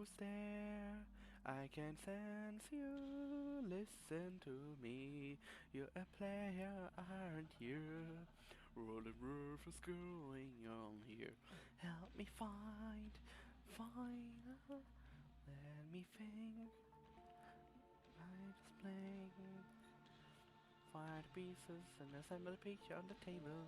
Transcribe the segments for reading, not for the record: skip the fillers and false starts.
who's there? I can sense you. Listen to me. You're a player, aren't you? What on earth is going on here? Help me find out. Let me think. I just playing. Find pieces and assemble a picture on the table.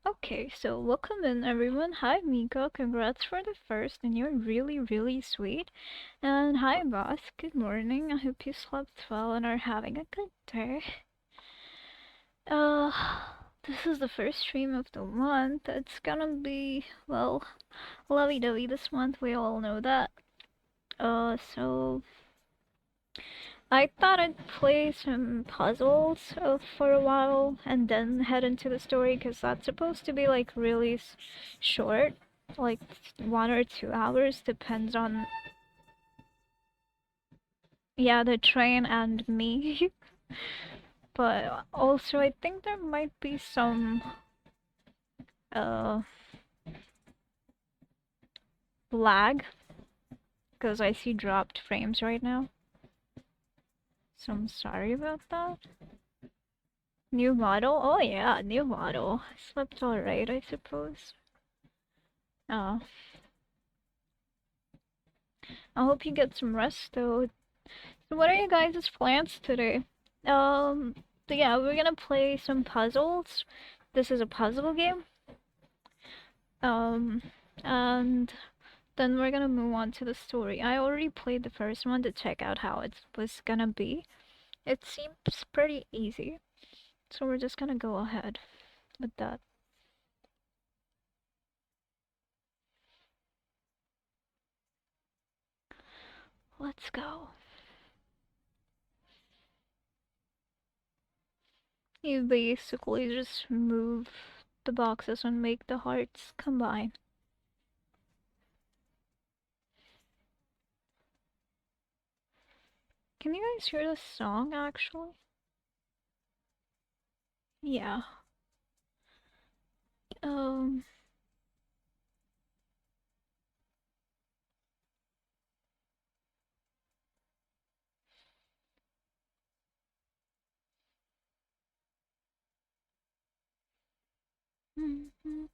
Okay, so welcome in everyone. Hi Mika, congrats for the first, and you're really, really sweet. And hi boss, good morning. I hope you slept well and are having a good day. Uh, this is the first stream of the month. It's gonna be, well, lovey-dovey this month, we all know that. So I thought I'd play some puzzles for a while and then head into the story because that's supposed to be like really short, like 1 or 2 hours, depends on, yeah, the train and me. But also I think there might be some uh lag because I see dropped frames right now. So I'm sorry about that. New model? Oh yeah, new model. Slept alright, I suppose. Oh, I hope you get some rest though. So what are you guys' plans today? Um, so yeah, we're gonna play some puzzles. This is a puzzle game. Um, and then we're gonna move on to the story. I already played the first one to check out how it was gonna be. It seems pretty easy, so we're just gonna go ahead with that. Let's go. You basically just move the boxes and make the hearts combine. Can you guys hear the song actually? Yeah. Um, mhm.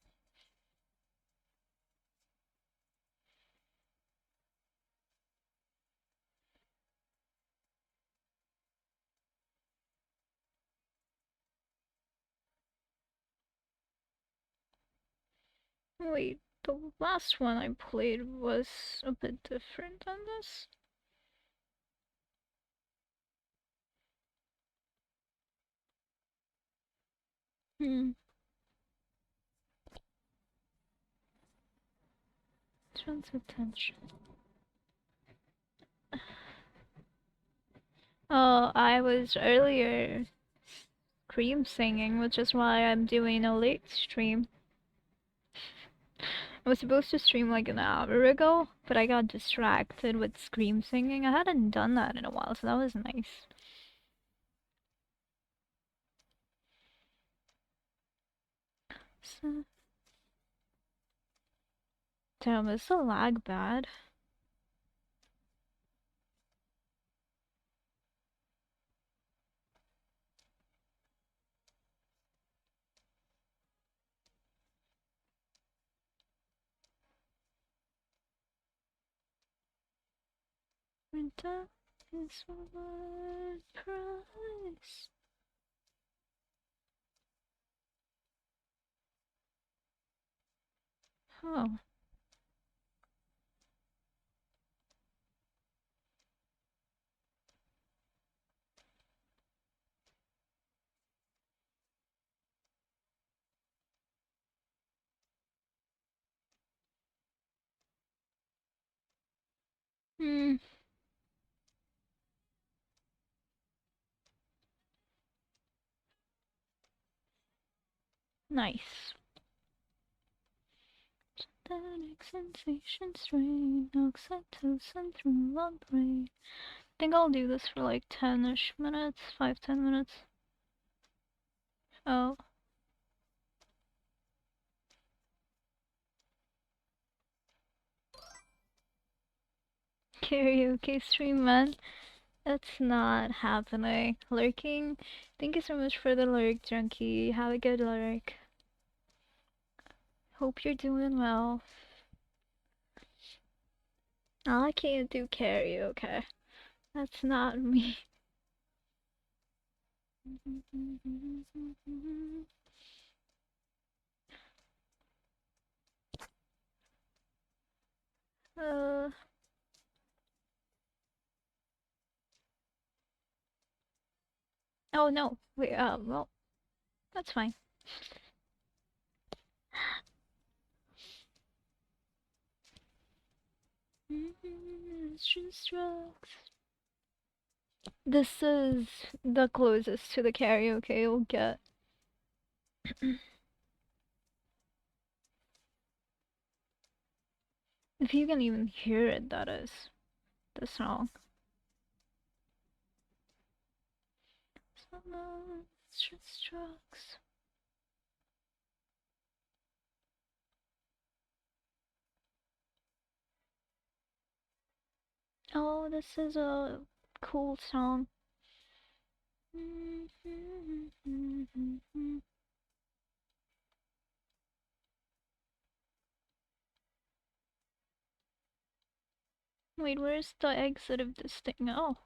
Wait, the last one I played was a bit different than this? Hmm. Turns attention. Oh, I was earlier scream singing, which is why I'm doing a late stream. I was supposed to stream like an hour ago, but I got distracted with scream singing. I hadn't done that in a while, so that was nice. So, damn, is the lag bad? Winter? is what price. Oh. Hmm. Nice. Static sensation strain, oxytocin through my brain. I think I'll do this for like 10-ish minutes, 5-10 minutes. Oh. Karaoke stream, man. That's not happening. Lurking. Thank you so much for the lurk, Junkie. Have a good lurk. Hope you're doing well. I can't do karaoke. That's not me. uh. Oh no. Wait. Well, that's fine. This is the closest to the karaoke you'll get. If you can even hear it, that is. The song. Drugs. Oh, this is a cool song. Wait, where's the exit of this thing? Oh.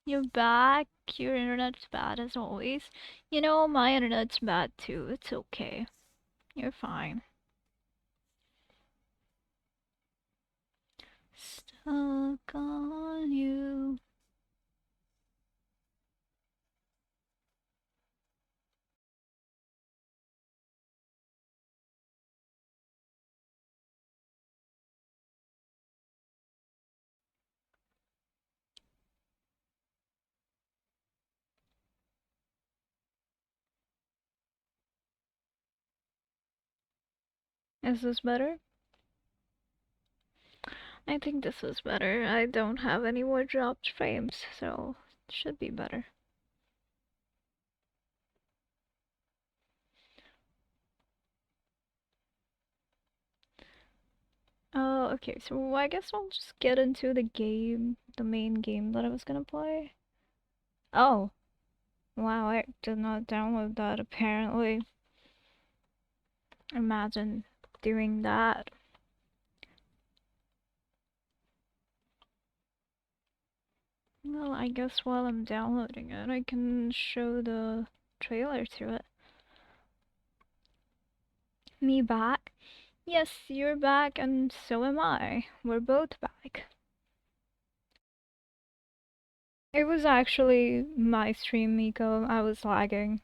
You're back. Your internet's bad as always. You know, my internet's bad too. It's okay. You're fine. Stuck on you. Is this better? I think this is better. I don't have any more dropped frames, so it should be better. Oh, okay, so I guess I'll just get into the game, the main game that I was gonna play. Oh, wow, I did not download that apparently. Imagine doing that. Well, I guess while I'm downloading it, I can show the trailer to it. Me back? Yes, you're back, and so am I. We're both back. It was actually my stream, Miko. I was lagging.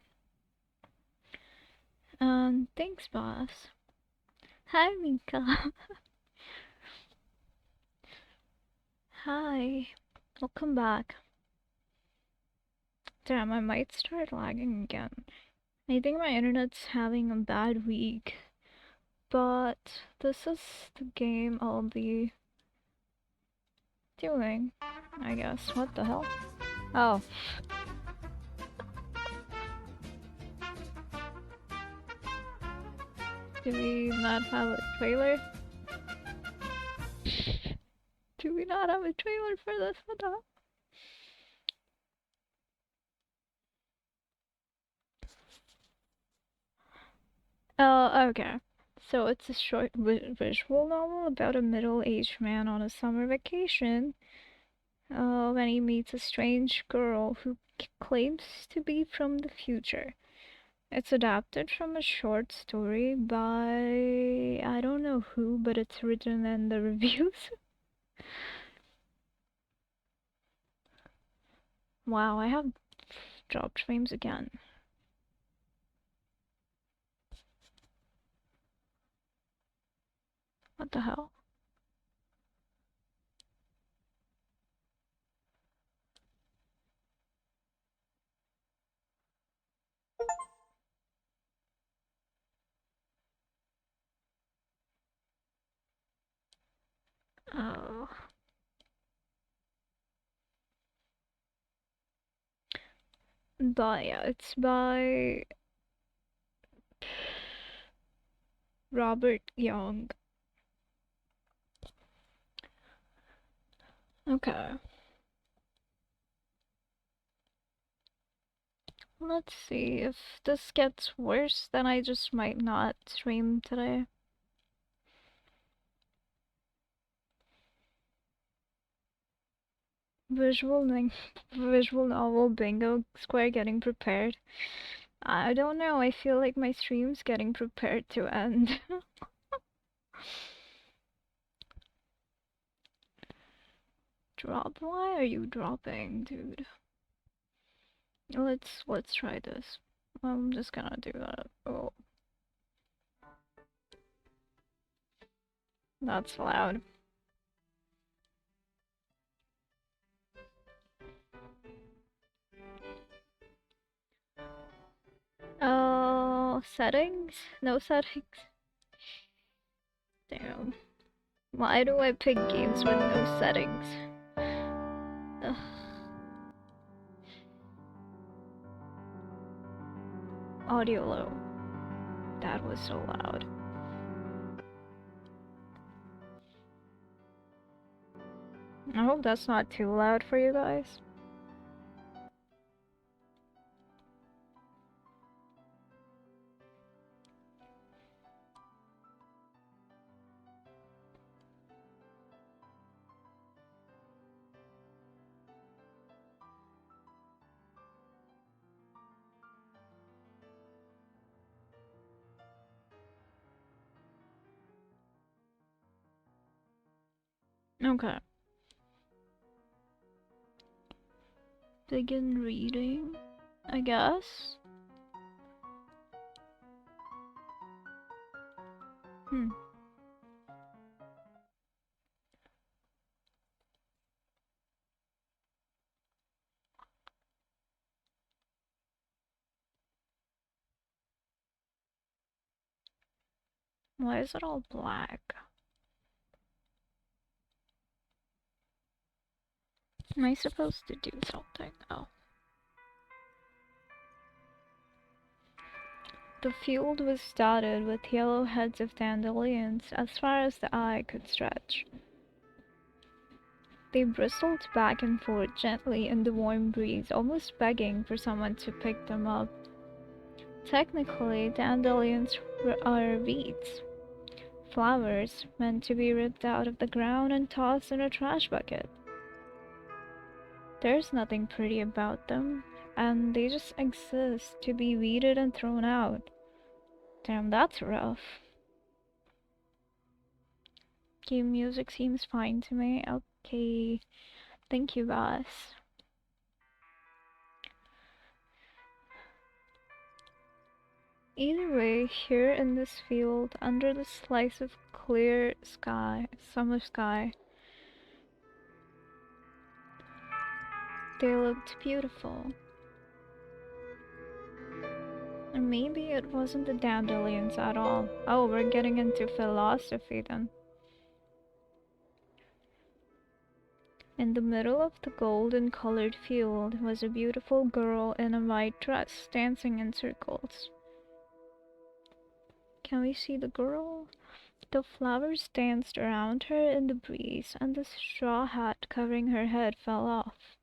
Thanks, boss. Hi, Miko. Hi. Welcome back. Damn, I might start lagging again. I think my internet's having a bad week. But this is the game I'll be doing, I guess. What the hell? Oh. Do we not have a trailer? Do we not have a trailer for this? What the hell? Okay. So it's a short visual novel about a middle-aged man on a summer vacation when he meets a strange girl who claims to be from the future. It's adapted from a short story by I don't know who, but it's written in the reviews. Wow, I have dropped frames again. What the hell? Oh. But yeah, it's by Robert Young. Okay. Let's see. If this gets worse, then I just might not stream today. Visual novel bingo square getting prepared. I don't know, I feel like my stream's getting prepared to end. Drop? Why are you dropping, dude? Let's try this. I'm just gonna do that. Oh, that's loud. Oh, settings? No settings. Damn. Why do I pick games with no settings? Ugh. Audio low. That was so loud. I hope that's not too loud for you guys. Okay. Begin reading, I guess. Hmm. Why is it all black? Am I supposed to do something? Oh. The field was dotted with yellow heads of dandelions as far as the eye could stretch. They bristled back and forth gently in the warm breeze, almost begging for someone to pick them up. Technically, dandelions are weeds, flowers meant to be ripped out of the ground and tossed in a trash bucket. There's nothing pretty about them, and they just exist to be weeded and thrown out. Damn, that's rough. Game music seems fine to me. Okay, thank you guys. Either way, here in this field, under the slice of clear sky, summer sky, they looked beautiful. And maybe it wasn't the dandelions at all. Oh, we're getting into philosophy then. In the middle of the golden colored field was a beautiful girl in a white dress, dancing in circles. Can we see the girl? The flowers danced around her in the breeze, and the straw hat covering her head fell off.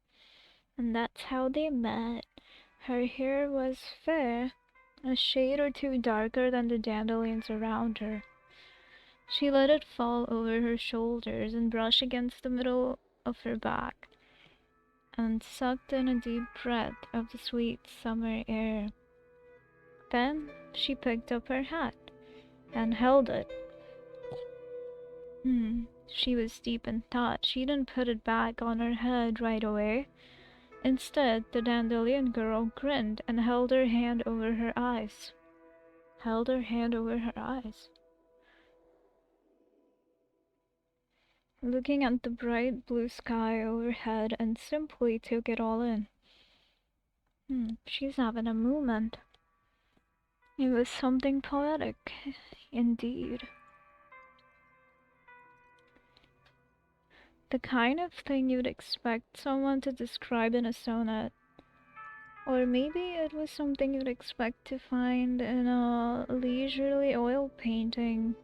And that's how they met. Her hair was fair, a shade or two darker than the dandelions around her. She let it fall over her shoulders and brush against the middle of her back, and sucked in a deep breath of the sweet summer air. Then she picked up her hat and held it. She was deep in thought. She didn't put it back on her head right away. Instead, the dandelion girl grinned and held her hand over her eyes. Held her hand over her eyes. Looking at the bright blue sky overhead and simply took it all in. She's having a moment. It was something poetic, indeed. The kind of thing you'd expect someone to describe in a sonnet. Or maybe it was something you'd expect to find in a leisurely oil painting.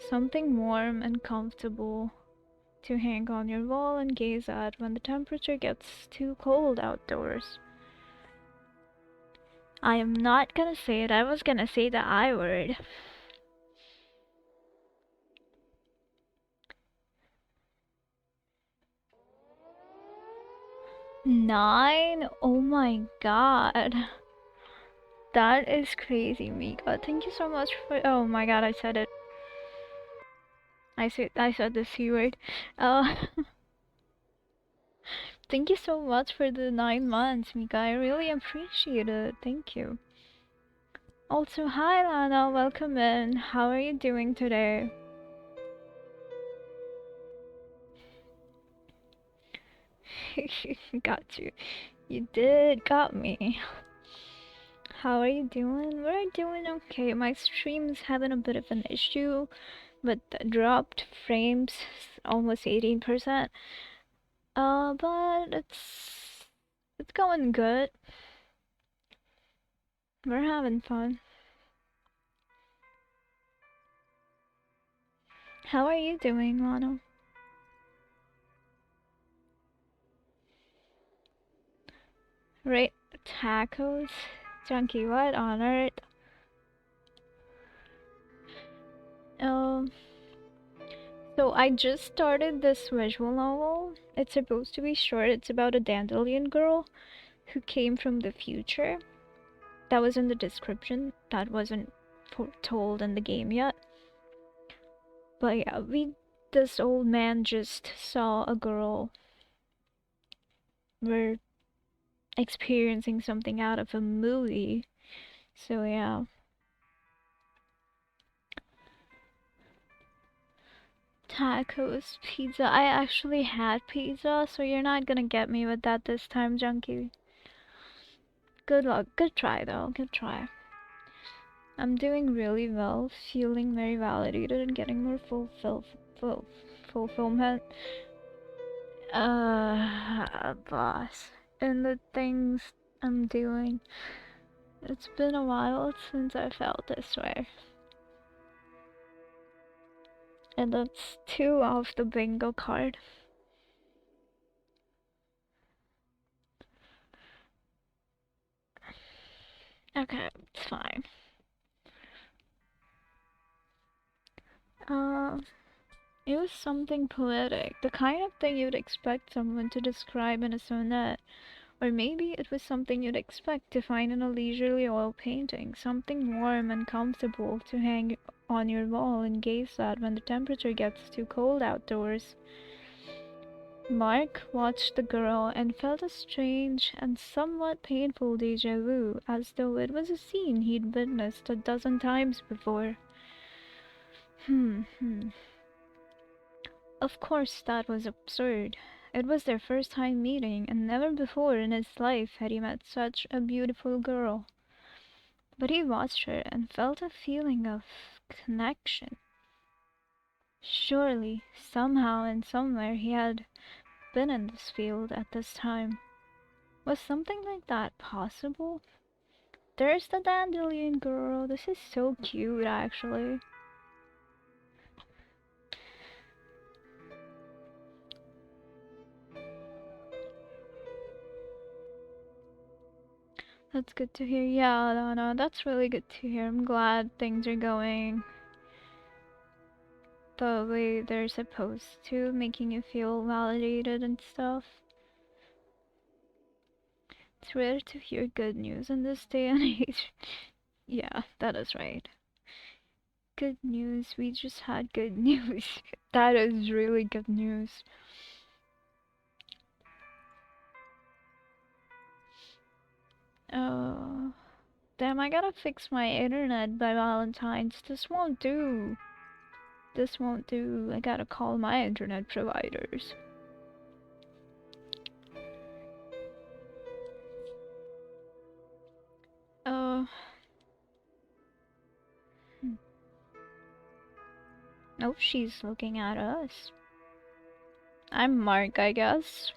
Something warm and comfortable to hang on your wall and gaze at when the temperature gets too cold outdoors. I am not gonna say it, I was gonna say the I word. Nine? Oh my god. That is crazy, Mika. Thank you so much for. Oh my god, I said it. I said the C word. Uh, thank you so much for the 9 months, Mika. I really appreciate it. Thank you. Also, hi Lana, welcome in. How are you doing today? Got you. You did got me. How are you doing? We're doing okay. My stream's having a bit of an issue, but dropped frames almost 18%. But it's going good. We're having fun. How are you doing, Lano? Right, tacos? Junkie, what on earth? Um, so I just started this visual novel. It's supposed to be short. It's about a dandelion girl who came from the future. That was in the description. That wasn't told in the game yet. But yeah, this old man just saw a girl. We're experiencing something out of a movie. So yeah. Tacos, pizza. I actually had pizza, so you're not gonna get me with that this time, Junkie. Good luck. Good try, though. Good try. I'm doing really well, feeling very validated and getting more fulfillment. Boss. In the things I'm doing. It's been a while since I felt this way. And that's 2 off the bingo card. Okay, it's fine. It was something poetic, the kind of thing you'd expect someone to describe in a sonnet. Or maybe it was something you'd expect to find in a leisurely oil painting, something warm and comfortable to hang on your wall and gaze at when the temperature gets too cold outdoors. Mark watched the girl and felt a strange and somewhat painful deja vu, as though it was a scene he'd witnessed a dozen times before. Of course, that was absurd. It was their first time meeting, and never before in his life had he met such a beautiful girl. But he watched her and felt a feeling of connection. Surely, somehow and somewhere he had been in this field at this time. Was something like that possible? There's the dandelion girl. This is so cute, actually. That's good to hear. Yeah, no, that's really good to hear. I'm glad things are going the way they're supposed to, making you feel validated and stuff. It's rare to hear good news in this day and age. Yeah, that is right. Good news. We just had good news. That is really good news. Oh, damn, I gotta fix my internet by Valentine's. This won't do. This won't do. I gotta call my internet providers. Uh, nope, she's looking at us. I'm Mark, I guess.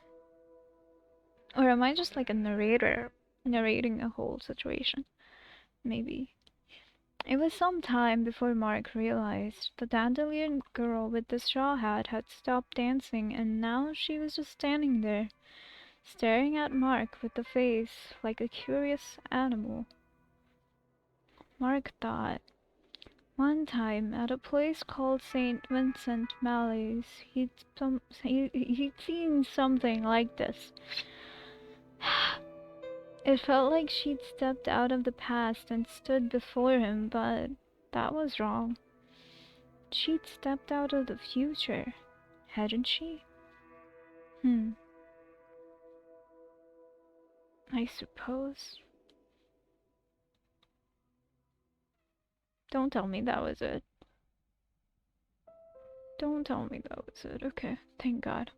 Or am I just like a narrator, narrating a whole situation? Maybe. It was some time before Mark realized the dandelion girl with the straw hat had stopped dancing, and now she was just standing there, staring at Mark with a face like a curious animal. Mark thought, one time at a place called St. Vincent Malleys, he'd seen something like this. It felt like she'd stepped out of the past and stood before him, but that was wrong. She'd stepped out of the future, hadn't she? I suppose. Don't tell me that was it. Don't tell me that was it. Okay, thank God.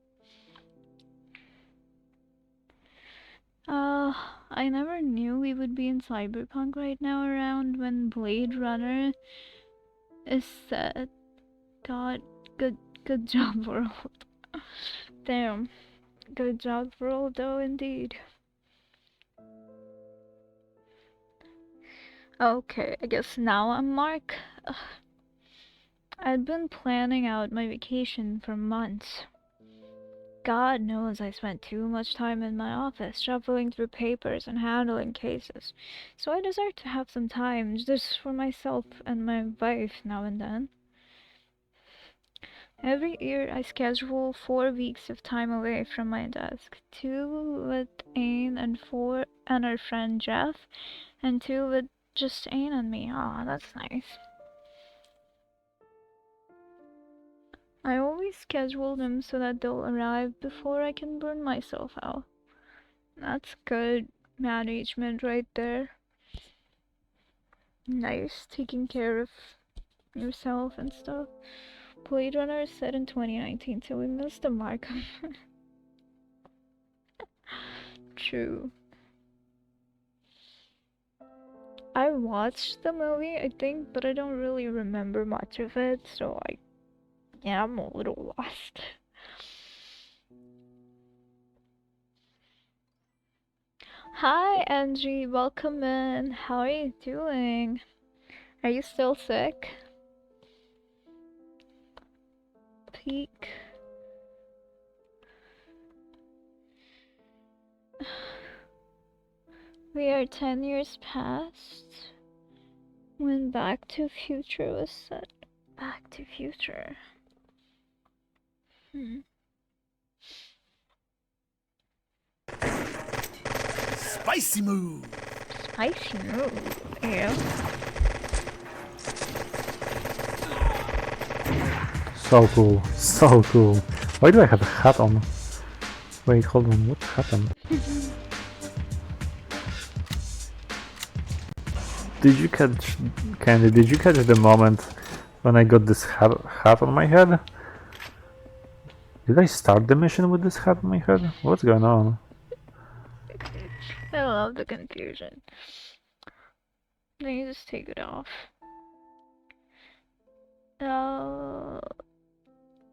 I never knew we would be in cyberpunk right now around when Blade Runner is set. God, good job, world. Damn, good job, world, though, indeed. Okay, I guess now I'm Mark. I'd been planning out my vacation for months. God knows I spent too much time in my office shuffling through papers and handling cases, so I deserve to have some time just for myself and my wife now and then. Every year I schedule 4 weeks of time away from my desk, 2 with Ain and 4 and our friend Jeff, and 2 with just Ain and me. Aw, that's nice. I always schedule them so that they'll arrive before I can burn myself out. That's good management right there. Nice, taking care of yourself and stuff. Blade Runner is set in 2019, so we missed the mark. True. I watched the movie, I think, but I don't really remember much of it, so yeah, I'm a little lost. Hi, Angie, welcome in. How are you doing? Are you still sick? Peek. We are 10 years past when Back to Future was set. Back to Future. Spicy move! Spicy move. Yeah. So cool, so cool. Why do I have a hat on? Wait, hold on, what happened? Did you catch, Candy, did you catch the moment when I got this hat on my head? Did I start the mission with this hat on my head? What's going on? I love the confusion. Then you just take it off.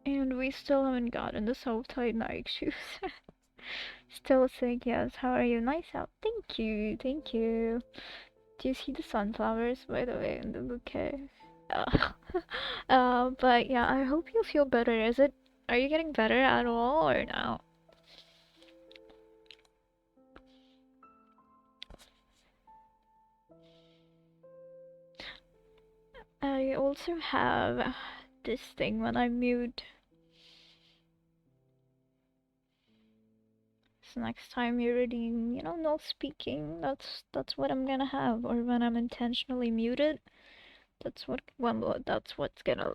And we still haven't gotten the soft-tight Nike shoes. Still sick, yes. How are you? Nice out. Thank you, thank you. Do you see the sunflowers, by the way, in the bouquet? But yeah, I hope you feel better. Are you getting better at all, or no? I also have this thing when I mute. So next time you're already, not speaking, that's what I'm gonna have. Or when I'm intentionally muted, that's what's gonna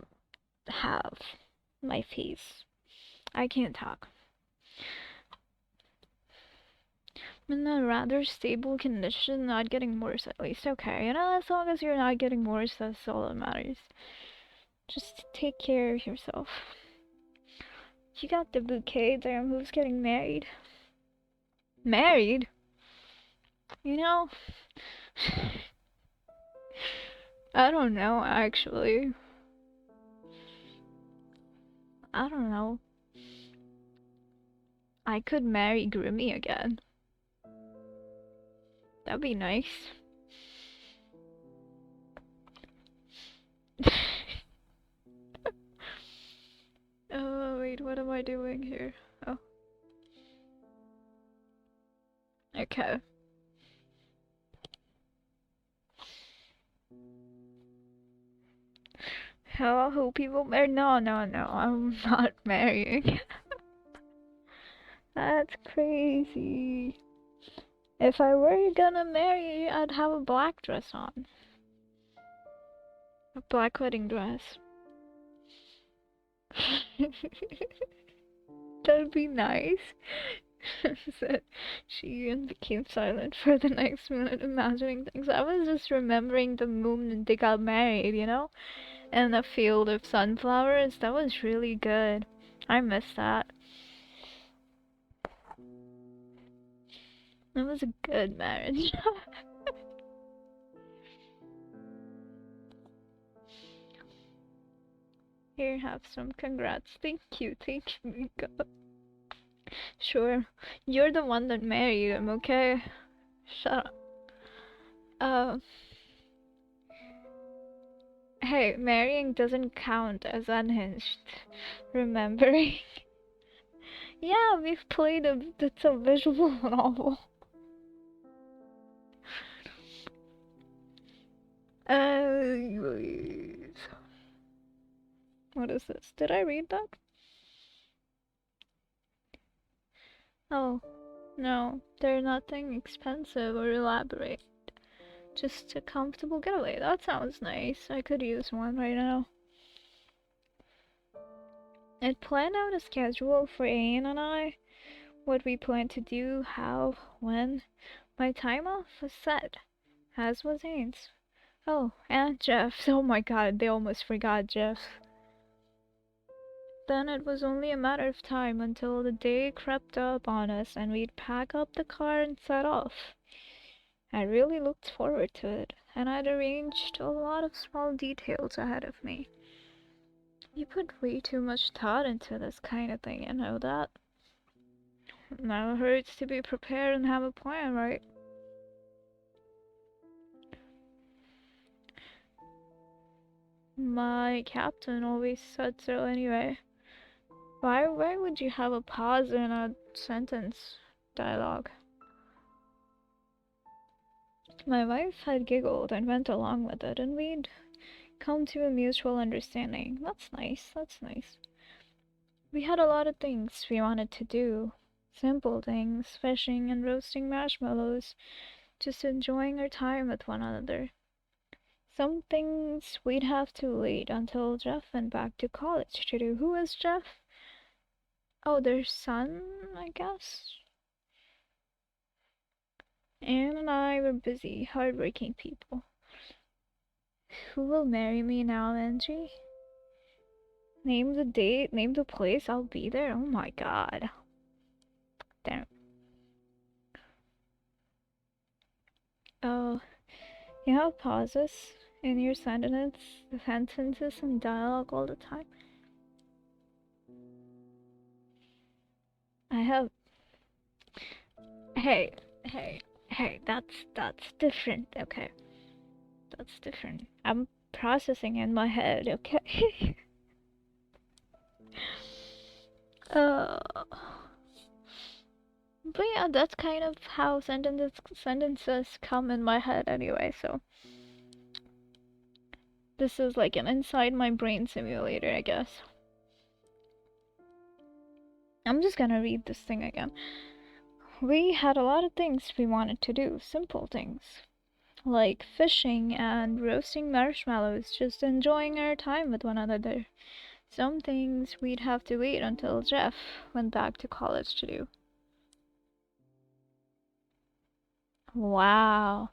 have my face. I can't talk. I'm in a rather stable condition, not getting worse at least. Okay, as long as you're not getting worse, that's all that matters. Just take care of yourself. You got the bouquet there. Who's getting married? Married? I don't know, actually. I don't know. I could marry Grimmy again. That'd be nice. Oh, wait, what am I doing here? Oh. Okay. How who people marry? No, I'm not marrying. That's crazy. If I were gonna marry, I'd have a black dress on. A black wedding dress. That'd be nice. Said she and became silent for the next minute, imagining things. I was just remembering the moment they got married, and a field of sunflowers. That was really good. I miss that. That was a good marriage. Here, have some. Congrats. Thank you, Mika. Sure, you're the one that married him, okay? Shut up. Hey, marrying doesn't count as unhinged. Remembering. Yeah, we've played it's a visual novel. Wait. What is this? Did I read that? Oh, no, they're nothing expensive or elaborate. Just a comfortable getaway. That sounds nice. I could use one right now. I'd planned out a schedule for Ayn and I. What we plan to do, how, when. My time off was set, as was Ayn's. Oh, and Jeff. Oh my god, they almost forgot Jeff. Then it was only a matter of time until the day crept up on us and we'd pack up the car and set off. I really looked forward to it, and I'd arranged a lot of small details ahead of me. You put way too much thought into this kind of thing, you know that? Never hurts to be prepared and have a plan, right? My captain always said so anyway. Why would you have a pause in a sentence dialogue? My wife had giggled and went along with it, and we'd come to a mutual understanding. That's nice. We had a lot of things we wanted to do. Simple things, fishing and roasting marshmallows, just enjoying our time with one another. Some things we'd have to wait until Jeff went back to college to do. Who is Jeff? Oh, their son, I guess? Anne and I were busy, hardworking people. Who will marry me now, Angie? Name the date, name the place, I'll be there. Oh my god. Damn. Oh, you have pauses in your sentences and dialogue all the time. I have. Hey, that's different, okay? That's different. I'm processing in my head, okay? But yeah, that's kind of how sentences come in my head anyway, so. This is like an inside my brain simulator, I guess. I'm just gonna read this thing again. We had a lot of things we wanted to do, simple things, like fishing and roasting marshmallows, just enjoying our time with one another. Some things we'd have to wait until Jeff went back to college to do. Wow.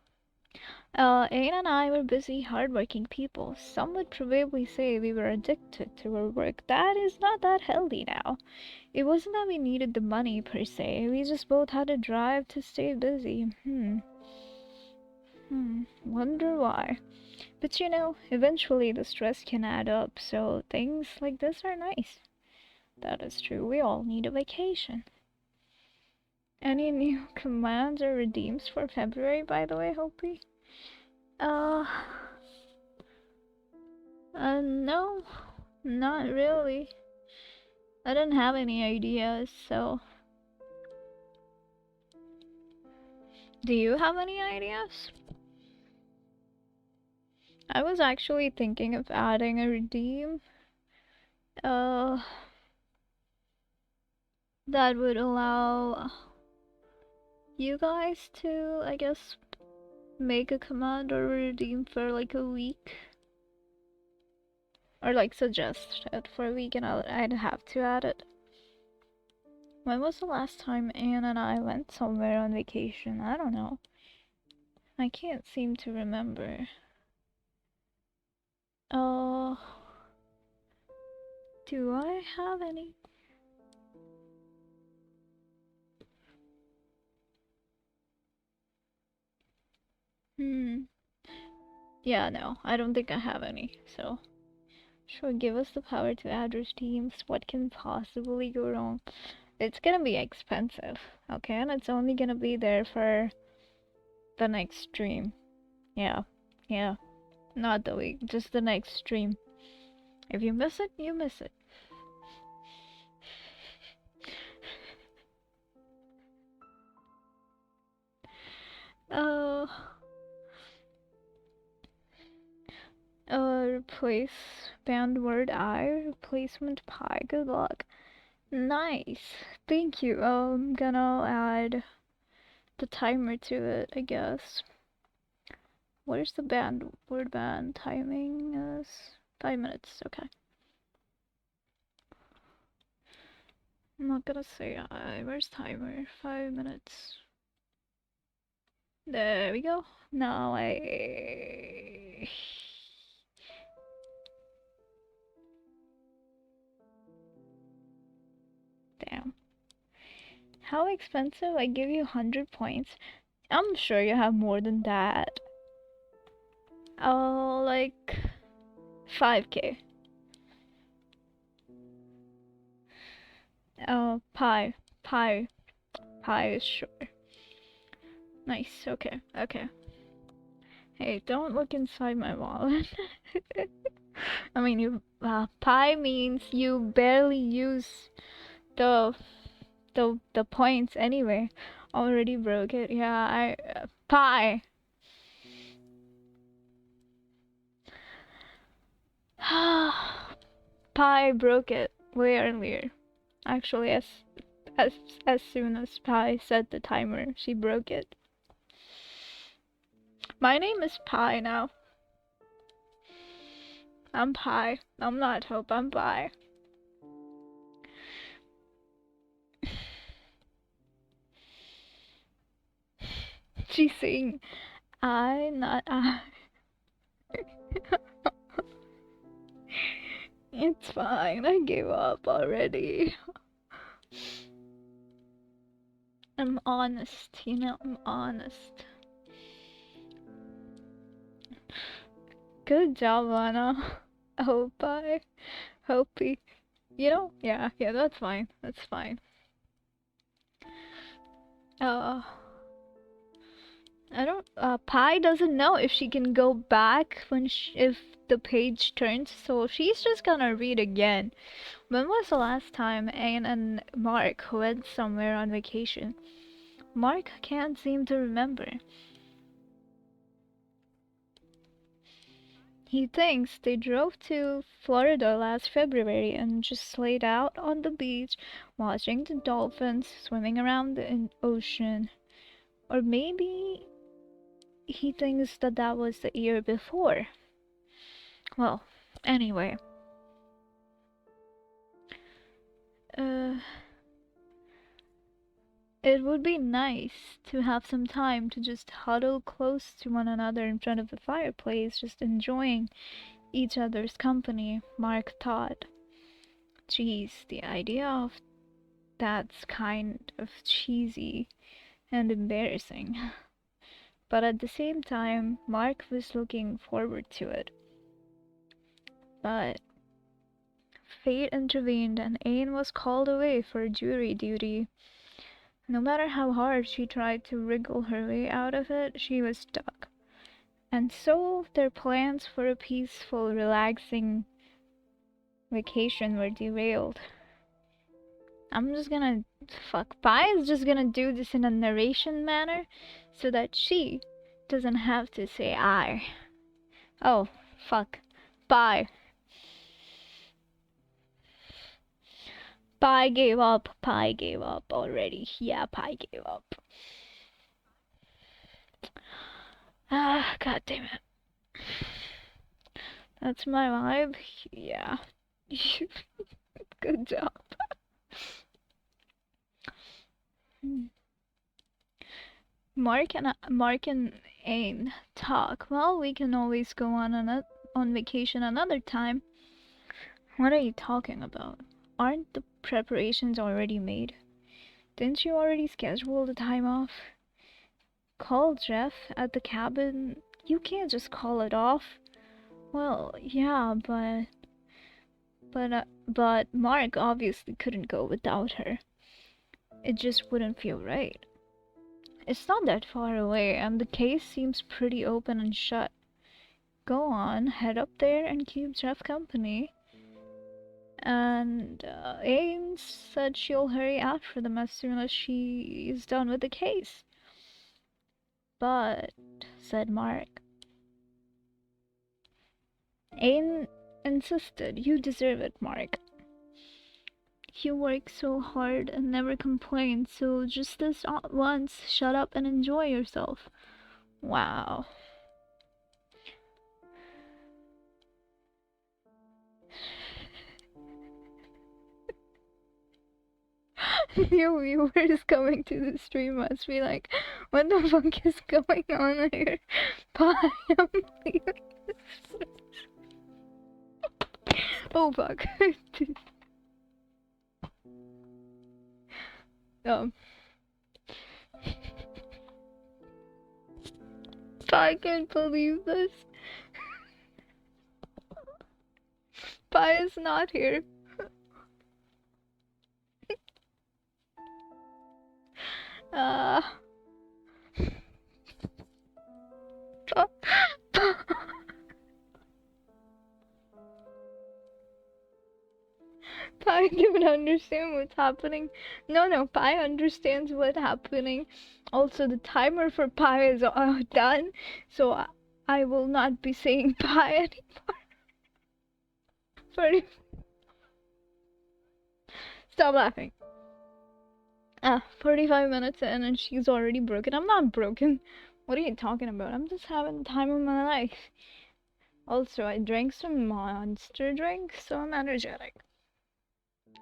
Ain and I were busy, hardworking people. Some would probably say we were addicted to our work. That is not that healthy now. It wasn't that we needed the money per se, we just both had a drive to stay busy. Wonder why. But you know, eventually the stress can add up, so things like this are nice. That is true, we all need a vacation. Any new commands or redeems for February, by the way, Hopi? No, not really. I didn't have any ideas, so... Do you have any ideas? I was actually thinking of adding a redeem. That would allow you guys to, I guess, make a command or redeem for like a week. Or like suggest it for a week and I'd have to add it. When was the last time Anne and I went somewhere on vacation? I don't know. I can't seem to remember. Do I have any? Yeah, no, I don't think I have any, so... Sure, give us the power to add redeems. What can possibly go wrong? It's gonna be expensive, okay? And it's only gonna be there for the next stream. Yeah. Not the week, just the next stream. If you miss it, you miss it. Replace banned word I, replacement pie, good luck. Nice, thank you. I'm gonna add the timer to it, I guess. What is the word ban timing? Is 5 minutes, okay. I'm not gonna say I. Where's timer? 5 minutes. There we go. Now I... Damn. How expensive? I give you 100 points. I'm sure you have more than that. Oh, like 5k. Oh, pie is sure. Nice, okay. Hey, don't look inside my wallet. I mean, pie means you barely use the points anyway. Already broke it. Yeah, pie. Pie broke it way earlier. Actually, as soon as Pie set the timer, she broke it. My name is Pie now. I'm Pie. I'm not Hope, I'm Pie. She's saying, I, not I. It's fine, I gave up already. I'm honest, you know, I'm honest. Good job, Anna. Hope, Hopey. You know, yeah, that's fine. That's fine. I don't, Pi doesn't know if she can go back if the page turns, so she's just gonna read again. When was the last time Anne and Mark went somewhere on vacation? Mark can't seem to remember. He thinks they drove to Florida last February and just laid out on the beach watching the dolphins swimming around the ocean. Or maybe he thinks that that was the year before. Well, anyway. It would be nice to have some time to just huddle close to one another in front of the fireplace, just enjoying each other's company, Mark thought. Geez, the idea of that's kind of cheesy and embarrassing. But at the same time, Mark was looking forward to it. But fate intervened and Anne was called away for jury duty. No matter how hard she tried to wriggle her way out of it, she was stuck. And so their plans for a peaceful, relaxing vacation were derailed. I'm just gonna... Fuck. Pi is just gonna do this in a narration manner so that she doesn't have to say I. Oh, fuck. Pi. Pi gave up. Pi gave up already. Yeah, Pi gave up. Ah, god damn it. That's my vibe. Yeah. Good job. Mark and Ain talk. Well, we can always go on vacation another time. What are you talking about? Aren't the preparations already made? Didn't you already schedule the time off? Call Jeff at the cabin. You can't just call it off. Well, yeah, but Mark obviously couldn't go without her. It just wouldn't feel right. It's not that far away, and the case seems pretty open and shut. Go on, head up there and keep Jeff company. And Ames said she'll hurry out for them as soon as she is done with the case. But, said Mark. Ain insisted, you deserve it, Mark. You work so hard and never complain, so just this once, shut up and enjoy yourself. Wow. New viewers coming to the stream must be like, what the fuck is going on here? Bye, I'm leaving. Oh fuck. I can't believe this. Pi is not here. Pi don't understand what's happening. No, Pi understands what's happening. Also, the timer for Pi is done, so I will not be saying Pi anymore. Stop laughing. 45 minutes in and she's already broken. I'm not broken. What are you talking about? I'm just having the time of my life. Also, I drank some monster drink, so I'm energetic.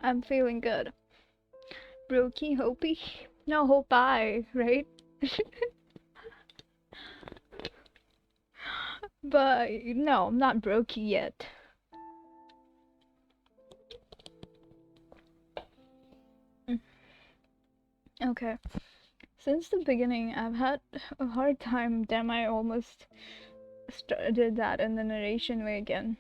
I'm feeling good. Brokey, Hopey? No, Hopi, right? But, no, I'm not brokey yet. Okay. Since the beginning, I've had a hard time. Damn, I almost did that in the narration way again.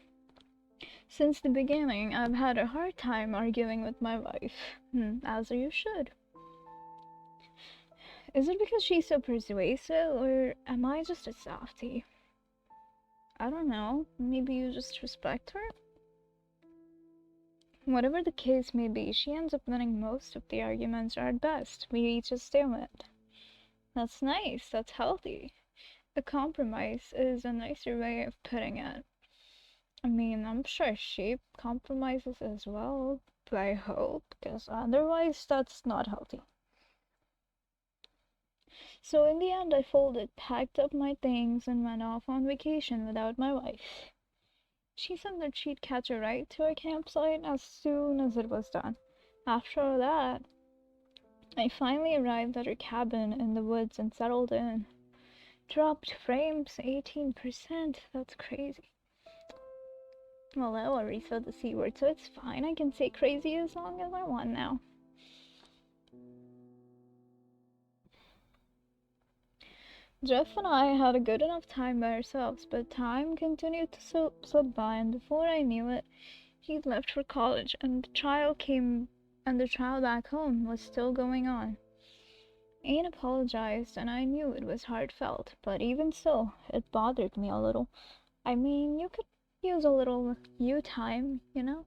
Since the beginning, I've had a hard time arguing with my wife. As you should. Is it because she's so persuasive, or am I just a softie? I don't know. Maybe you just respect her? Whatever the case may be, she ends up winning most of the arguments, or at best, we reach a stalemate. That's nice, that's healthy. A compromise is a nicer way of putting it. I mean, I'm sure shape compromises as well, but I hope, because otherwise that's not healthy. So in the end, I folded, packed up my things, and went off on vacation without my wife. She said that she'd catch a ride to our campsite as soon as it was done. After that, I finally arrived at her cabin in the woods and settled in. Dropped frames 18%, that's crazy. Well, I already said the C word, so it's fine. I can say crazy as long as I want now. Jeff and I had a good enough time by ourselves, but time continued to slip by, and before I knew it, he'd left for college, and the trial back home was still going on. Ian apologized, and I knew it was heartfelt, but even so, it bothered me a little. I mean, you could use a little you time, you know?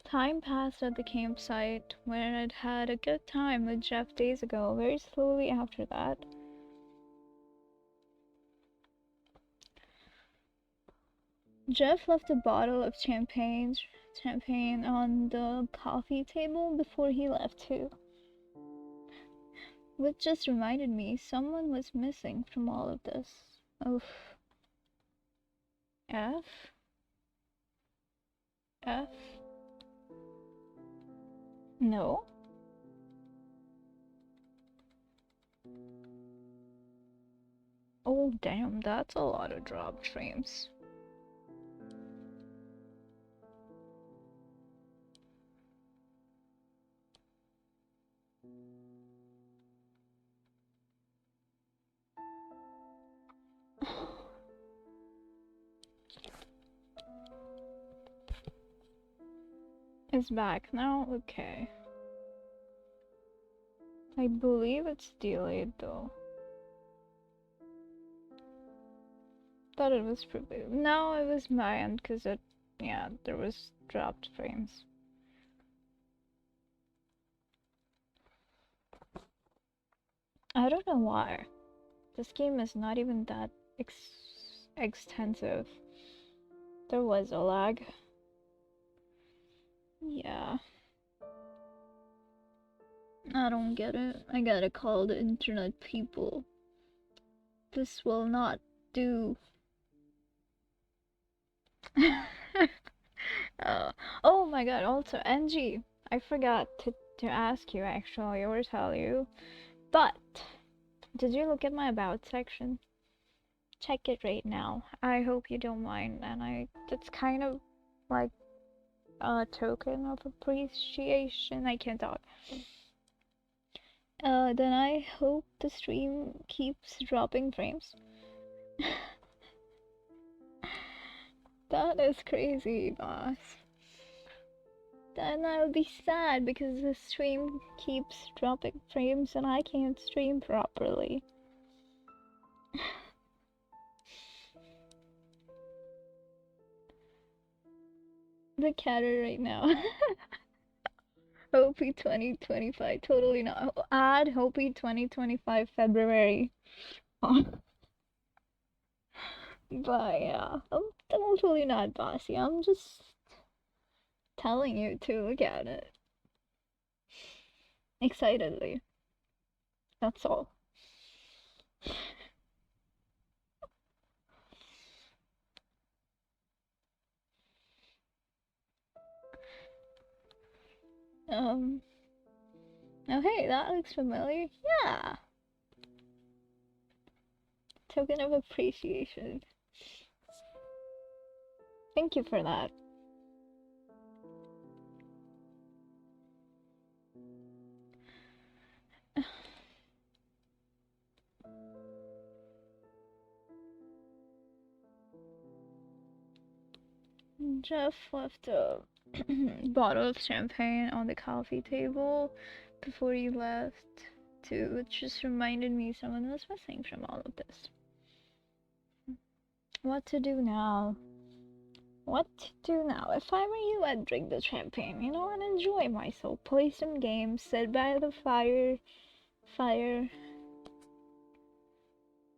Time passed at the campsite, where I'd had a good time with Jeff days ago. Very slowly after that, Jeff left a bottle of champagne on the coffee table before he left too. Which just reminded me someone was missing from all of this. Oof. F? F? No? Oh damn, that's a lot of dropped frames. It's back now? Okay. I believe it's delayed though. Thought it was prepared. No, it was my end because there was dropped frames. I don't know why. This game is not even that extensive. There was a lag. Yeah. I don't get it. I gotta call the internet people. This will not do. Oh my god, also, NG, I forgot to ask you actually, or tell you, but did you look at my about section? Check it right now. I hope you don't mind, and it's kind of like a token of appreciation. I can't talk. Then I hope the stream keeps dropping frames. That is crazy, boss. Then I'll be sad because the stream keeps dropping frames and I can't stream properly. The catter right now. Hopi 2025, totally not. Add Hopi 2025 February. But yeah, I'm totally not bossy. I'm just telling you to look at it excitedly. That's all. Oh hey, that looks familiar. Yeah. Token of appreciation. Thank you for that. Jeff left a bottle of champagne on the coffee table before he left too, which just reminded me someone was missing from all of this. What to do now? What to do now? If I were you, I'd drink the champagne, and enjoy myself. Play some games, sit by the fire.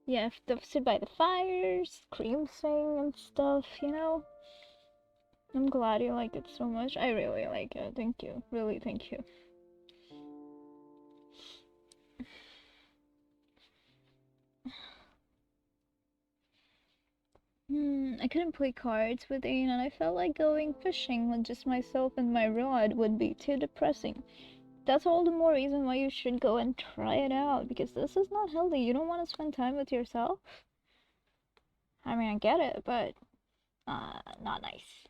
Yeah, sit by the fire, scream sing and stuff, I'm glad you like it so much. I really like it. Thank you. Really, thank you. I couldn't play cards with Ain, and I felt like going fishing with just myself and my rod would be too depressing. That's all the more reason why you should go and try it out, because this is not healthy. You don't want to spend time with yourself? I mean, I get it, but not nice.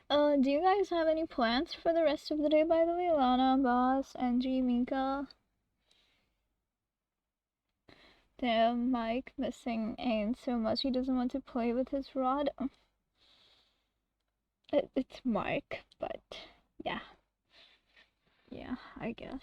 Do you guys have any plans for the rest of the day, by the way? Lana, Boss, Angie, Mika? Damn, Mike missing Ain so much he doesn't want to play with his rod. It's Mark, but yeah. Yeah, I guess.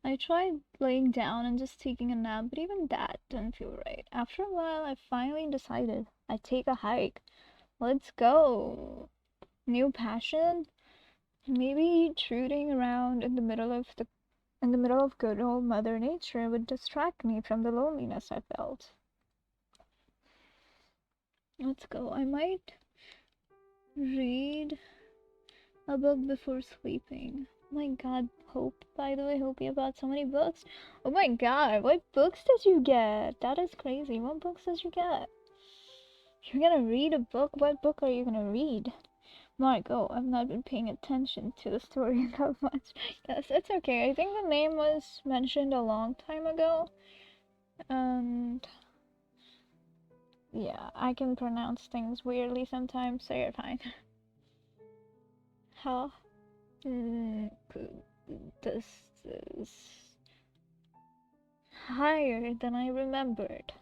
I tried laying down and just taking a nap, but even that didn't feel right. After a while, I finally decided I'd take a hike. Let's go. New passion? Maybe trudging around in the middle of good old Mother Nature would distract me from the loneliness I felt. Let's go. I might read a book before sleeping. Oh my god, Hope, by the way, Hope, you bought so many books. Oh my god, what books did you get? That is crazy. What books did you get? You're gonna read a book? What book are you gonna read? Mark, oh, I've not been paying attention to the story that much. Yes, it's okay. I think the name was mentioned a long time ago. And yeah, I can pronounce things weirdly sometimes, so you're fine. How? This is higher than I remembered.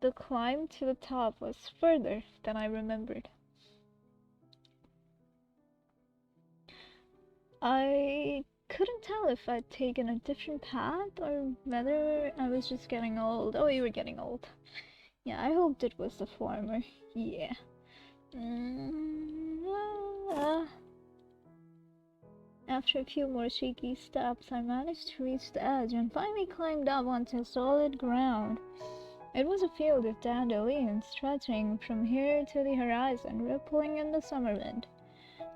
The climb to the top was further than I remembered. I couldn't tell if I'd taken a different path or whether I was just getting old. Oh, you were getting old. Yeah, I hoped it was the former. Yeah. After a few more shaky steps, I managed to reach the edge and finally climbed up onto solid ground. It was a field of dandelions stretching from here to the horizon, rippling in the summer wind.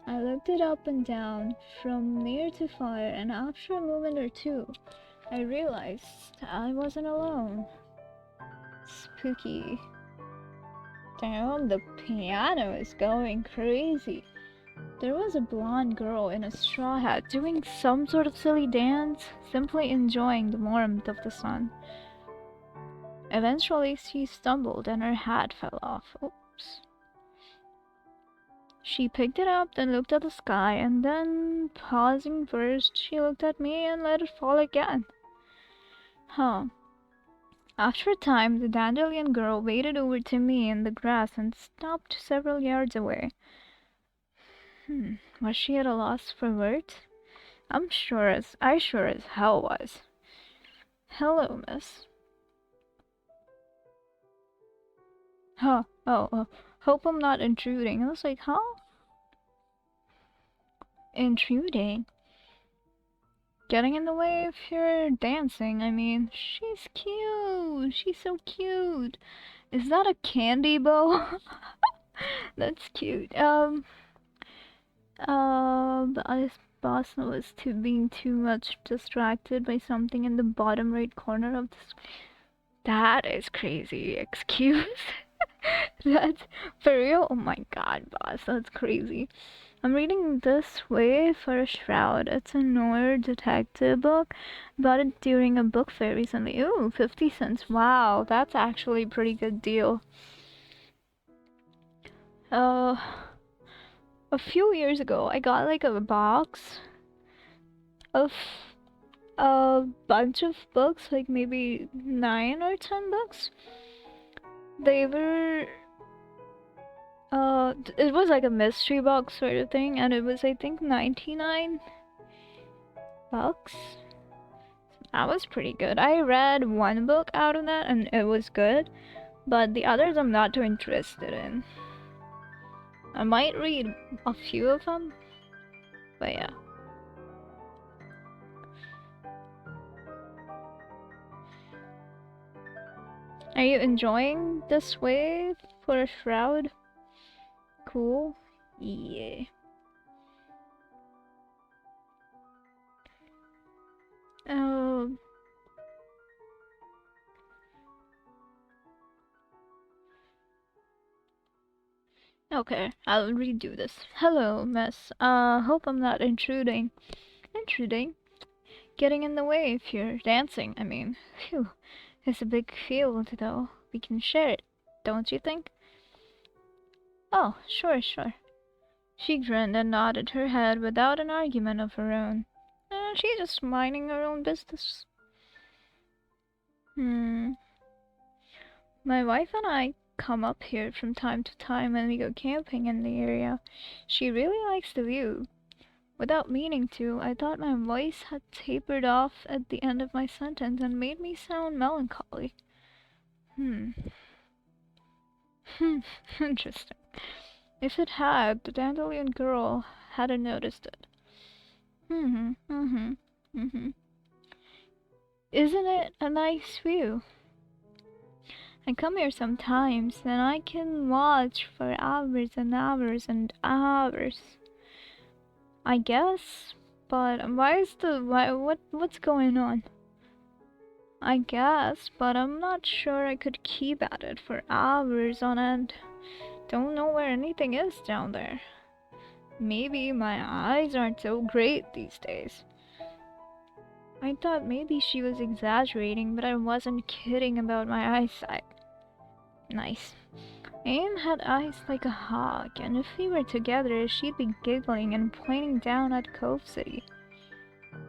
I looked it up and down, from near to far, and after a moment or two, I realized I wasn't alone. Spooky. Damn, the piano is going crazy. There was a blonde girl in a straw hat doing some sort of silly dance, simply enjoying the warmth of the sun. Eventually, she stumbled and her hat fell off. Oops. She picked it up, then looked at the sky, and then, pausing first, she looked at me and let it fall again. Huh. After a time, the dandelion girl waded over to me in the grass and stopped several yards away. Was she at a loss for words? I sure as hell was. Hello, miss. Huh, hope I'm not intruding. I was like, huh? Intruding? Getting in the way of your dancing, I mean, she's cute. She's so cute. Is that a candy bow? That's cute. Boss was being too much distracted by something in the bottom right corner of the screen. That is crazy. Excuse? That's for real? Oh my god, boss, that's crazy. I'm reading This Way for a Shroud. It's a noir detective book. Bought it during a book fair recently. Ooh, 50 cents. Wow, that's actually a pretty good deal. A few years ago, I got like a box of a bunch of books, like maybe 9 or 10 books. They were it was like a mystery box sort of thing, and it was, I think, 99 bucks. That was pretty good. I read one book out of that and it was good, But the others I'm not too interested in. I might read a few of them, but yeah. Are you enjoying this wave for a shroud? Cool. Yeah. Oh. Okay, I'll redo this. Hello, miss. Hope I'm not intruding. Intruding? Getting in the way if you're dancing, I mean. Phew. It's a big field, though. We can share it, don't you think? Oh, sure, sure. She grinned and nodded her head without an argument of her own. She's just minding her own business. My wife and I come up here from time to time when we go camping in the area. She really likes the view. Without meaning to, I thought my voice had tapered off at the end of my sentence and made me sound melancholy. Interesting. If it had, the dandelion girl hadn't noticed it. Isn't it a nice view? I come here sometimes and I can watch for hours and hours and hours. I guess, but what's going on? I guess, but I'm not sure I could keep at it for hours on end. Don't know where anything is down there. Maybe my eyes aren't so great these days. I thought maybe she was exaggerating, but I wasn't kidding about my eyesight. Nice. Anne had eyes like a hawk, and if we were together, she'd be giggling and pointing down at Cove City,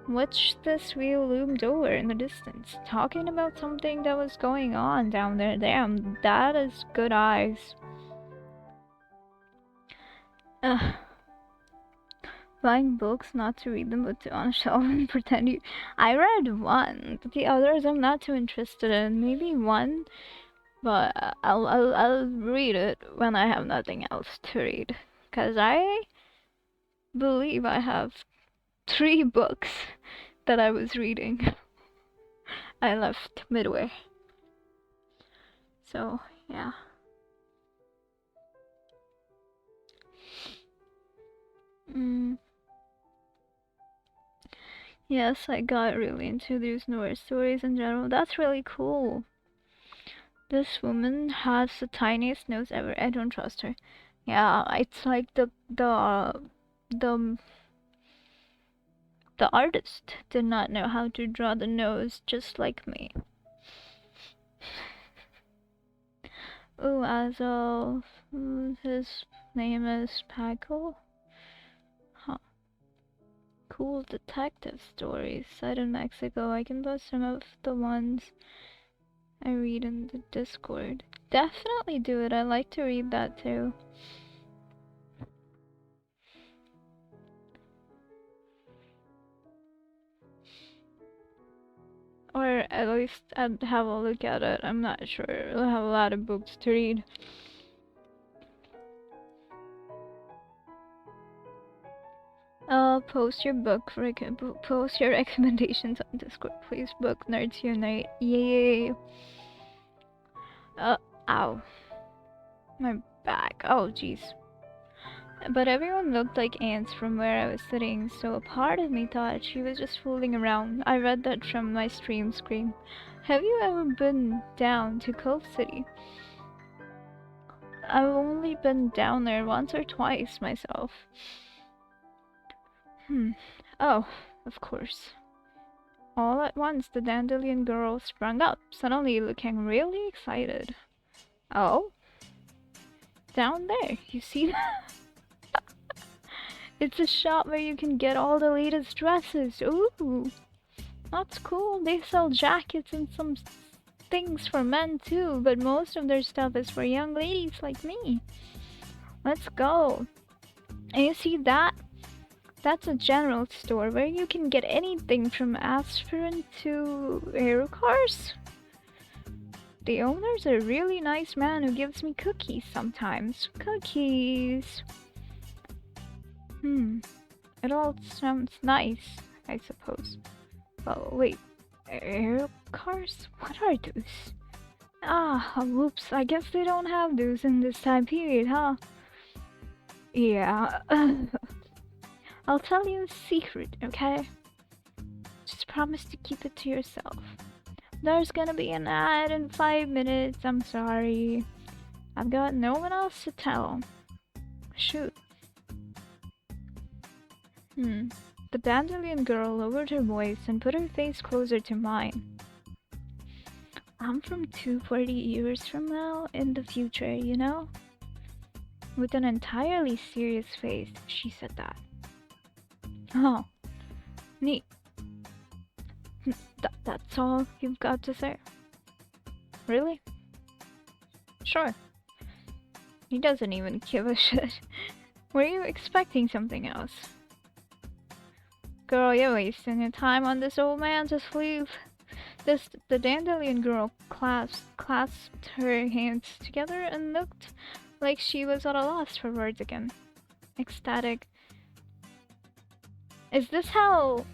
which this wheel loomed over in the distance, talking about something that was going on down there. Damn, that is good eyes. Buying books, not to read them, but to on a shelf and pretend you. I read one, but the others I'm not too interested in. Maybe one, but I'll read it when I have nothing else to read. 'Cause I believe I have 3 books that I was reading. I left midway. So, yeah. Yes, I got really into these Norse stories in general. That's really cool. This woman has the tiniest nose ever. I don't trust her. Yeah, it's like the artist did not know how to draw the nose, just like me. Oh, as of his name is Paco. Huh. Cool detective stories set in Mexico. I can post some of the ones I read in the Discord. Definitely do it. I like to read that too. Or at least I'd have a look at it. I'm not sure. I'll have a lot of books to read. Post your post your recommendations on Discord, please. Book nerds unite. Yay! Ow. My back. Oh, jeez. But everyone looked like ants from where I was sitting, so a part of me thought she was just fooling around. I read that from my stream screen. Have you ever been down to Cove City? I've only been down there once or twice myself. Oh, of course. All at once, the dandelion girl sprung up, suddenly looking really excited. Oh? Down there, you see that? It's a shop where you can get all the latest dresses. Ooh, that's cool. They sell jackets and some things for men too, but most of their stuff is for young ladies like me. Let's go. And you see that? That's a general store where you can get anything from aspirin to aero cars. The owner's a really nice man who gives me cookies sometimes. Cookies! It all sounds nice, I suppose. Oh, wait. Air cars? What are those? Ah, whoops. I guess they don't have those in this time period, huh? Yeah. I'll tell you a secret, okay? Just promise to keep it to yourself. There's gonna be an ad in 5 minutes. I'm sorry. I've got no one else to tell. Shoot. The dandelion girl lowered her voice and put her face closer to mine. I'm from 240 years from now in the future, you know? With an entirely serious face, she said that. Oh, neat. That's all you've got to say? Really? Sure. He doesn't even give a shit. Were you expecting something else? Girl, you're wasting your time on this old man, just leave. The dandelion girl clasped her hands together and looked like she was at a loss for words again. Ecstatic. Is this how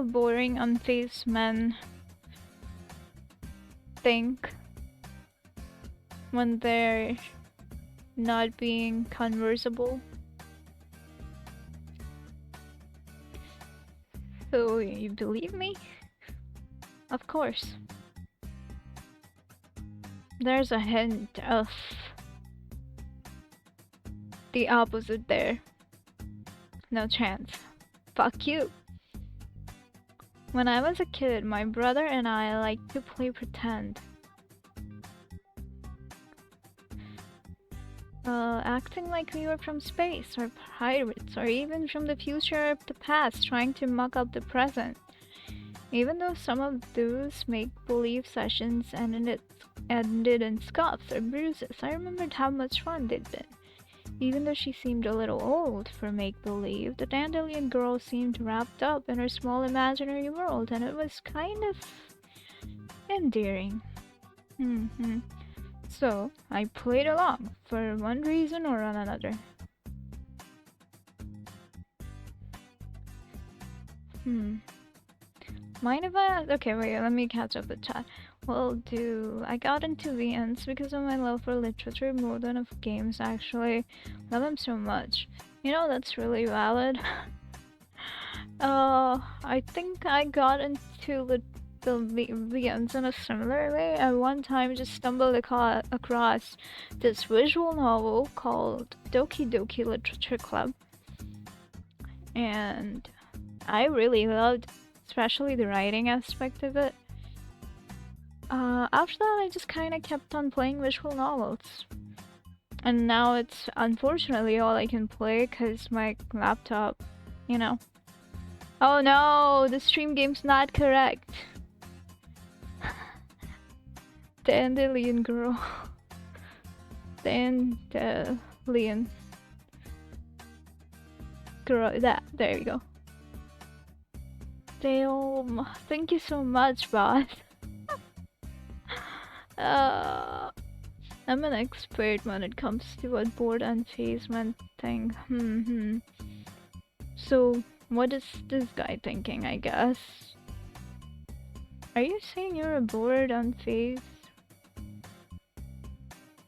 boring, unfazed men think when they're not being conversable? So, you believe me? Of course. There's a hint of the opposite there. No chance. Fuck you. When I was a kid, my brother and I liked to play pretend. Acting like we were from space, or pirates, or even from the future or the past, trying to muck up the present. Even though some of those make-believe sessions ended in scuffs or bruises, I remembered how much fun they'd been. Even though she seemed a little old for make-believe, the dandelion girl seemed wrapped up in her small imaginary world, and it was kind of endearing. So, I played along, for one reason or another. Mind if I... Okay, wait, let me catch up the chat. Well, I got into the ends because of my love for literature more than of games, actually. Love them so much. You know, that's really valid. I think I got into the ends in a similar way. I one time just stumbled across this visual novel called Doki Doki Literature Club. And I really loved, especially the writing aspect of it. After that, I just kind of kept on playing visual novels. And now it's unfortunately all I can play because my laptop, you know. Oh no, the stream game's not correct. Dandelion girl. Dandelion girl. There you go. Damn, thank you so much, boss. I'm an expert when it comes to a bored unfazed thing. So, what is this guy thinking, I guess? Are you saying you're a bored unfazed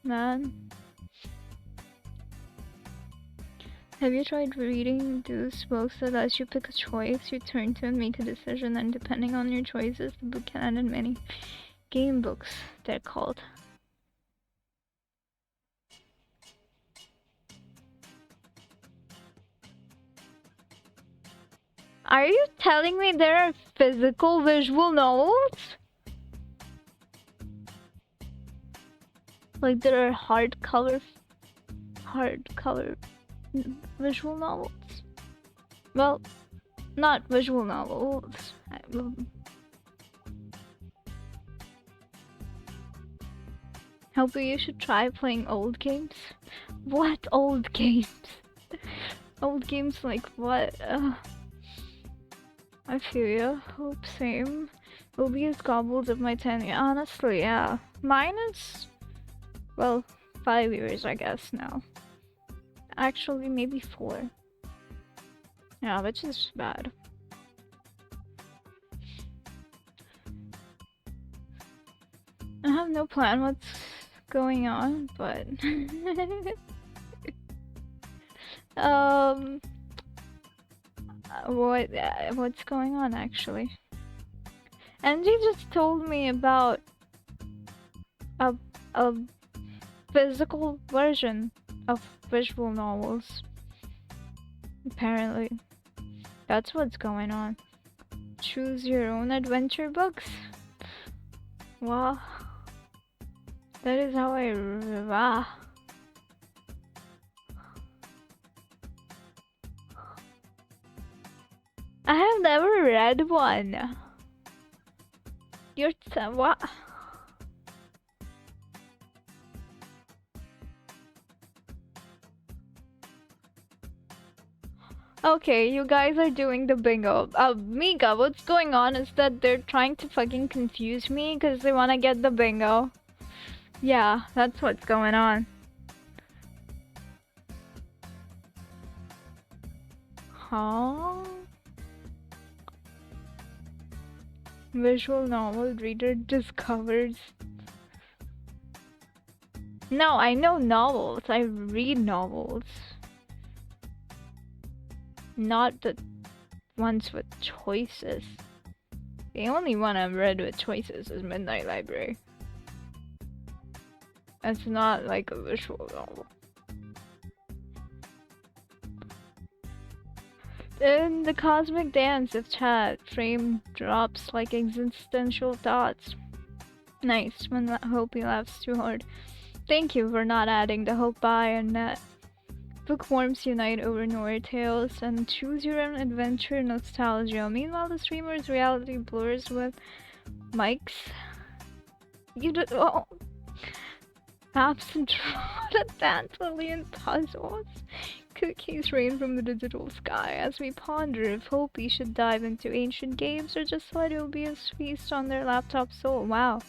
man? Have you tried reading those books that as you pick a choice, you turn to and make a decision, and depending on your choices, the book can end in many game books, they're called. Are you telling me there are physical visual novels? Like there are hardcover visual novels? Well, not visual novels. Hopefully you should try playing old games. What old games? Old games like what? I feel ya. Hope same. Obius gobbles of my 10 years. Honestly, yeah. Mine is, well, 5 years, I guess, now. Actually, maybe 4. Yeah, which is bad. I have no plan what's going on, but what's going on actually? Angie just told me about a physical version of visual novels. Apparently, that's what's going on. Choose your own adventure books. Wow, that is how I. I have never read one. You're what? Okay, you guys are doing the bingo. Mika, what's going on is that they're trying to fucking confuse me because they want to get the bingo. Yeah, that's what's going on. Huh? Visual novel reader discovers. No, I know novels. I read novels. Not the ones with choices. The only one I've read with choices is Midnight Library. It's not like a visual novel. In the cosmic dance of chat, frame drops like existential thoughts. Nice, when Hopi laughs too hard. Thank you for not adding the Hope by and net. Bookworms unite over Nora tales and choose your own adventure nostalgia. Meanwhile, the streamer's reality blurs with mics. You do absent the dandelion puzzles. Cookies rain from the digital sky as we ponder if Hopi should dive into ancient games or just let Obius feast on their laptop soul. Wow.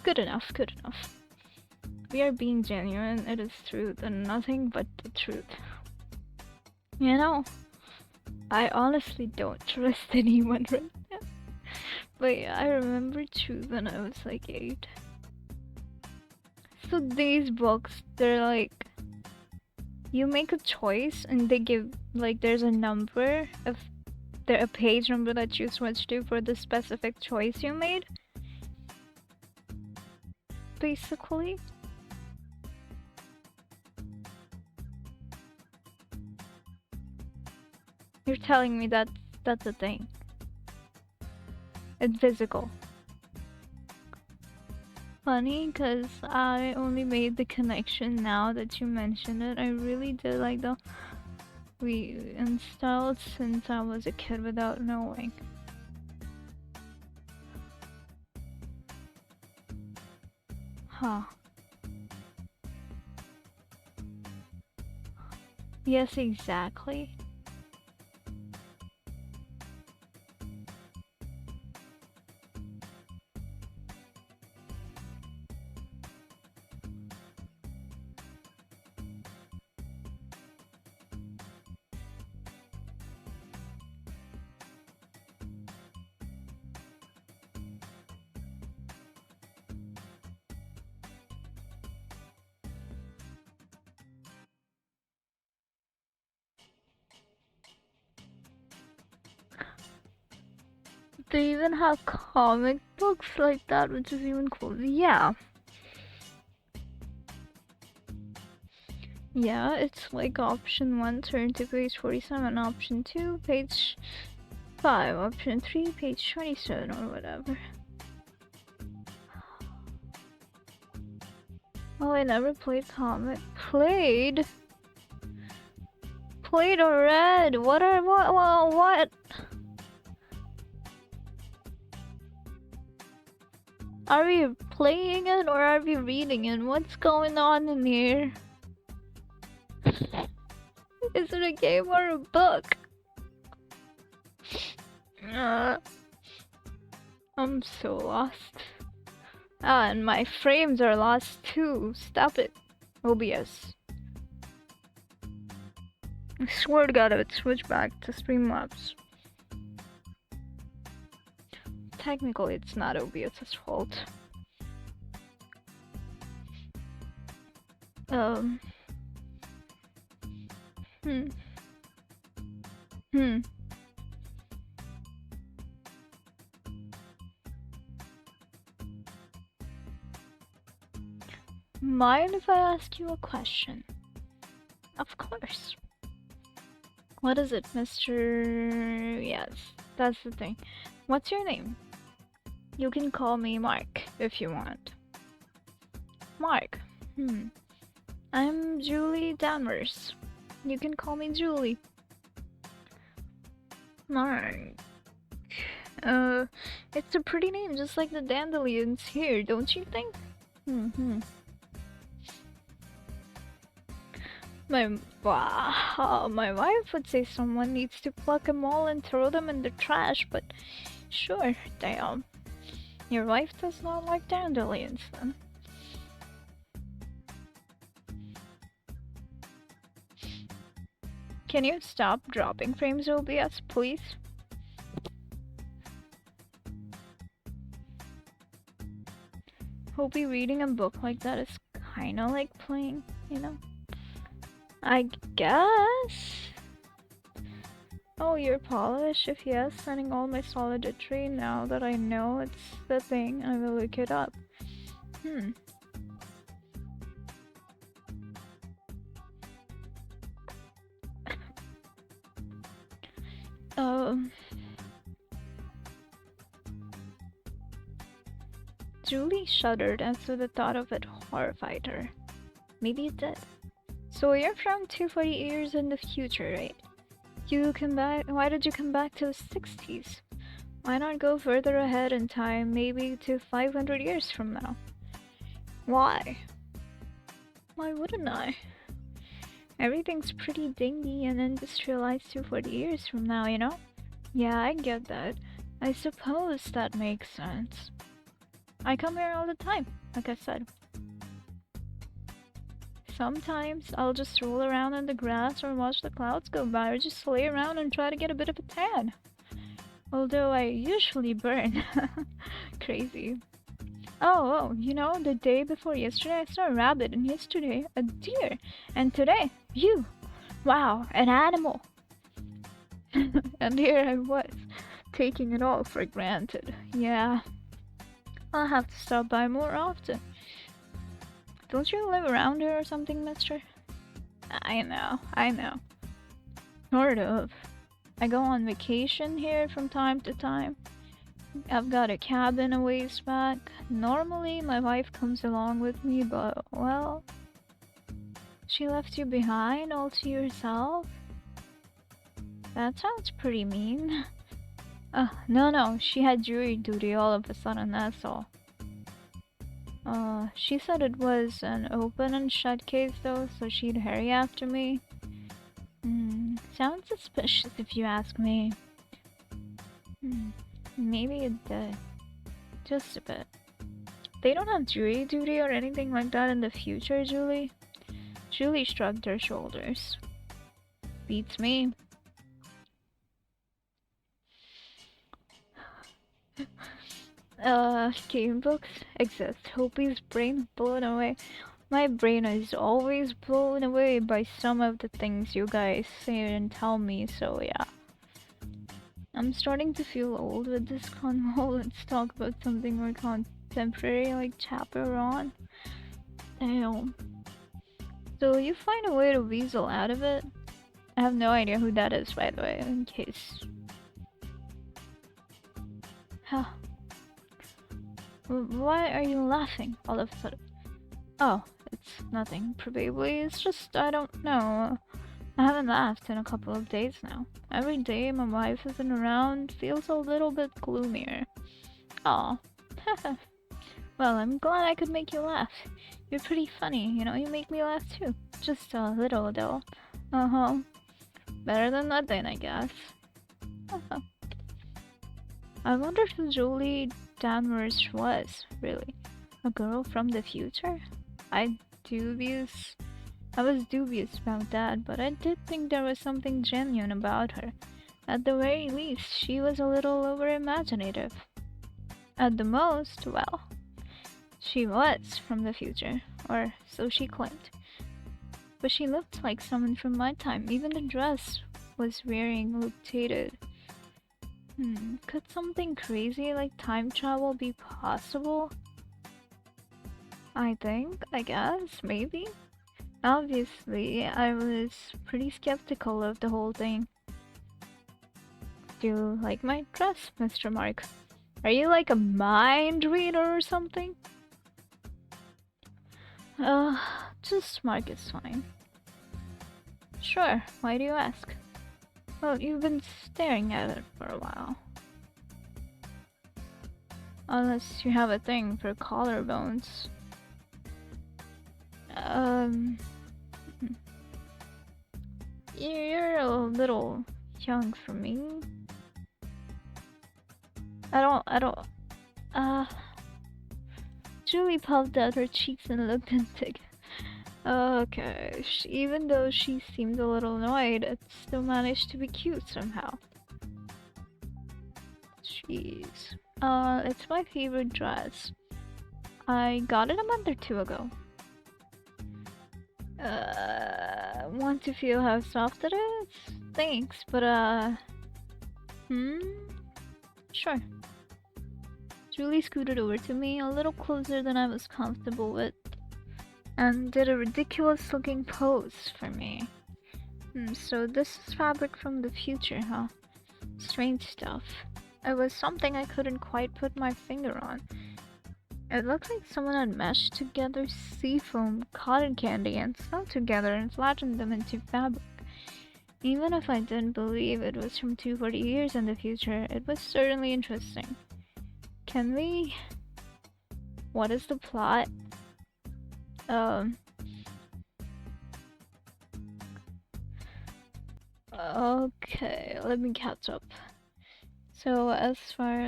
Good enough, good enough. We are being genuine, it is truth, and nothing but the truth. You know, I honestly don't trust anyone right now. But yeah, I remember truth when I was like 8. So these books, they're like, you make a choice and they give, like, there's a number of, there's a page number that you switch to for the specific choice you made. Basically. You're telling me that that's a thing. It's physical. Funny, cause I only made the connection now that you mentioned it. I really did like the reinstalled since I was a kid without knowing. Huh. Yes, exactly. They even have comic books like that, which is even cool. Yeah. Yeah, it's like option 1, turn to page 47, option 2, page 5, option 3, page 27, or whatever. Oh, I never played comic. Played or read? What? Are we playing it or are we reading it? What's going on in here? Is it a game or a book? I'm so lost. Ah, and my frames are lost too. Stop it. OBS. I swear to God, I would switch back to Streamlabs. Technically, it's not OBS's fault. Hmm. Mind if I ask you a question? Of course. What is it, Mr. Yes, that's the thing. What's your name? You can call me Mark if you want. Mark. I'm Julie Danvers. You can call me Julie. Mark. It's a pretty name, just like the dandelions here, don't you think? My wife would say someone needs to pluck them all and throw them in the trash, but sure, damn. Your wife does not like dandelions, then. Can you stop dropping frames, OBS, please? Hopey reading a book like that is kinda like playing, you know? I guess. Oh, you're Polish? If yes, sending all my solidarity now that I know it's the thing. I will look it up. Julie shuddered as to the thought of it horrified her. Maybe it did. So you're from 240 years in the future, right? You come back. Why did you come back to the 60s? Why not go further ahead in time, maybe to 500 years from now? Why? Why wouldn't I? Everything's pretty dingy and industrialized 240 years from now, you know? Yeah, I get that. I suppose that makes sense. I come here all the time, like I said. Sometimes I'll just roll around in the grass or watch the clouds go by or just lay around and try to get a bit of a tan. Although I usually burn. Crazy. Oh, you know, the day before yesterday I saw a rabbit, and yesterday a deer, and today you. Wow, an animal. And here I was, taking it all for granted. Yeah, I'll have to stop by more often. Don't you live around here or something, mister? I know. Sort of. I go on vacation here from time to time. I've got a cabin a ways back. Normally my wife comes along with me, but, well... She left you behind all to yourself? That sounds pretty mean. No, she had jury duty all of a sudden, that's all. She said it was an open and shut case though, so she'd hurry after me. Sounds suspicious if you ask me. Maybe it did. Just a bit. They don't have jury duty or anything like that in the future, Julie? Julie shrugged her shoulders. Beats me. Game books exist. Hopey's brain blown away. My brain is always blown away by some of the things you guys say and tell me, so yeah. I'm starting to feel old with this convo. Let's talk about something more contemporary, like Chaperon. Damn. So you find a way to weasel out of it? I have no idea who that is, by the way, in case. Huh. Why are you laughing all of a sudden? Oh, it's nothing. Probably it's just, I don't know. I haven't laughed in a couple of days now. Every day my wife isn't around feels a little bit gloomier. Aw. Well, I'm glad I could make you laugh. You're pretty funny, you know, you make me laugh too. Just a little though. Uh-huh. Better than nothing, I guess. I wonder if Julie Danvers was, really. A girl from the future? I dubious. I was dubious about that, but I did think there was something genuine about her. At the very least, she was a little over-imaginative. At the most, well, she was from the future, or so she claimed. But she looked like someone from my time. Even the dress was wearing looked dated. Could something crazy like time travel be possible? I guess, maybe. Obviously, I was pretty skeptical of the whole thing. Do you like my dress, Mr. Mark? Are you like a mind reader or something? Uh, just Mark is fine. Sure, why do you ask? Well, you've been staring at it for a while. Unless you have a thing for collarbones. You're a little young for me. uh... Julie puffed out her cheeks and looked indignant. Okay, even though she seemed a little annoyed, it still managed to be cute somehow. Jeez. It's my favorite dress. I got it a month or two ago. Want to feel how soft it is? Thanks, but sure. Julie scooted over to me, a little closer than I was comfortable with, and did a ridiculous looking pose for me. So this is fabric from the future, huh? Strange stuff. It was something I couldn't quite put my finger on. It looked like someone had meshed together seafoam, cotton candy, and sewed together and flattened them into fabric. Even if I didn't believe it was from 240 years in the future, it was certainly interesting. Can we... What is the plot? Okay, let me catch up. So far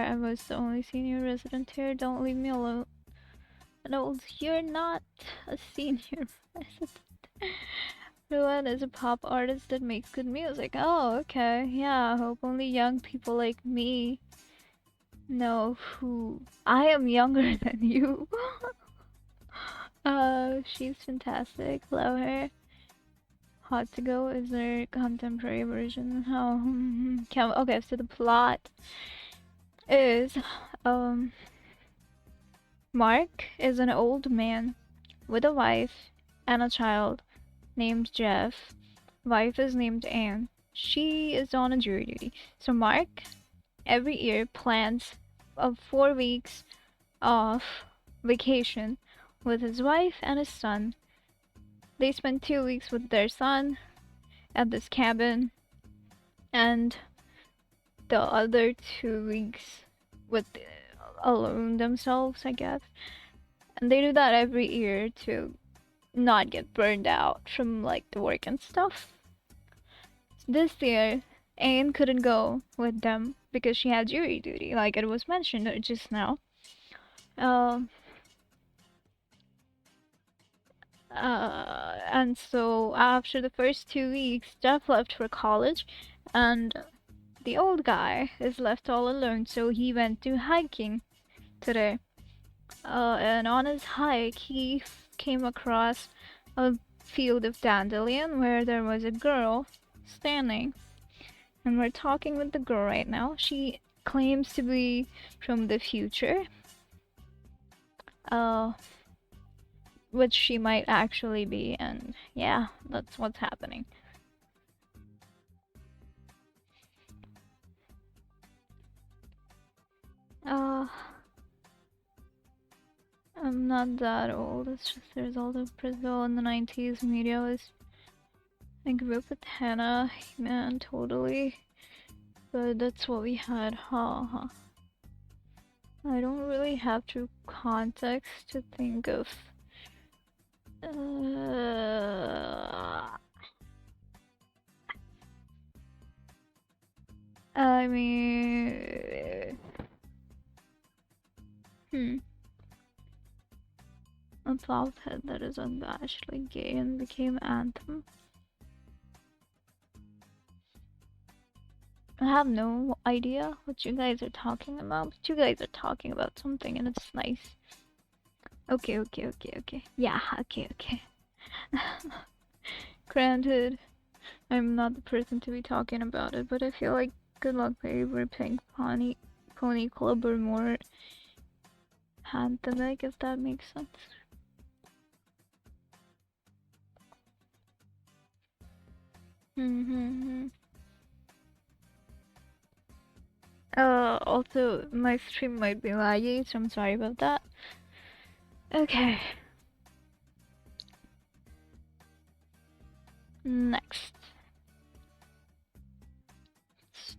I was the only senior resident here. Don't leave me alone. No, you're not a senior resident. Ruan is a pop artist that makes good music. Oh, okay. Yeah, I hope only young people like me know who... I am younger than you. She's fantastic. Love her. Hot to Go is their contemporary version. Okay, so the plot is, Mark is an old man with a wife and a child named Jeff. Wife is named Anne. She is on a jury duty. So Mark, every year, plans a 4 weeks off vacation with his wife and his son. They spend 2 weeks with their son at this cabin, and the other 2 weeks with alone themselves, I guess. And they do that every year to not get burned out from like the work and stuff. This year, Anne couldn't go with them because she had jury duty, like it was mentioned just now. And so after the first 2 weeks, Jeff left for college, and the old guy is left all alone, so he went to hiking today. And on his hike, he came across a field of dandelion where there was a girl standing. And we're talking with the girl right now. She claims to be from the future. Which she might actually be, and yeah, that's what's happening. I'm not that old, it's just the result of Brazil in the 90s media was... I grew up with Hannah, man, totally. But that's what we had, huh. I don't really have true context to think of... I mean... soft head that is unabashedly gay and became anthem. I have no idea what you guys are talking about, but you guys are talking about something and it's nice. Okay. Yeah, okay. Granted, I'm not the person to be talking about it, but I feel like Good Luck Babe or Pink Pony Club are more anthemic, if that makes sense. Also, my stream might be laggy, so I'm sorry about that. Okay. Next.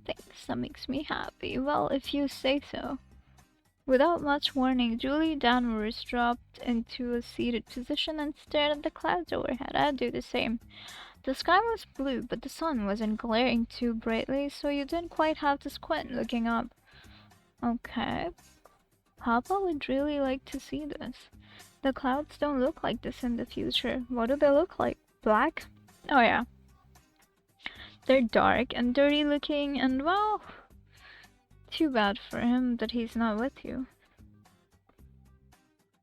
Things that makes me happy. Well, if you say so. Without much warning, Julie Danvers dropped into a seated position and stared at the clouds overhead. I'd do the same. The sky was blue, but the sun wasn't glaring too brightly, so you didn't quite have to squint looking up. Okay. Papa would really like to see this. The clouds don't look like this in the future. What do they look like? Black? Oh yeah. They're dark and dirty looking, and well, too bad for him that he's not with you.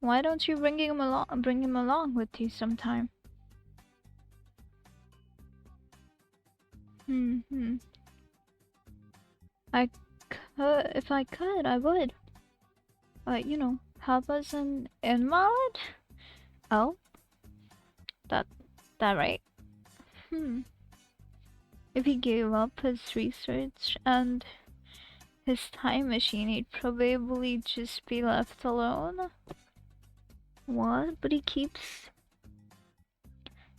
Why don't you bring him along with you sometime? If I could, I would. But you know, Papa's an invalid? Oh? That right? If he gave up his research and his time machine, he'd probably just be left alone. What? But he keeps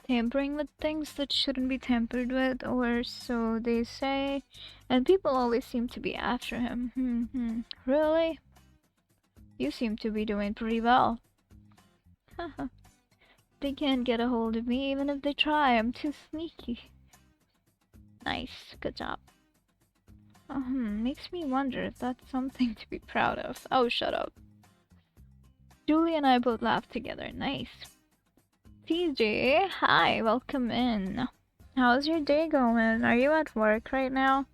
tampering with things that shouldn't be tampered with, or so they say, and people always seem to be after him. Really? You seem to be doing pretty well. Haha. They can't get a hold of me even if they try. I'm too sneaky. Nice. Good job. Makes me wonder if that's something to be proud of. Oh, shut up. Julie and I both laughed together. Nice. TJ, hi, welcome in. How's your day going? Are you at work right now?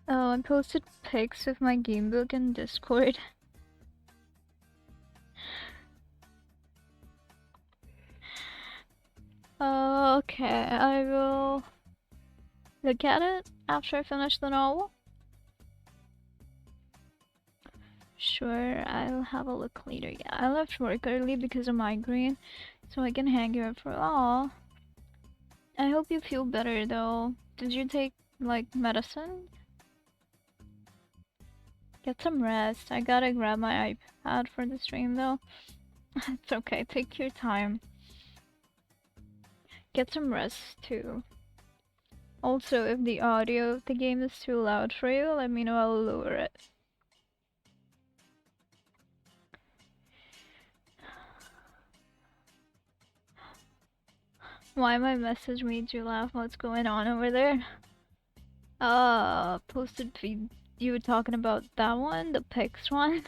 Oh, I posted pics of my gamebook in Discord. Okay, I will look at it after I finish the novel. Sure, I'll have a look later. Yeah, I left work early because of migraine, so I can hang here for all. I hope you feel better though. Did you take, like, medicine? Get some rest. I gotta grab my iPad for the stream though. It's okay, take your time. Get some rest too. Also, if the audio of the game is too loud for you, let me know, I'll lower it. Why my message made you laugh? What's going on over there? Posted feed. You were talking about that one? The pics one?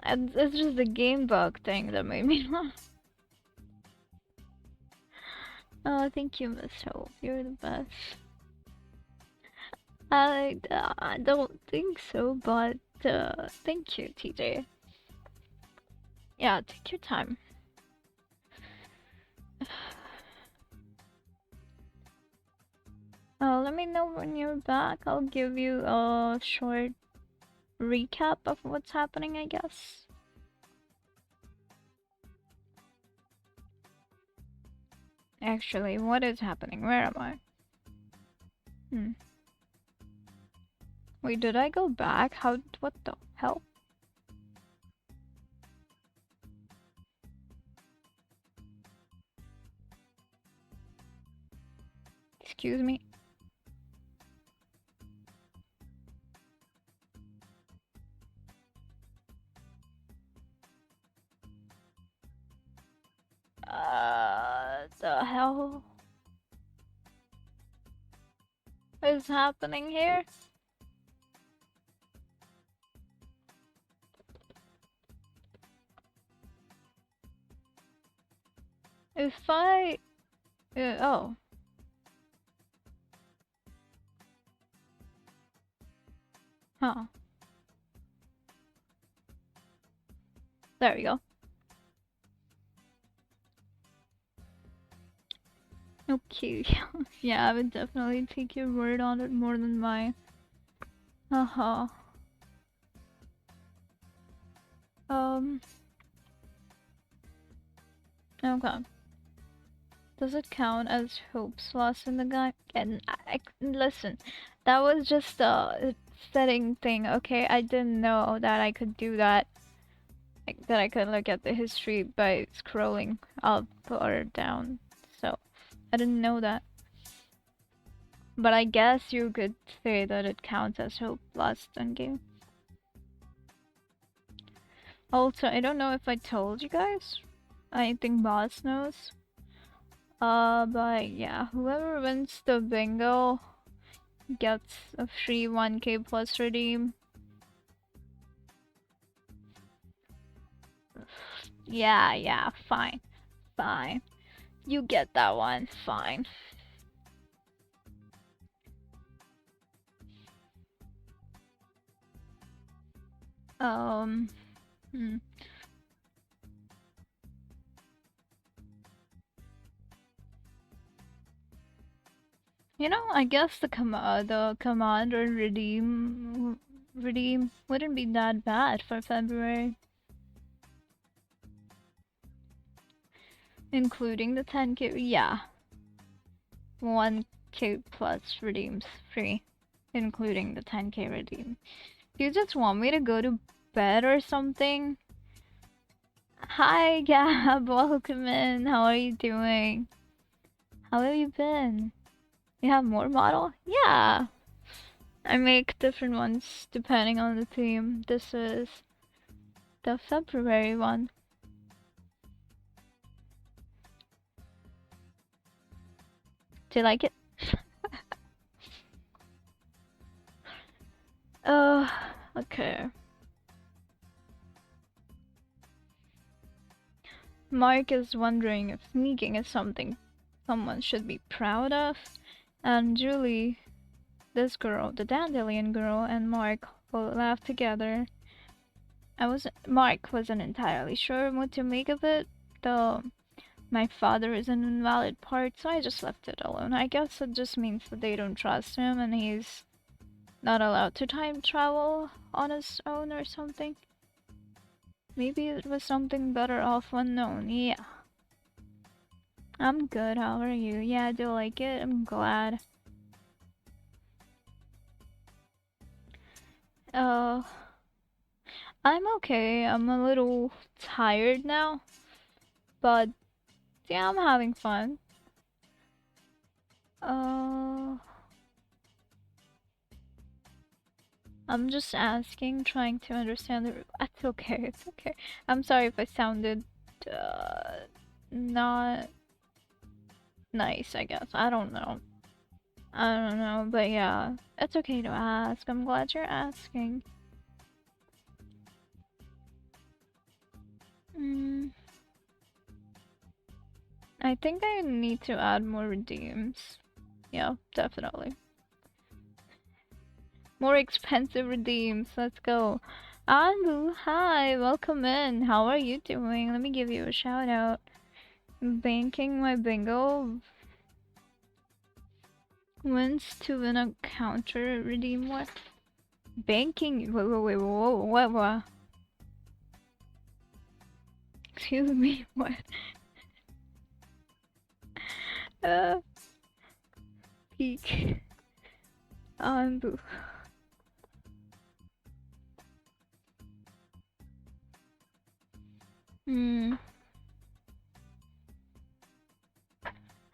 It's just the game bug thing that made me laugh. Oh, thank you, Miss Hope. You're the best. I don't think so, but thank you, TJ. Yeah, take your time. Let me know when you're back. I'll give you a short recap of what's happening, I guess. Actually, what is happening? Where am I? Wait, did I go back? What the hell? Excuse me? The hell is happening here? If I... oh. Huh. There we go. Okay. Yeah, I would definitely take your word on it more than mine. Uh-huh. Okay. Does it count as hopes lost in the guy? And listen, that was just a setting thing, okay? I didn't know that I could do that. Like, that I could look at the history by scrolling up or down. So, I didn't know that. But I guess you could say that it counts as hope lost in game. Also, I don't know if I told you guys. I think boss knows. But yeah, whoever wins the bingo gets a free 1k plus redeem. Yeah, fine. Fine. You get that one, fine. Hmm. You know, I guess the command or redeem wouldn't be that bad for February. Including the 10k, yeah. 1k plus redeems free. Including the 10k redeem. Do you just want me to go to bed or something? Hi Gab, welcome in. How are you doing? How have you been? You have more model? Yeah. I make different ones depending on the theme. This is the February one. Do you like it? Okay. Mark is wondering if sneaking is something someone should be proud of. And Julie, this girl, the dandelion girl, and Mark will laugh together. Mark wasn't entirely sure what to make of it, though my father is an invalid part, so I just left it alone. I guess it just means that they don't trust him and he's not allowed to time travel on his own or something. Maybe it was something better off unknown, yeah. I'm good, how are you? Yeah, do you like it? I'm glad. I'm okay. I'm a little tired now, but yeah, I'm having fun. I'm just asking, trying to understand the. It's okay, it's okay. I'm sorry if I sounded, not nice, I guess. I don't know. I don't know, but yeah, it's okay to ask. I'm glad you're asking. I think I need to add more redeems. Yeah, definitely. More expensive redeems. Let's go. Anbu, hi, welcome in. How are you doing? Let me give you a shout out. Banking my bingo. Wins to win a counter redeem. What? Banking. Wait, what? Excuse me, what? Peak. Anbu.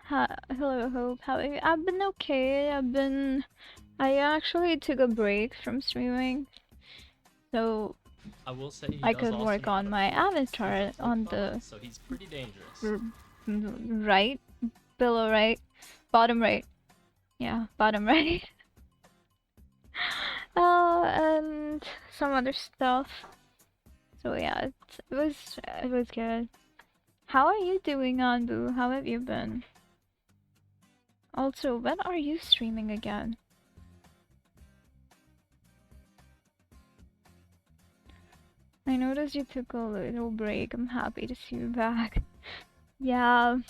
Hello, Hope. How are you? I've been okay. I actually took a break from streaming, so I will say I could work on my avatar on the so he's pretty dangerous. Right, below right, bottom right. Yeah, bottom right. And some other stuff. So yeah, it was good. How are you doing, Anbu? How have you been? Also, when are you streaming again? I noticed you took a little break. I'm happy to see you back. Yeah,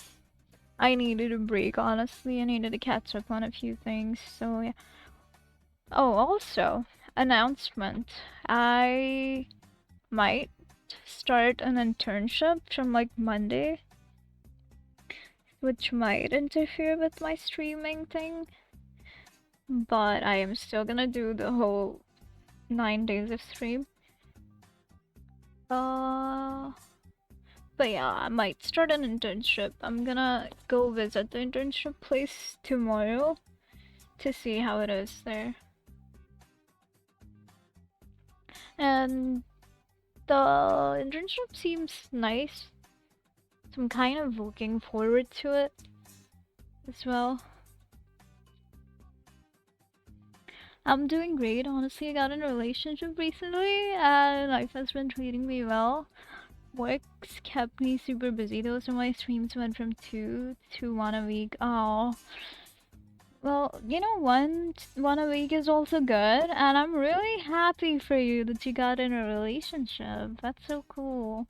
I needed a break, honestly. I needed to catch up on a few things, so yeah. Oh, also, announcement. I might start an internship from like Monday, which might interfere with my streaming thing, but I am still gonna do the whole 9 days of stream. But yeah, I might start an internship. I'm gonna go visit the internship place tomorrow to see how it is there. And the internship seems nice. So I'm kind of looking forward to it as well. I'm doing great, honestly. I got in a relationship recently and life has been treating me well. Work's kept me super busy though, so my streams went from 2 to 1 a week. Oh. Well, you know, one a week is also good, and I'm really happy for you that you got in a relationship. That's so cool.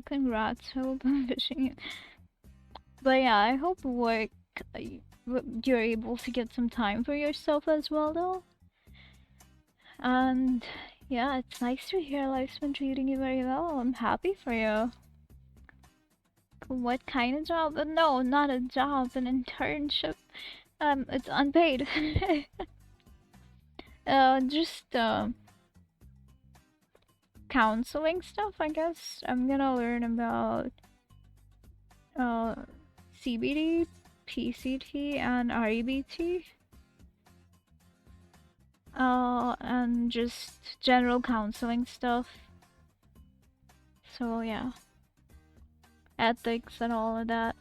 Congrats. Hope I'm wishing you. But yeah, I hope work you're able to get some time for yourself as well, though. And yeah, it's nice to hear life's been treating you very well. I'm happy for you. What kind of job? No, not a job, an internship. It's unpaid. Just counseling stuff, I guess. I'm gonna learn about CBD, PCT, and REBT. And just general counseling stuff. So yeah, ethics and all of that.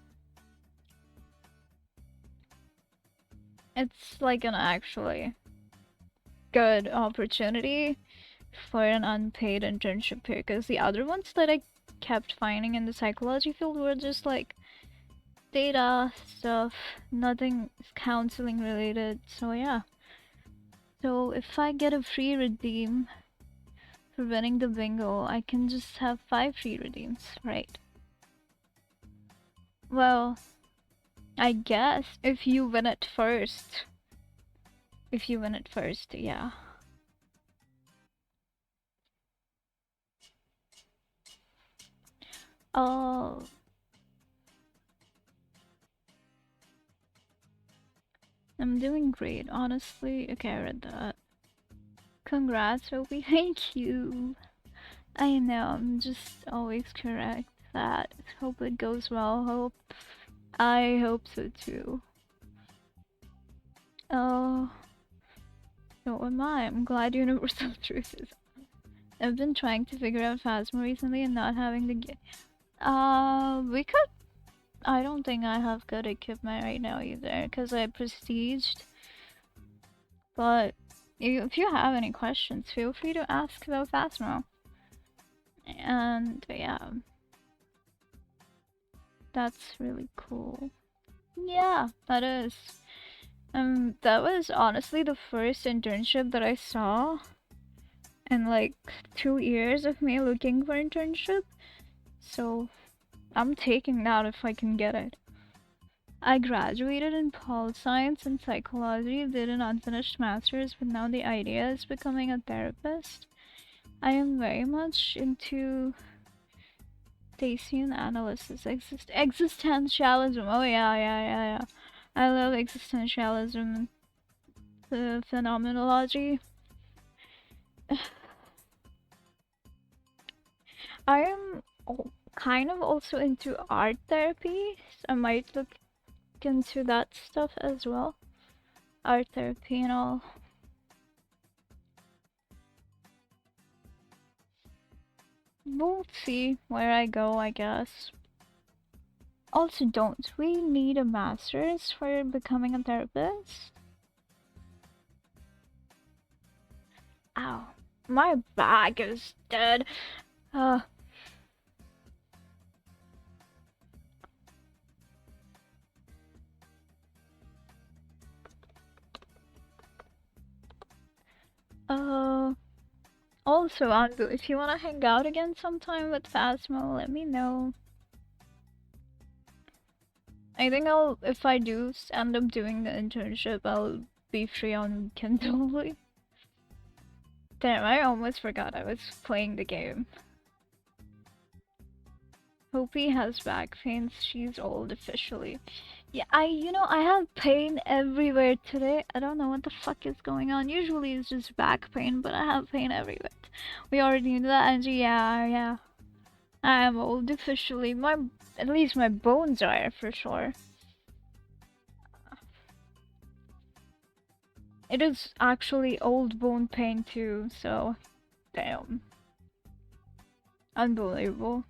It's like an actually good opportunity for an unpaid internship here, because the other ones that I kept finding in the psychology field were just like data stuff, nothing counseling related. So yeah. So if I get a free redeem for winning the bingo, I can just have 5 free redeems, right? Well, I guess if you win it first. If you win it first, yeah. Oh. I'm doing great, honestly. Okay, I read that. Congrats, Ruby. Thank you. I know, I'm just always correct that. Hope it goes well. I hope so too. Oh. So am I. I'm glad Universal Truth is. I've been trying to figure out Phasma recently and not having the we could. I don't think I have good equipment right now either, because I prestiged. But if you have any questions, feel free to ask about Phasma. And yeah, that's really cool. Yeah, that is. That was honestly the first internship that I saw in like 2 years of me looking for internship. So I'm taking that if I can get it. I graduated in pol science and psychology, did an unfinished master's, but now the idea is becoming a therapist. I am very much into Dacian analysis, existentialism. Oh yeah. I love existentialism, the phenomenology. I am kind of also into art therapy, so I might look into that stuff as well. Art therapy and all. We'll see where I go, I guess. Also, don't we need a master's for becoming a therapist? Ow. My back is dead. Uh, uh, also, Anbu, if you wanna hang out again sometime with Phasmo, let me know. I think if I do end up doing the internship, I'll be free on weekends only. Damn, I almost forgot I was playing the game. Hopi has back pain. She's old officially. Yeah, I have pain everywhere today. I don't know what the fuck is going on. Usually it's just back pain, but I have pain everywhere. We already knew that, and yeah. I am old officially. At least my bones are for sure. It is actually old bone pain too, so damn. Unbelievable.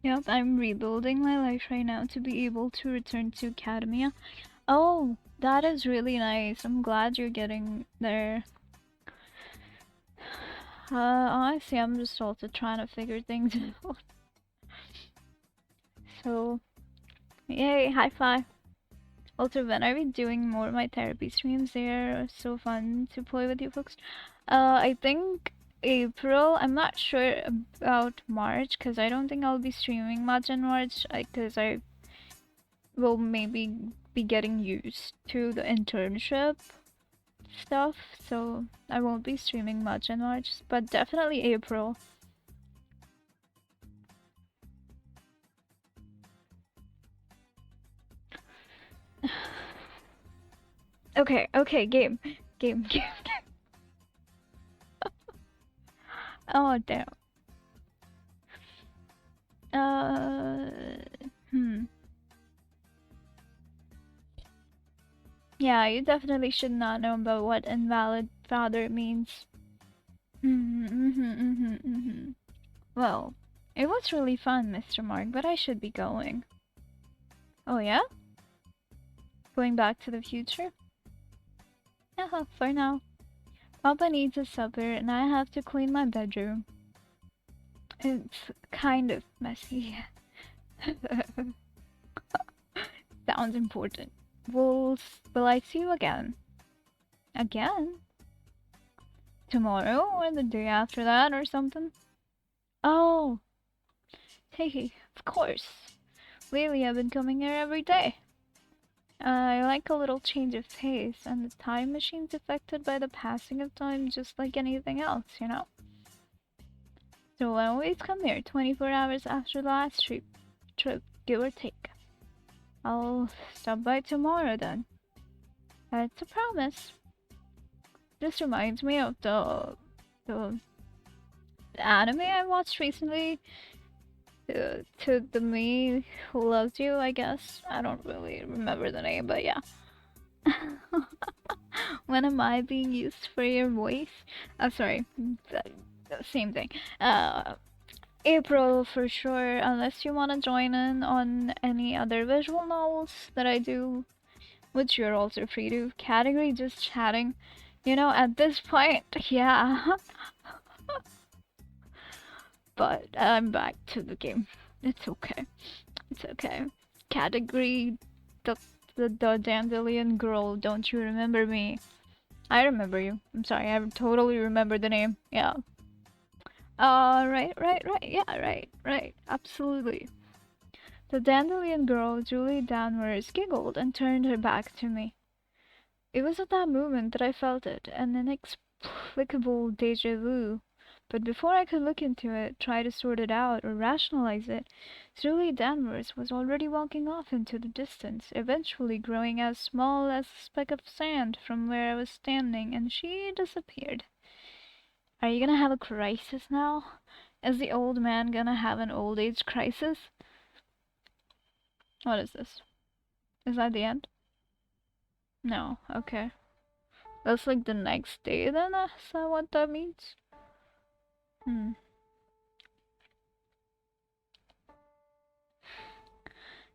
Yep, I'm rebuilding my life right now to be able to return to academia. Oh, that is really nice. I'm glad you're getting there. Honestly, I'm just also trying to figure things out. So, yay, high five. Also, when are we doing more of my therapy streams? They're so fun to play with you folks. I think April. I'm not sure about March because I don't think I'll be streaming much in March because I will maybe be getting used to the internship stuff, so I won't be streaming much in March, but definitely April. Okay, game. Oh damn. Hmm. Yeah, you definitely should not know about what invalid father means. Well, it was really fun, Mr. Mark, but I should be going. Oh yeah? Going back to the future? Yeah, for now. Papa needs a supper and I have to clean my bedroom. It's kind of messy. Sounds important. Will I see you again? Again? Tomorrow or the day after that or something? Oh, hey, of course. Lately I've been coming here every day. I like a little change of pace, and the time machine's affected by the passing of time just like anything else, you know? So I always come here 24 hours after the last trip, give or take. I'll stop by tomorrow then. It's a promise. This reminds me of the anime I watched recently. To the me who loves you, I guess. I don't really remember the name, but yeah. When am I being used for your voice? Sorry, same thing. April for sure, unless you want to join in on any other visual novels that I do, which you're also free to. Category just chatting. You know, at this point, yeah. But I'm back to the game. It's okay. It's okay. Category, the dandelion girl. Don't you remember me? I remember you. I'm sorry. I totally remember the name. Yeah. Right. Yeah, right. Absolutely. The dandelion girl, Julie Danvers, giggled and turned her back to me. It was at that moment that I felt it, an inexplicable deja vu. But before I could look into it, try to sort it out, or rationalize it, Julie Danvers was already walking off into the distance, eventually growing as small as a speck of sand from where I was standing, and she disappeared. Are you gonna have a crisis now? Is the old man gonna have an old age crisis? What is this? Is that the end? No, okay. That's like the next day then? Is that what that means?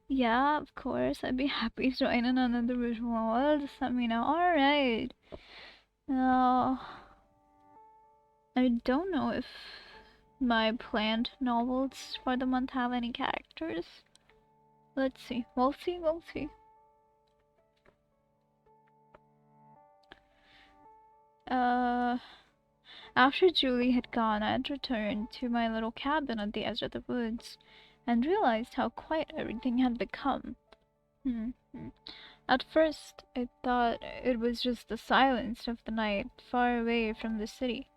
Yeah, of course. I'd be happy to join in another visual novel. Just let me know. Alright. Uh, I don't know if my planned novels for the month have any characters. Let's see. We'll see. We'll see. After Julie had gone, I had returned to my little cabin at the edge of the woods and realized how quiet everything had become. At first, I thought it was just the silence of the night far away from the city.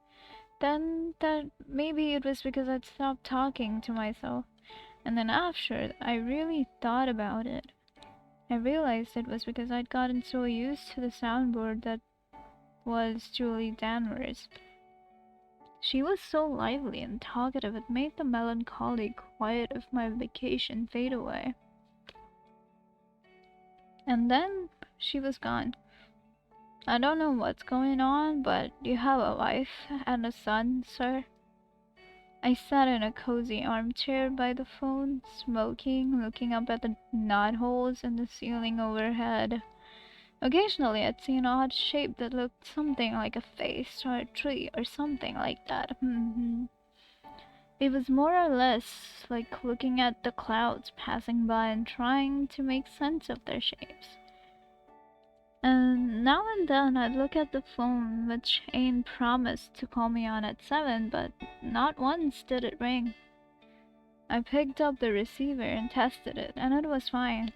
Then that maybe it was because I'd stopped talking to myself. And then after I really thought about it, I realized it was because I'd gotten so used to the soundboard that was Julie Danvers. She was so lively and talkative it made the melancholy quiet of my vacation fade away. And then she was gone. I don't know what's going on, but you have a wife and a son, sir. I sat in a cozy armchair by the phone, smoking, looking up at the knotholes in the ceiling overhead. Occasionally I'd see an odd shape that looked something like a face or a tree or something like that. It was more or less like looking at the clouds passing by and trying to make sense of their shapes. And now and then I'd look at the phone, which Ain promised to call me on at 7, but not once did it ring. I picked up the receiver and tested it, and it was fine.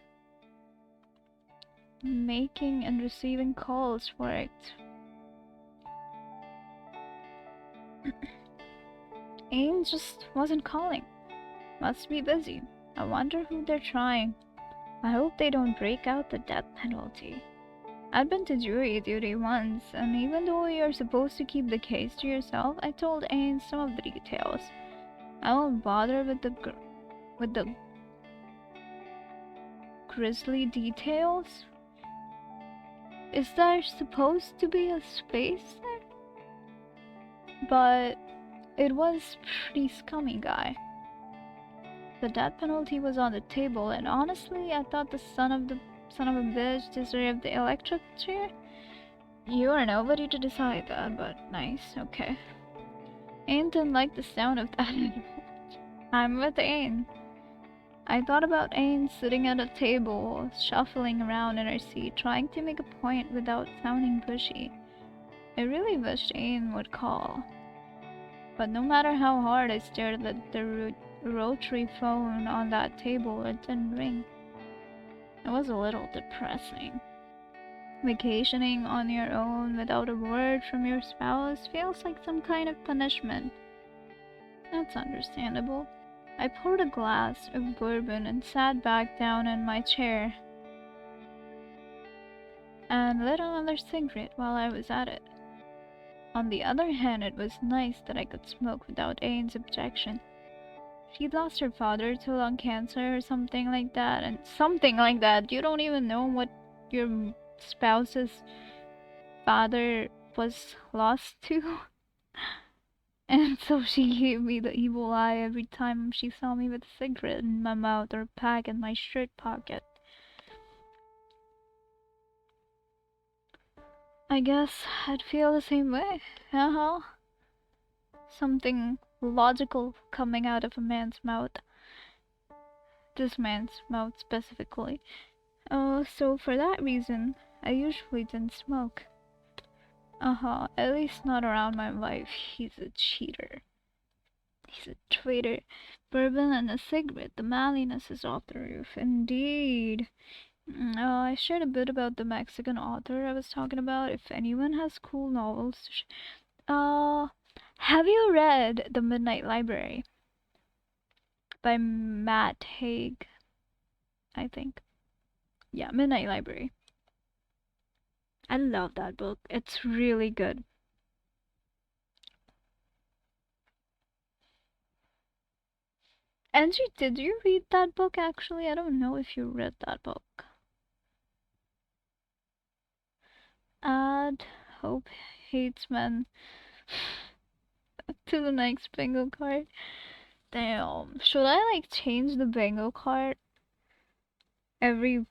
Making and receiving calls worked. Ain just wasn't calling. Must be busy. I wonder who they're trying. I hope they don't break out the death penalty. I'd been to jury duty once, and even though you're supposed to keep the case to yourself, I told Ain some of the details. I won't bother with the grisly details. Is there supposed to be a space there? But it was pretty scummy guy. The death penalty was on the table, and honestly, I thought the son of a bitch deserved the electric chair. You are nobody to decide that, but nice, okay. Ain didn't like the sound of that at all. I'm with Ain. I thought about Ain sitting at a table, shuffling around in her seat, trying to make a point without sounding pushy. I really wished Ain would call. But no matter how hard I stared at the rotary phone on that table, it didn't ring. It was a little depressing. Vacationing on your own without a word from your spouse feels like some kind of punishment. That's understandable. I poured a glass of bourbon and sat back down in my chair and lit another cigarette while I was at it. On the other hand, it was nice that I could smoke without Ain's objection. She'd lost her father to lung cancer or something like that, and something like that. You don't even know what your spouse's father was lost to. And so she gave me the evil eye every time she saw me with a cigarette in my mouth or a pack in my shirt pocket. I guess I'd feel the same way. Something logical coming out of a man's mouth. This man's mouth specifically. So for that reason, I usually didn't smoke. At least not around my wife. He's a cheater. He's a traitor. Bourbon and a cigarette. The manliness is off the roof. Indeed. I shared a bit about the Mexican author I was talking about. If anyone has cool novels have you read The Midnight Library? By Matt Haig, I think. Yeah, Midnight Library. I love that book. It's really good. Angie, did you read that book actually? I don't know if you read that book. Add Hope Hates Men to the next bingo card. Damn. Should I like change the bingo card every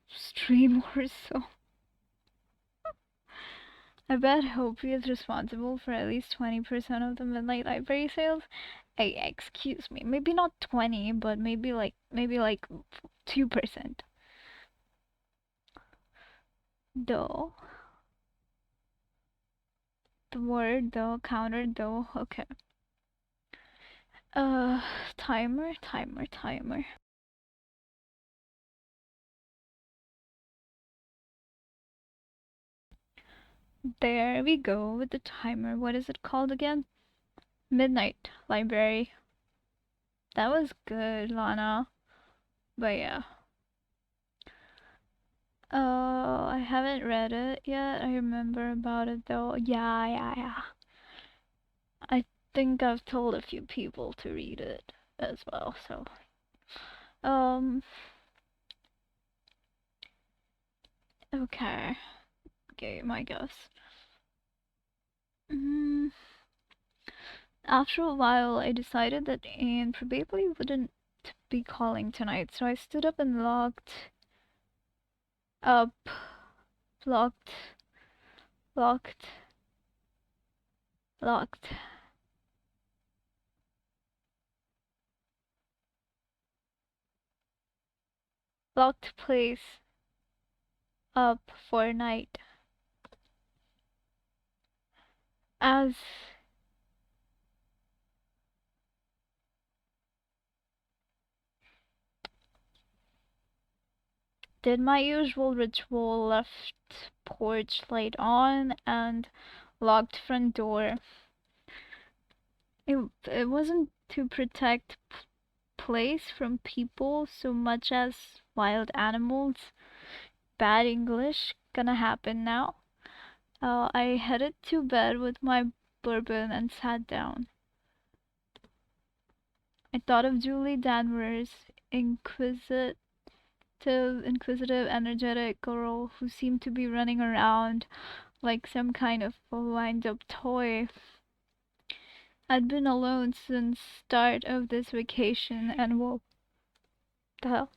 stream or so? I bet Hopi is responsible for at least 20% of the Midnight Library sales. Hey, excuse me. Maybe not 20, but maybe like 2%. Though. The word though, counter though. Okay. Timer. There we go with the timer. What is it called again? Midnight Library. That was good, Lana. But yeah. I haven't read it yet. I remember about it though. Yeah. I think I've told a few people to read it as well, so. Okay. Game, I guess. After a while, I decided that Anne probably wouldn't be calling tonight, so I stood up and up, locked, locked, locked place up for night. As did my usual ritual, left porch light on and locked front door. It wasn't to protect place from people so much as wild animals. Bad English gonna happen now. I headed to bed with my bourbon and sat down. I thought of Julie Danvers, inquisitive, energetic girl who seemed to be running around like some kind of a wind-up toy. I'd been alone since start of this vacation and what the hell?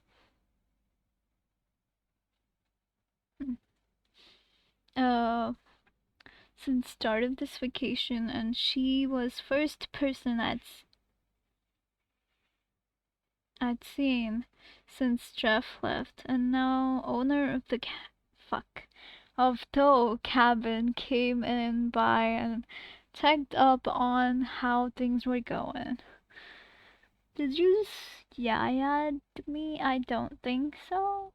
Since start of this vacation, and she was first person I'd seen since Jeff left, and now owner of the cabin came in by and checked up on how things were going. Did you yayad me? I don't think so.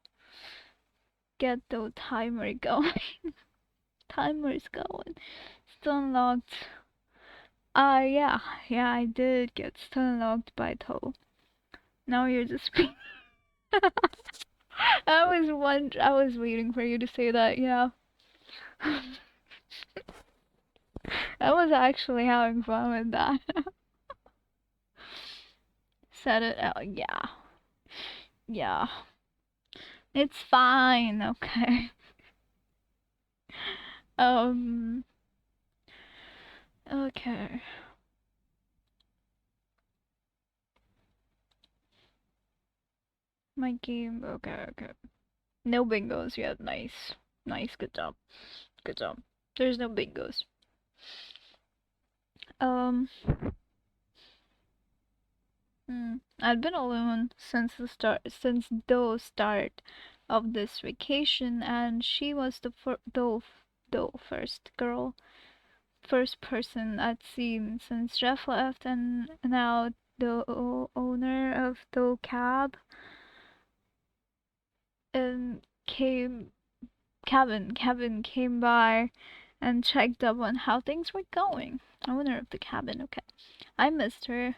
Get the timer going. Timer's going. Still unlocked. Yeah, I did get still unlocked by Toe. Now you're just I was waiting for you to say that, yeah. I was actually having fun with that. Said it out, yeah. Yeah. It's fine, okay. Okay. My game, okay. No bingos yet, nice. Nice, good job. There's no bingos. I'd been alone since the start of this vacation, and she was the first person I'd seen since Jeff left, and now the owner of the cabin came by and checked up on how things were going. Owner of the cabin, okay. I missed her.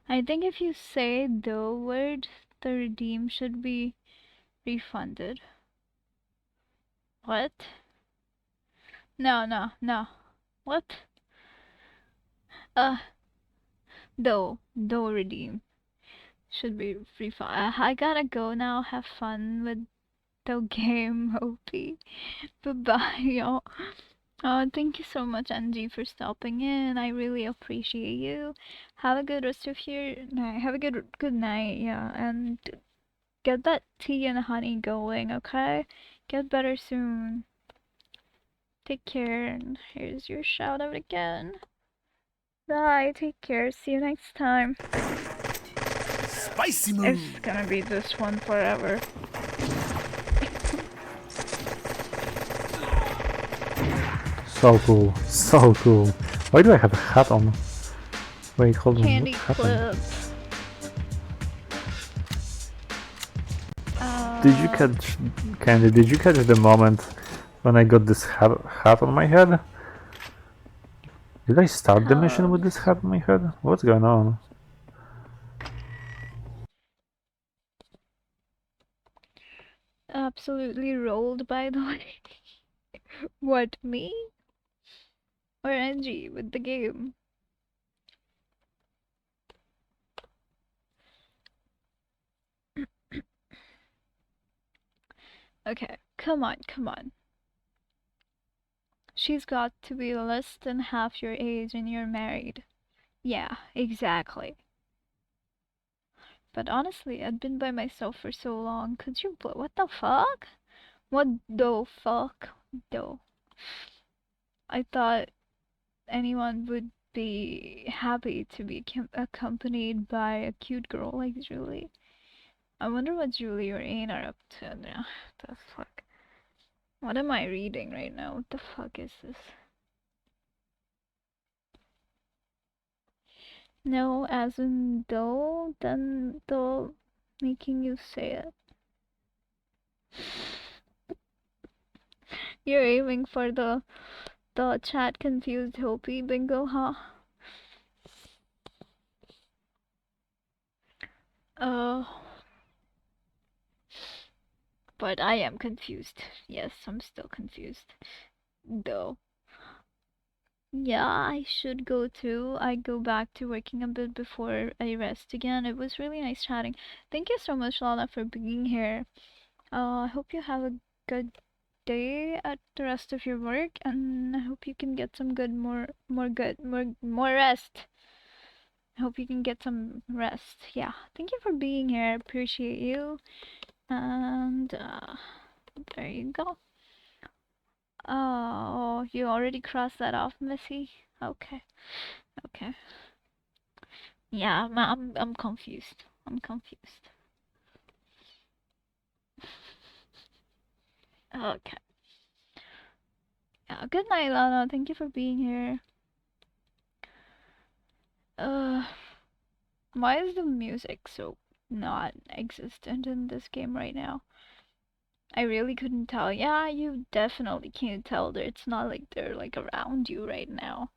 I think if you say the word, the redeem should be refunded. What? No. What? Though redeem should be refunded. I gotta go now. Have fun with the game, Hopi. Bye bye, y'all. Thank you so much, Angie, for stopping in. I really appreciate you. Have a good rest of your night. Have a good night, yeah, and get that tea and honey going, okay? Get better soon. Take care, and here's your shout out again. Bye, take care, see you next time. Spicy move! It's gonna be this one forever. So cool, so cool. Why do I have a hat on? Wait, hold on, Candy what happened? clips. Did you catch, Candy, did you catch the moment when I got this hat on my head? Did I start the mission with this hat on my head? What's going on? Absolutely rolled, by the way. What, me? Or Angie with the game? Okay, come on, come on. She's got to be less than half your age and you're married. Yeah, exactly. But honestly, I'd been by myself for so long. Could you what the fuck? What the fuck? Though. I thought anyone would be happy to be accompanied by a cute girl like Julie. I wonder what Julie or Ain are up to now. The fuck? What am I reading right now? What the fuck is this? No, as in though, then though, making you say it. You're aiming for the chat confused Hopi bingo, huh? But I am confused. Yes, I'm still confused. Though. Yeah, I should go too. I go back to working a bit before I rest again. It was really nice chatting. Thank you so much, Lana, for being here. I hope you have a good day at the rest of your work, and I hope you can get some more rest. I hope you can get some rest. Yeah, thank you for being here. I appreciate you. And there you go. Oh, you already crossed that off, Missy? Okay, okay. Yeah, I'm confused. I'm confused. Okay. Yeah, good night, Lana. Thank you for being here. Why is the music so not existent in this game right now? I really couldn't tell. Yeah, you definitely can't tell. It's not like they're like around you right now.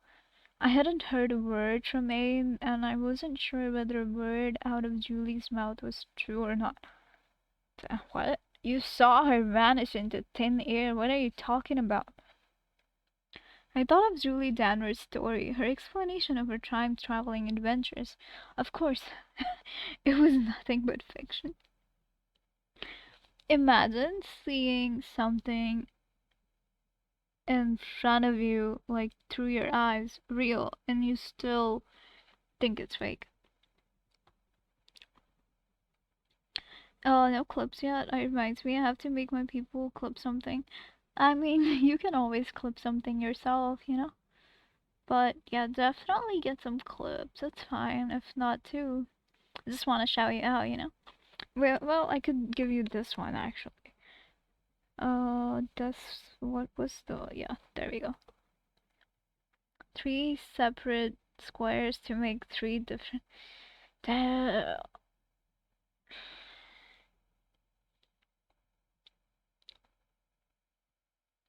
I hadn't heard a word from Aim, and I wasn't sure whether a word out of Julie's mouth was true or not. What? You saw her vanish into thin air. What are you talking about? I thought of Julie Danvers' story, her explanation of her time-traveling adventures. Of course, it was nothing but fiction. Imagine seeing something in front of you, like through your eyes, real, and you still think it's fake. Oh, no clips yet. It reminds me I have to make my people clip something. I mean, you can always clip something yourself, you know? But yeah, definitely get some clips. That's fine. If not, too. I just want to shout you out, you know? Well, I could give you this one actually. That's what was the. Yeah, there we go. 3 separate squares to make 3 different.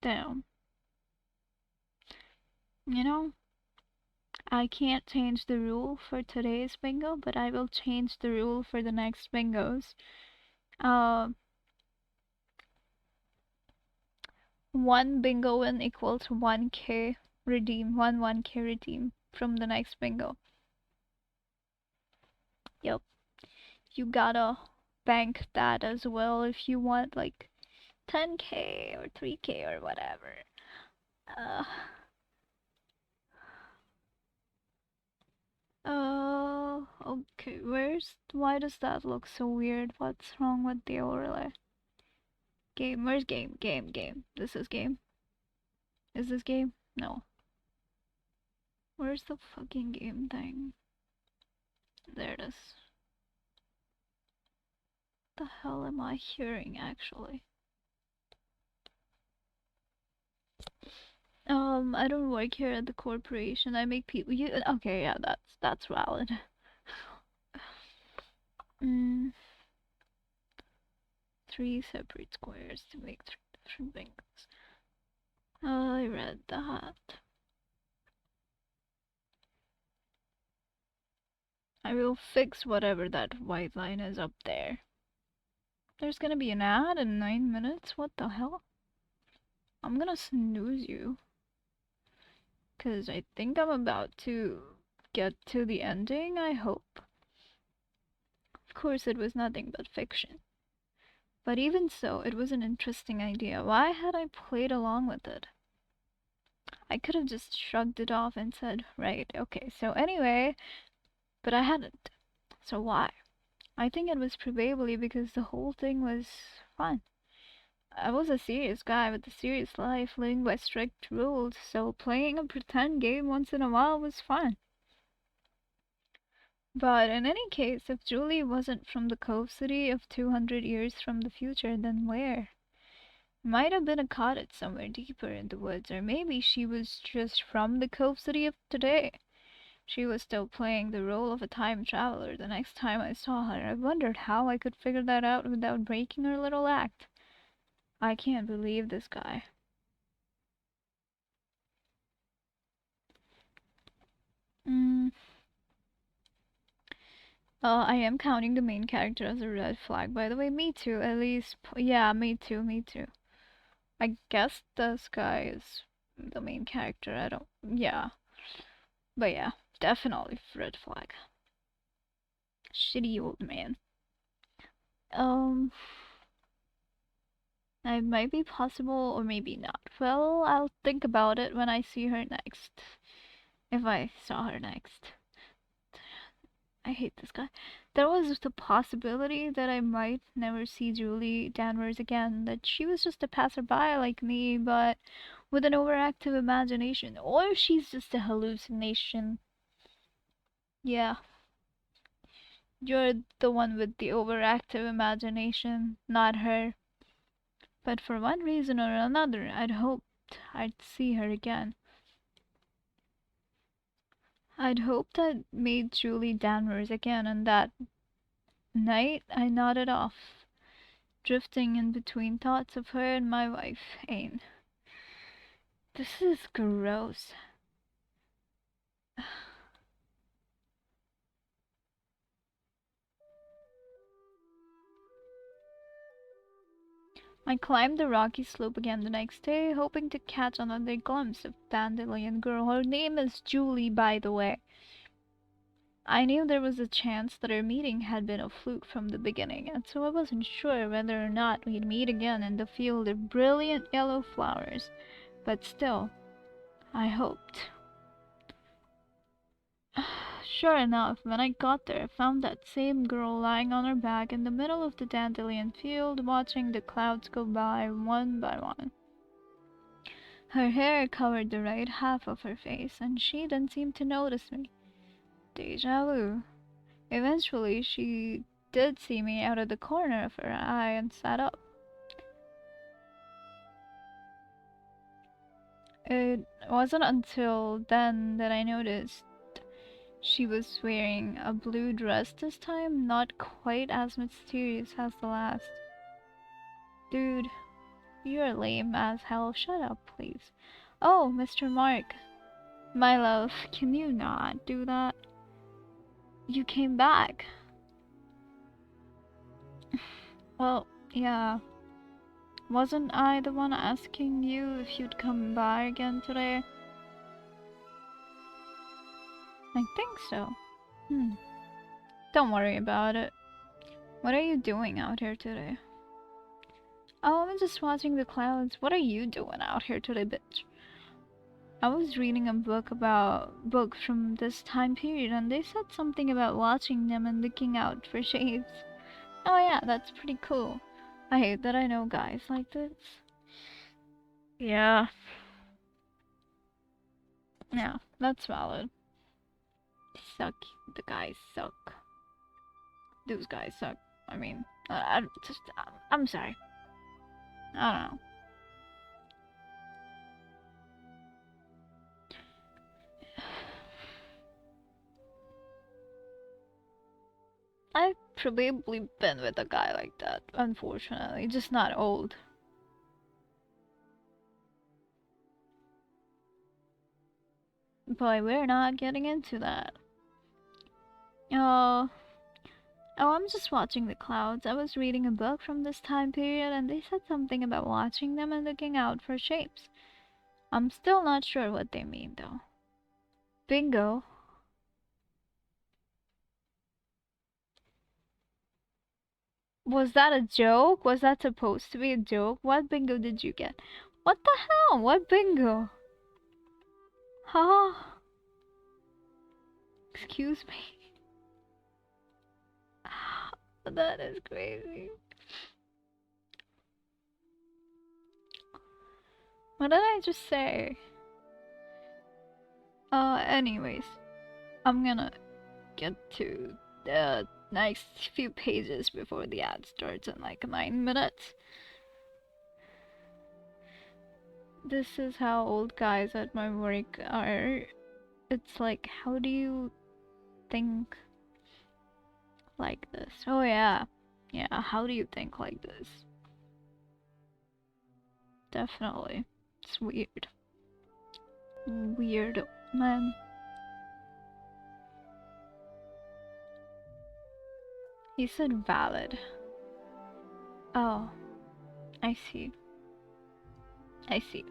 Damn. You know, I can't change the rule for today's bingo, but I will change the rule for the next bingos. 1 bingo win equals 1k redeem, 1k redeem from the next bingo. Yep. You gotta bank that as well if you want like 10k or 3k or whatever. Uh, okay, why does that look so weird? What's wrong with the overlay? Game, where's game? Game. This is game? Is this game? No. Where's the fucking game thing? There it is. The hell am I hearing, actually? I don't work here at the corporation. I make people. Okay, yeah, that's valid. Mm, 3 separate squares to make 3 different things. I read that. I will fix whatever that white line is up there. There's gonna be an ad in 9 minutes? What the hell? I'm gonna snooze you. 'Cause I think I'm about to get to the ending, I hope. Of course, it was nothing but fiction. But even so, it was an interesting idea. Why had I played along with it? I could have just shrugged it off and said, right, okay, so anyway, but I hadn't. So why? I think it was probably because the whole thing was fun. I was a serious guy with a serious life, living by strict rules, so playing a pretend game once in a while was fun. But in any case, if Julie wasn't from the Cove City of 200 years from the future, then where? Might have been a cottage somewhere deeper in the woods, or maybe she was just from the Cove City of today. She was still playing the role of a time traveler the next time I saw her. I wondered how I could figure that out without breaking her little act. I can't believe this guy. I am counting the main character as a red flag, by the way. Me too, at least. Yeah, me too. I guess this guy is the main character. I don't. Yeah. But yeah, definitely red flag. Shitty old man. It might be possible or maybe not. Well, I'll think about it when I see her next. If I saw her next. I hate this guy. There was the possibility that I might never see Julie Danvers again, that she was just a passerby like me, but with an overactive imagination. Or she's just a hallucination. Yeah. You're the one with the overactive imagination, not her. But for one reason or another, I'd hoped I'd see her again. I'd hoped I'd meet Julie Danvers again, and that night I nodded off, drifting in between thoughts of her and my wife, Ain. This is gross. I climbed the rocky slope again the next day, hoping to catch another glimpse of Dandelion Girl. Her name is Julie, by the way. I knew there was a chance that our meeting had been a fluke from the beginning, and so I wasn't sure whether or not we'd meet again in the field of brilliant yellow flowers. But still, I hoped. Sure enough, when I got there, I found that same girl lying on her back in the middle of the dandelion field, watching the clouds go by one by one. Her hair covered the right half of her face, and she didn't seem to notice me. Deja vu. Eventually, she did see me out of the corner of her eye and sat up. It wasn't until then that I noticed she was wearing a blue dress this time, not quite as mysterious as the last. Dude, you're lame as hell. Shut up, please. Oh, Mr. Mark. My love, can you not do that? You came back. Well, yeah. Wasn't I the one asking you if you'd come by again today? I think so. Don't worry about it. What are you doing out here today? Oh, I'm just watching the clouds. What are you doing out here today, bitch? I was reading a book from this time period, and they said something about watching them and looking out for shapes. Oh yeah, that's pretty cool. I hate that I know guys like this. Yeah. Yeah, that's valid. Suck. The guys suck. Those guys suck. I mean, I'm sorry. I don't know. I've probably been with a guy like that, unfortunately, just not old. But we're not getting into that. Oh, I'm just watching the clouds. I was reading a book from this time period and they said something about watching them and looking out for shapes. I'm still not sure what they mean though. Bingo. Was that a joke? Was that supposed to be a joke? What bingo did you get? What the hell? What bingo? Huh? Excuse me. That is crazy. What did I just say? Anyways, I'm gonna get to the next few pages before the ad starts in like 9 minutes. This is how old guys at my work are. It's like, how do you think like this? Oh yeah. Yeah, how do you think like this? Definitely. It's weird. Weird, man. He said valid. Oh, I see. I see.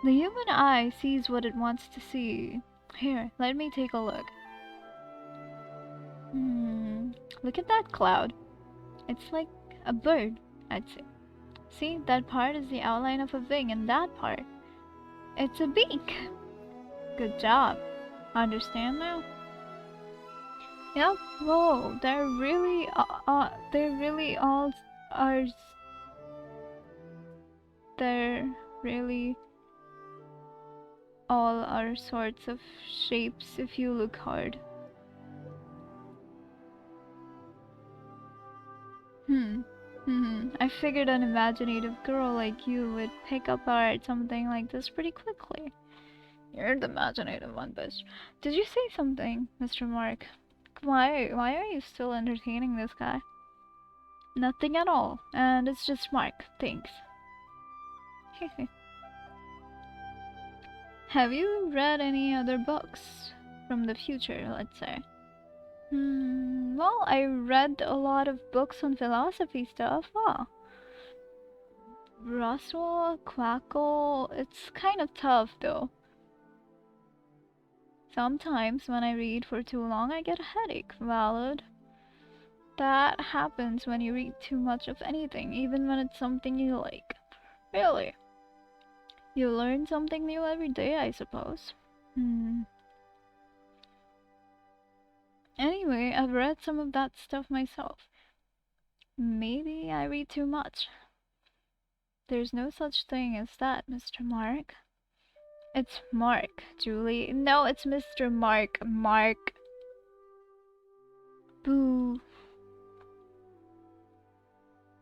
The human eye sees what it wants to see. Here, let me take a look. Look at that cloud. It's like a bird, I'd say. See, that part is the outline of a wing, and that part, it's a beak. Good job. Understand now? Yep. Whoa, they're really all are. They're really all are sorts of shapes if you look hard. I figured an imaginative girl like you would pick up art something like this pretty quickly. You're the imaginative one, bitch. Did you say something, Mr. Mark? Why are you still entertaining this guy? Nothing at all, and it's just Mark, thanks. Have you read any other books from the future, let's say? Well, I read a lot of books on philosophy stuff. Oh. Roswell, Quackle, it's kind of tough though. Sometimes when I read for too long, I get a headache. Valid. That happens when you read too much of anything, even when it's something you like. Really. You learn something new every day, I suppose. Anyway, I've read some of that stuff myself. Maybe I read too much. There's no such thing as that, Mr. Mark. It's Mark, Julie. No, it's Mr. Mark. Mark. Boo.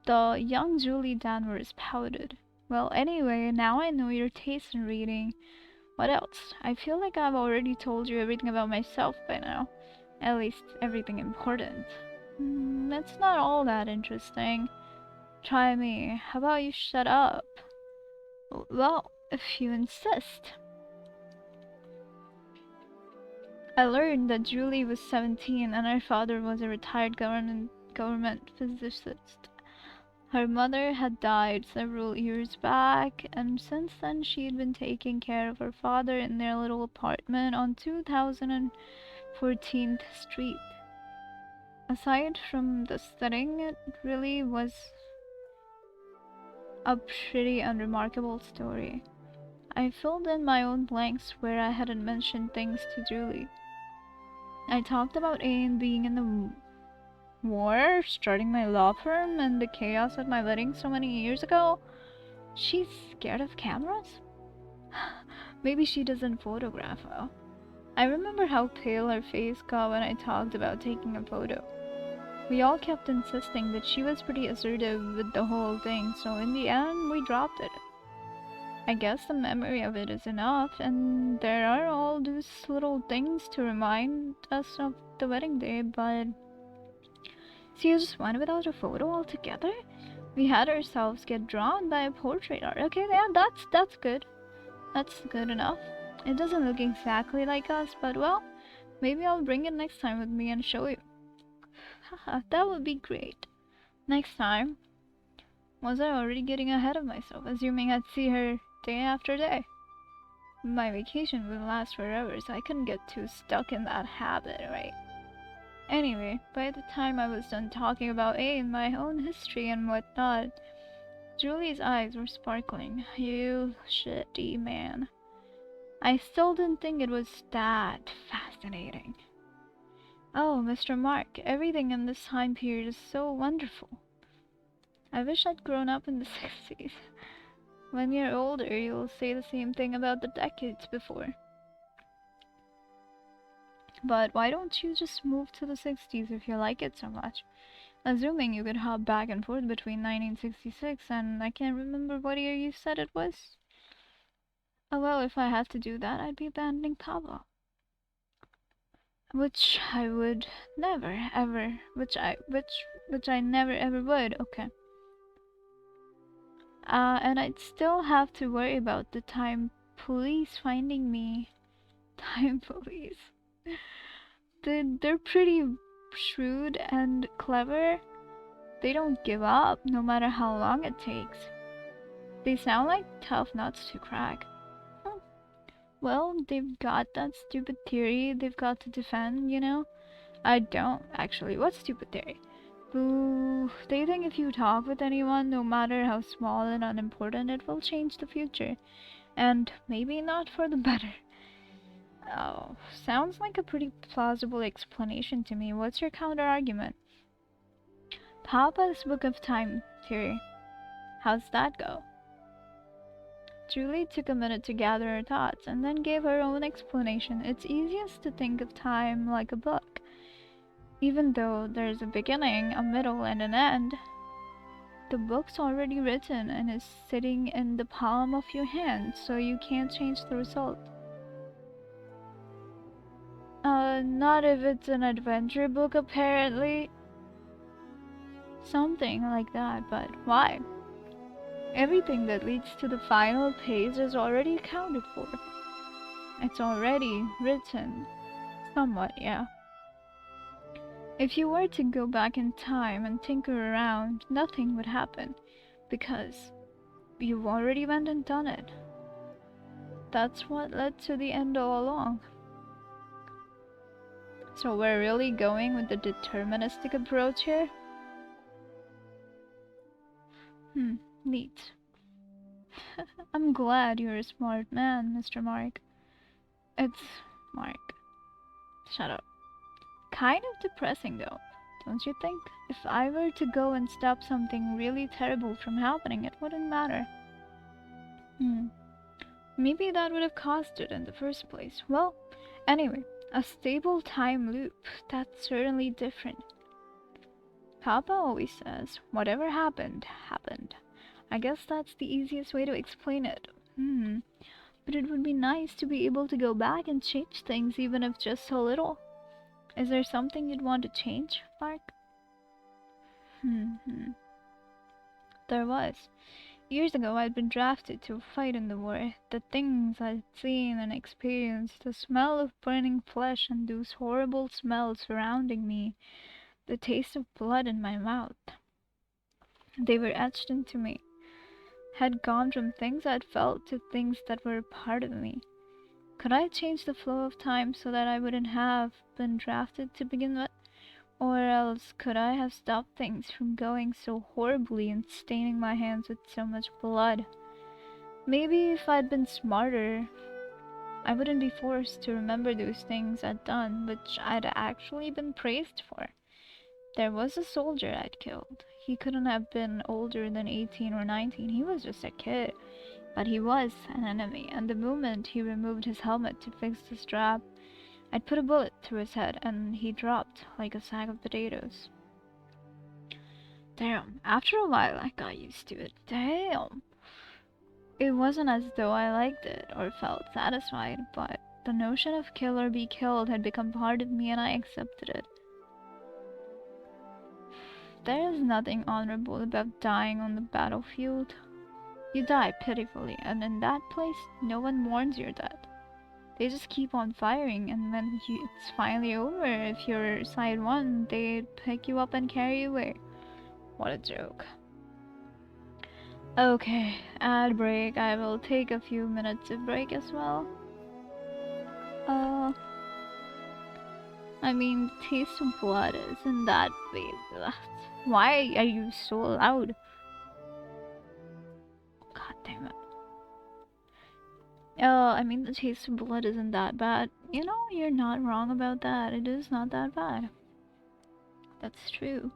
The young Julie Danvers pouted. Well, anyway, now I know your taste in reading. What else? I feel like I've already told you everything about myself by now. At least everything important. It's not all that interesting. Try me. How about you shut up? Well, if you insist. I learned that Julie was 17 and her father was a retired government physicist. Her mother had died several years back, and since then she'd been taking care of her father in their little apartment on 2014th Street. Aside from the setting, it really was a pretty unremarkable story. I filled in my own blanks where I hadn't mentioned things to Julie. I talked about Ain being in the war, starting my law firm, and the chaos at my wedding so many years ago. She's scared of cameras? Maybe she doesn't photograph well. I remember how pale her face got when I talked about taking a photo. We all kept insisting that she was pretty assertive with the whole thing, so in the end, we dropped it. I guess the memory of it is enough, and there are all those little things to remind us of the wedding day, but... So you just went without a photo altogether? We had ourselves get drawn by a portrait art. Okay, yeah, that's good. That's good enough. It doesn't look exactly like us, but well, maybe I'll bring it next time with me and show you. Haha, that would be great. Next time. Was I already getting ahead of myself, assuming I'd see her day after day? My vacation would last forever, so I couldn't get too stuck in that habit, right? Anyway, by the time I was done talking about A and my own history and whatnot, Julie's eyes were sparkling. You shitty man. I still didn't think it was that fascinating. Oh, Mr. Mark, everything in this time period is so wonderful. I wish I'd grown up in the 60s. When you're older, you'll say the same thing about the decades before. But why don't you just move to the 60s if you like it so much? Assuming you could hop back and forth between 1966 and I can't remember what year you said it was. Oh well, if I had to do that, I'd be abandoning Pablo. Which I would never ever, which I never ever would, okay. And I'd still have to worry about the time police finding me. Time police. They're pretty shrewd and clever. They don't give up, no matter how long it takes. They sound like tough nuts to crack. Well, they've got that stupid theory they've got to defend, you know? I don't, actually. What stupid theory? Boo. They think if you talk with anyone, no matter how small and unimportant, it will change the future. And maybe not for the better. Oh, sounds like a pretty plausible explanation to me. What's your counter-argument? Papa's Book of Time theory. How's that go? Julie took a minute to gather her thoughts and then gave her own explanation. It's easiest to think of time like a book. Even though there's a beginning, a middle, and an end, the book's already written and is sitting in the palm of your hand, so you can't change the result. Not if it's an adventure book, apparently. Something like that, but why? Everything that leads to the final page is already accounted for. It's already written. Somewhat, yeah. If you were to go back in time and tinker around, nothing would happen, because you've already went and done it. That's what led to the end all along. So we're really going with the deterministic approach here? Neat. I'm glad you're a smart man, Mr. Mark. It's Mark. Shut up. Kind of depressing though, don't you think? If I were to go and stop something really terrible from happening, it wouldn't matter. Maybe that would have caused it in the first place. Well, anyway, a stable time loop, that's certainly different. Papa always says, whatever happened, happened. I guess that's the easiest way to explain it. But it would be nice to be able to go back and change things, even if just a little. Is there something you'd want to change, Mark? There was. Years ago, I'd been drafted to fight in the war. The things I'd seen and experienced, the smell of burning flesh and those horrible smells surrounding me, the taste of blood in my mouth. They were etched into me. Had gone from things I'd felt to things that were a part of me. Could I change the flow of time so that I wouldn't have been drafted to begin with? Or else could I have stopped things from going so horribly and staining my hands with so much blood? Maybe if I'd been smarter, I wouldn't be forced to remember those things I'd done, which I'd actually been praised for. There was a soldier I'd killed. He couldn't have been older than 18 or 19, he was just a kid. But he was an enemy, and the moment he removed his helmet to fix the strap, I'd put a bullet through his head, and he dropped like a sack of potatoes. Damn, after a while I got used to it. Damn. It wasn't as though I liked it or felt satisfied, but the notion of kill or be killed had become part of me and I accepted it. There is nothing honorable about dying on the battlefield. You die pitifully, and in that place, no one mourns your death. They just keep on firing, and when it's finally over, if you're side one, they pick you up and carry you away. What a joke. Okay, ad break. I will take a few minutes of break as well. I mean, the taste of blood isn't that big. Why are you so loud? God damn it. I mean, the taste of blood isn't that bad. You know, you're not wrong about that. It is not that bad. That's true.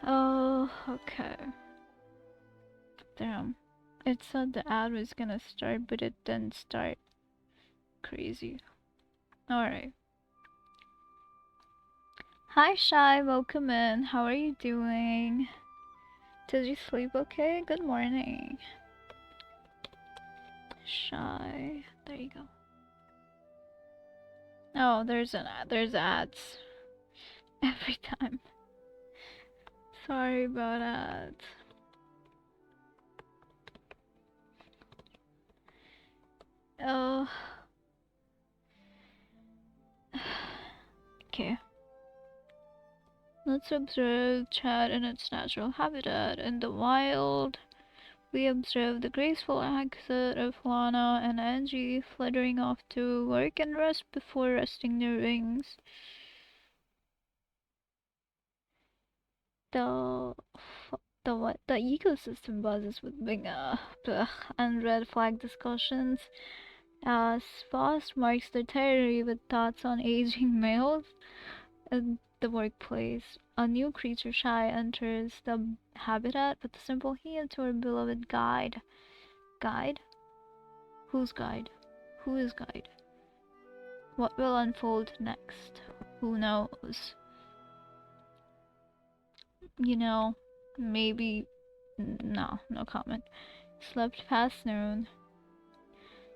Oh, okay. Damn. It said the ad was gonna start, but it didn't start. Crazy. Alright. Hi, Shy. Welcome in. How are you doing? Did you sleep okay? Good morning. Shy. There you go. Oh, there's an ad. There's ads. Every time. Sorry about that. Oh. Okay. Let's observe chat in its natural habitat. In the wild, we observe the graceful exit of Lana and Angie fluttering off to work and rest before resting their wings. The ecosystem buzzes with big and red flag discussions as Spas marks their territory with thoughts on aging males. In the workplace, a new creature Shy enters the habitat with a simple hint to her beloved guide. Guide? Whose guide? Who is guide? What will unfold next? Who knows? You know, maybe... No comment. Slept past noon.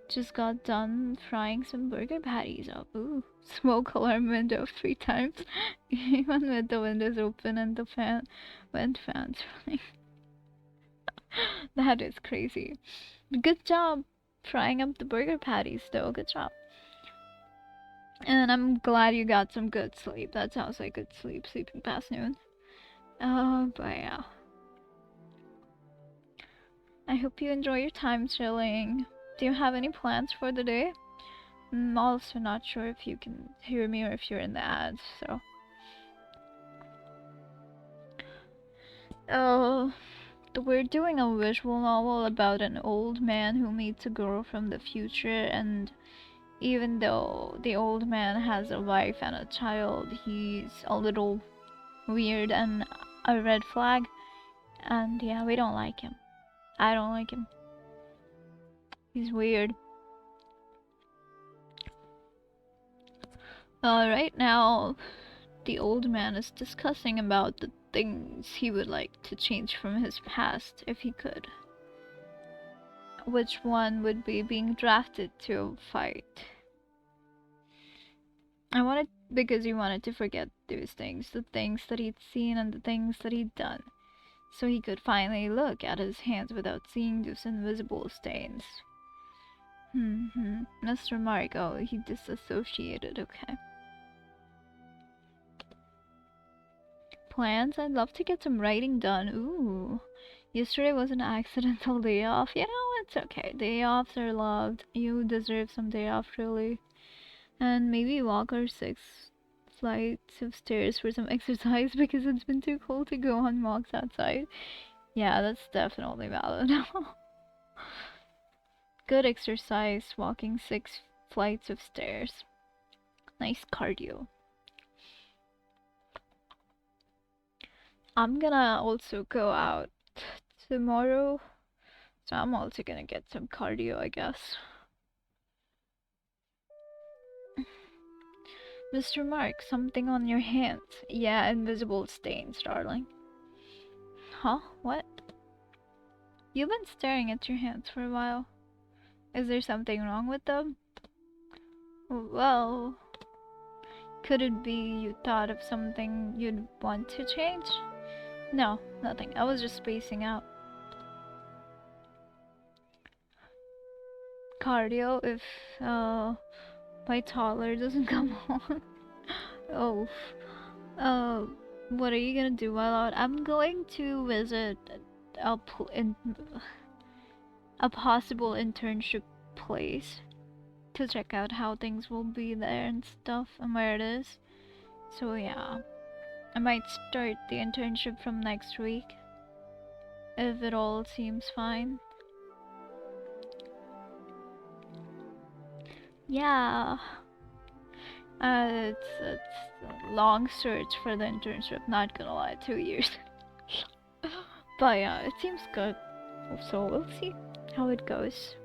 Just got done frying some burger patties up. Ooh, smoke alarm went off 3 times. Even with the windows open and the fans running. That is crazy. Good job frying up the burger patties though, good job. And I'm glad you got some good sleep. That sounds like good sleep, sleeping past noon. But yeah. I hope you enjoy your time chilling. Do you have any plans for the day? I'm also not sure if you can hear me or if you're in the ads, so. We're doing a visual novel about an old man who meets a girl from the future, and even though the old man has a wife and a child, he's a little weird and a red flag. And yeah, we don't like him. I don't like him. He's weird. Right now, the old man is discussing about the things he would like to change from his past if he could. Which one would be being drafted to a fight? Because he wanted to forget those things, the things that he'd seen and the things that he'd done, so he could finally look at his hands without seeing those invisible stains. Mr. Mark, he disassociated, okay. Plans? I'd love to get some writing done. Ooh. Yesterday was an accidental day off. You know, it's okay. Day offs are loved. You deserve some day off, really. And maybe walk our 6 flights of stairs for some exercise because it's been too cold to go on walks outside. Yeah, that's definitely valid. Good exercise, walking 6 flights of stairs. Nice cardio. I'm gonna also go out tomorrow, so I'm also gonna get some cardio, I guess. Mr. Mark, something on your hands. Yeah, invisible stains, darling. Huh? What? You've been staring at your hands for a while. Is there something wrong with them? Well, could it be you thought of something you'd want to change? No, nothing. I was just spacing out. Cardio if my toddler doesn't come on. Oh, uh, what are you gonna do while out? I'm going to visit a a possible internship place to check out how things will be there and stuff and where it is. So yeah, I might start the internship from next week if it all seems fine. Yeah, it's a long search for the internship. Not gonna lie, 2 years. But yeah, it seems good. So we'll see how it goes.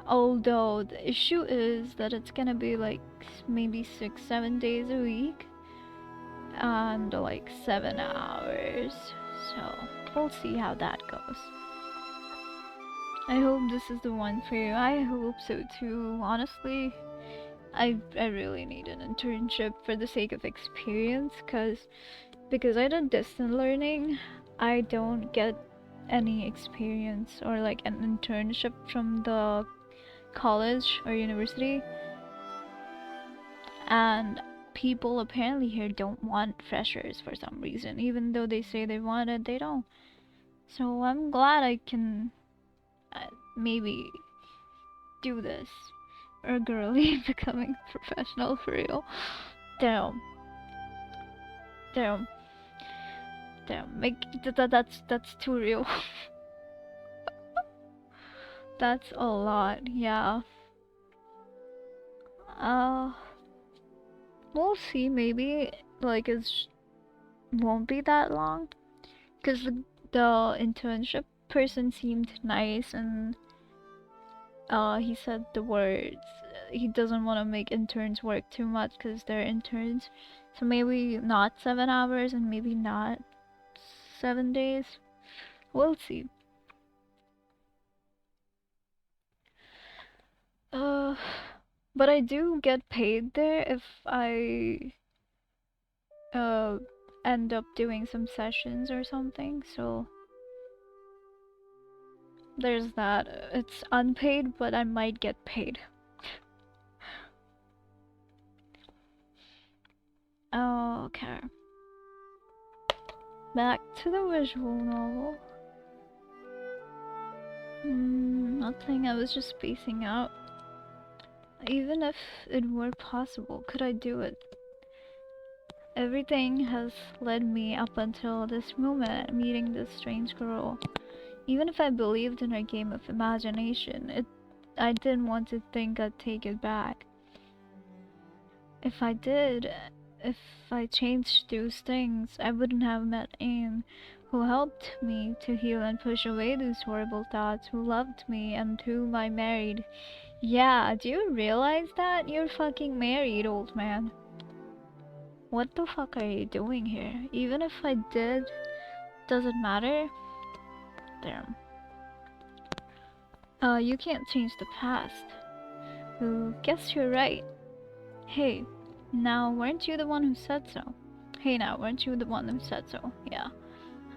Although the issue is that it's gonna be like maybe 6-7 days a week and like 7 hours. So we'll see how that goes. I hope this is the one for you. I hope so too. Honestly, I really need an internship for the sake of experience, because I did distant learning, I don't get any experience or like an internship from the college or university, and people apparently here don't want freshers for some reason. Even though they say they want it, they don't. So I'm glad I can maybe do this, or girly becoming professional for real. Damn, damn, damn. That's too real. That's a lot. Yeah. Uh, we'll see. Maybe like it won't be that long, cause the internship person seemed nice, and he said the words. He doesn't want to make interns work too much because they're interns. So maybe not 7 hours and maybe not 7 days. We'll see. But I do get paid there if I end up doing some sessions or something. So there's that. It's unpaid, but I might get paid. Okay. Back to the visual novel. Nothing, I was just spacing out. Even if it were possible, could I do it? Everything has led me up until this moment, meeting this strange girl. Even if I believed in her game of imagination, I didn't want to think I'd take it back. If I did, if I changed those things, I wouldn't have met Anne, who helped me to heal and push away those horrible thoughts, who loved me and whom I married. Yeah, do you realize that? You're fucking married, old man. What the fuck are you doing here? Even if I did, does it matter? Damn. You can't change the past. Guess you're right. Hey, now weren't you the one who said so? Hey now, weren't you the one who said so? Yeah.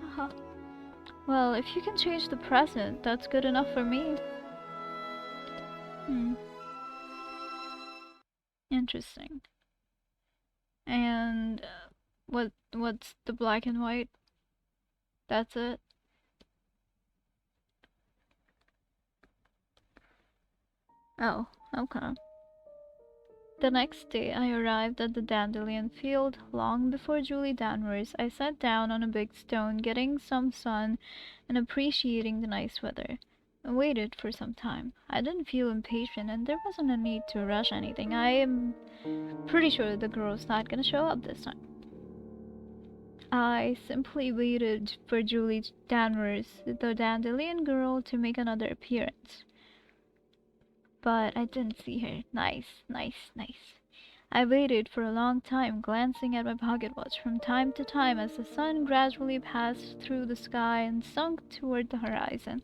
Haha. Well, if you can change the present, that's good enough for me. Interesting. And what's the black and white? That's it? Oh, okay. The next day, I arrived at the dandelion field long before Julie Danvers. I sat down on a big stone, getting some sun and appreciating the nice weather. I waited for some time. I didn't feel impatient, and there wasn't a need to rush anything. I am pretty sure the girl's not gonna show up this time. I simply waited for Julie Danvers, the dandelion girl, to make another appearance. But I didn't see her. Nice, nice, nice. I waited for a long time, glancing at my pocket watch from time to time as the sun gradually passed through the sky and sunk toward the horizon.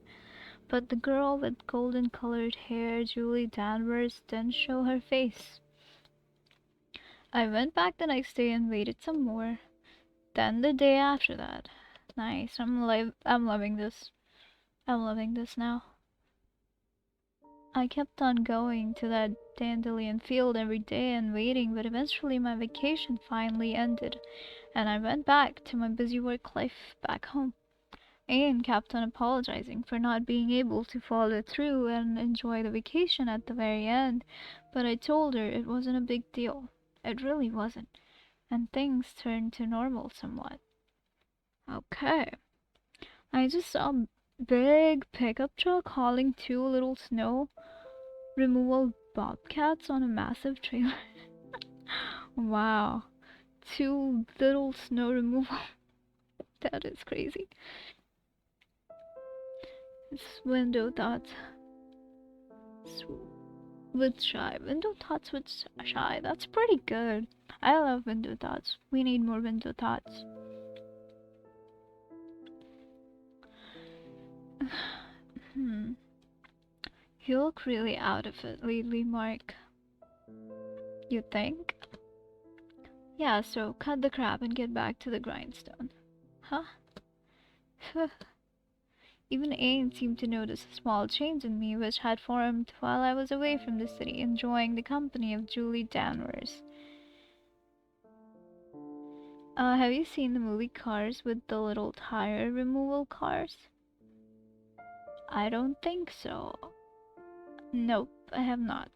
But the girl with golden colored hair, Julie Danvers, didn't show her face. I went back the next day and waited some more. Then the day after that. Nice. I'm loving this. I'm loving this now. I kept on going to that dandelion field every day and waiting, but eventually my vacation finally ended, and I went back to my busy work life back home. Anne kept on apologizing for not being able to follow through and enjoy the vacation at the very end, but I told her it wasn't a big deal. It really wasn't, and things turned to normal somewhat. Okay. I just saw a big pickup truck hauling two little snow removal bobcats on a massive trailer. Wow. Two little snow removal. That is crazy. It's window thoughts with shy. Window thoughts with shy. That's pretty good. I love window thoughts. We need more window thoughts. You look really out of it lately, Mark. You think? Yeah, so cut the crap and get back to the grindstone. Huh? Even Ain seemed to notice a small change in me which had formed while I was away from the city, enjoying the company of Julie Danvers. Have you seen the movie Cars with the little tire removal cars? I don't think so. Nope, I have not.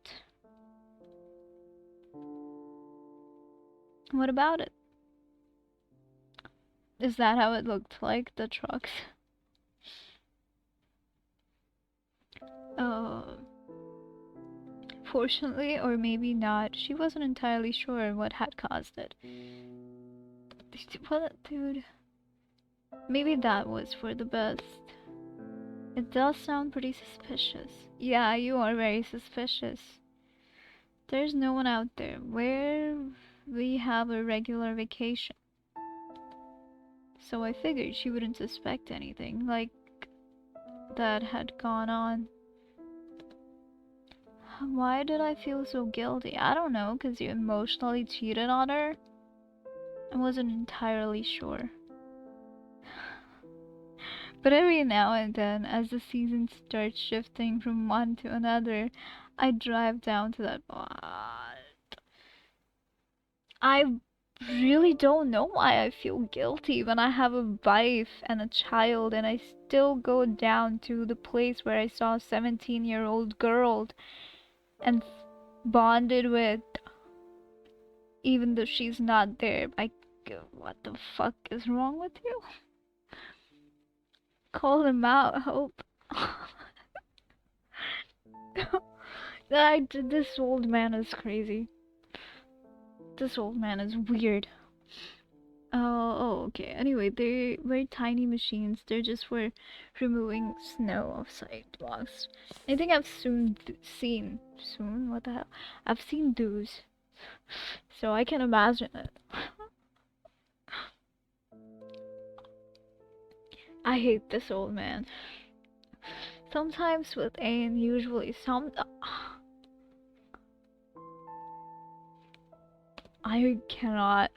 What about it? Is that how it looked like, the trucks? Fortunately, or maybe not, she wasn't entirely sure what had caused it. What, dude? Maybe that was for the best. It does sound pretty suspicious. Yeah, you are very suspicious. There's no one out there where we have a regular vacation. So I figured she wouldn't suspect anything like that had gone on. Why did I feel so guilty? I don't know, 'cause you emotionally cheated on her? I wasn't entirely sure. But every now and then, as the seasons start shifting from one to another, I drive down to that spot. I really don't know why I feel guilty when I have a wife and a child and I still go down to the place where I saw a 17-year-old girl and bonded with, even though she's not there. Like, what the fuck is wrong with you? Call him out, Hope. This old man is crazy. This old man is weird. Oh, okay. Anyway, they're very tiny machines. They're just for removing snow off sidewalks. I think I've seen what the hell? I've seen those, so I can imagine it. I hate this old man. Sometimes with Ain, usually I cannot.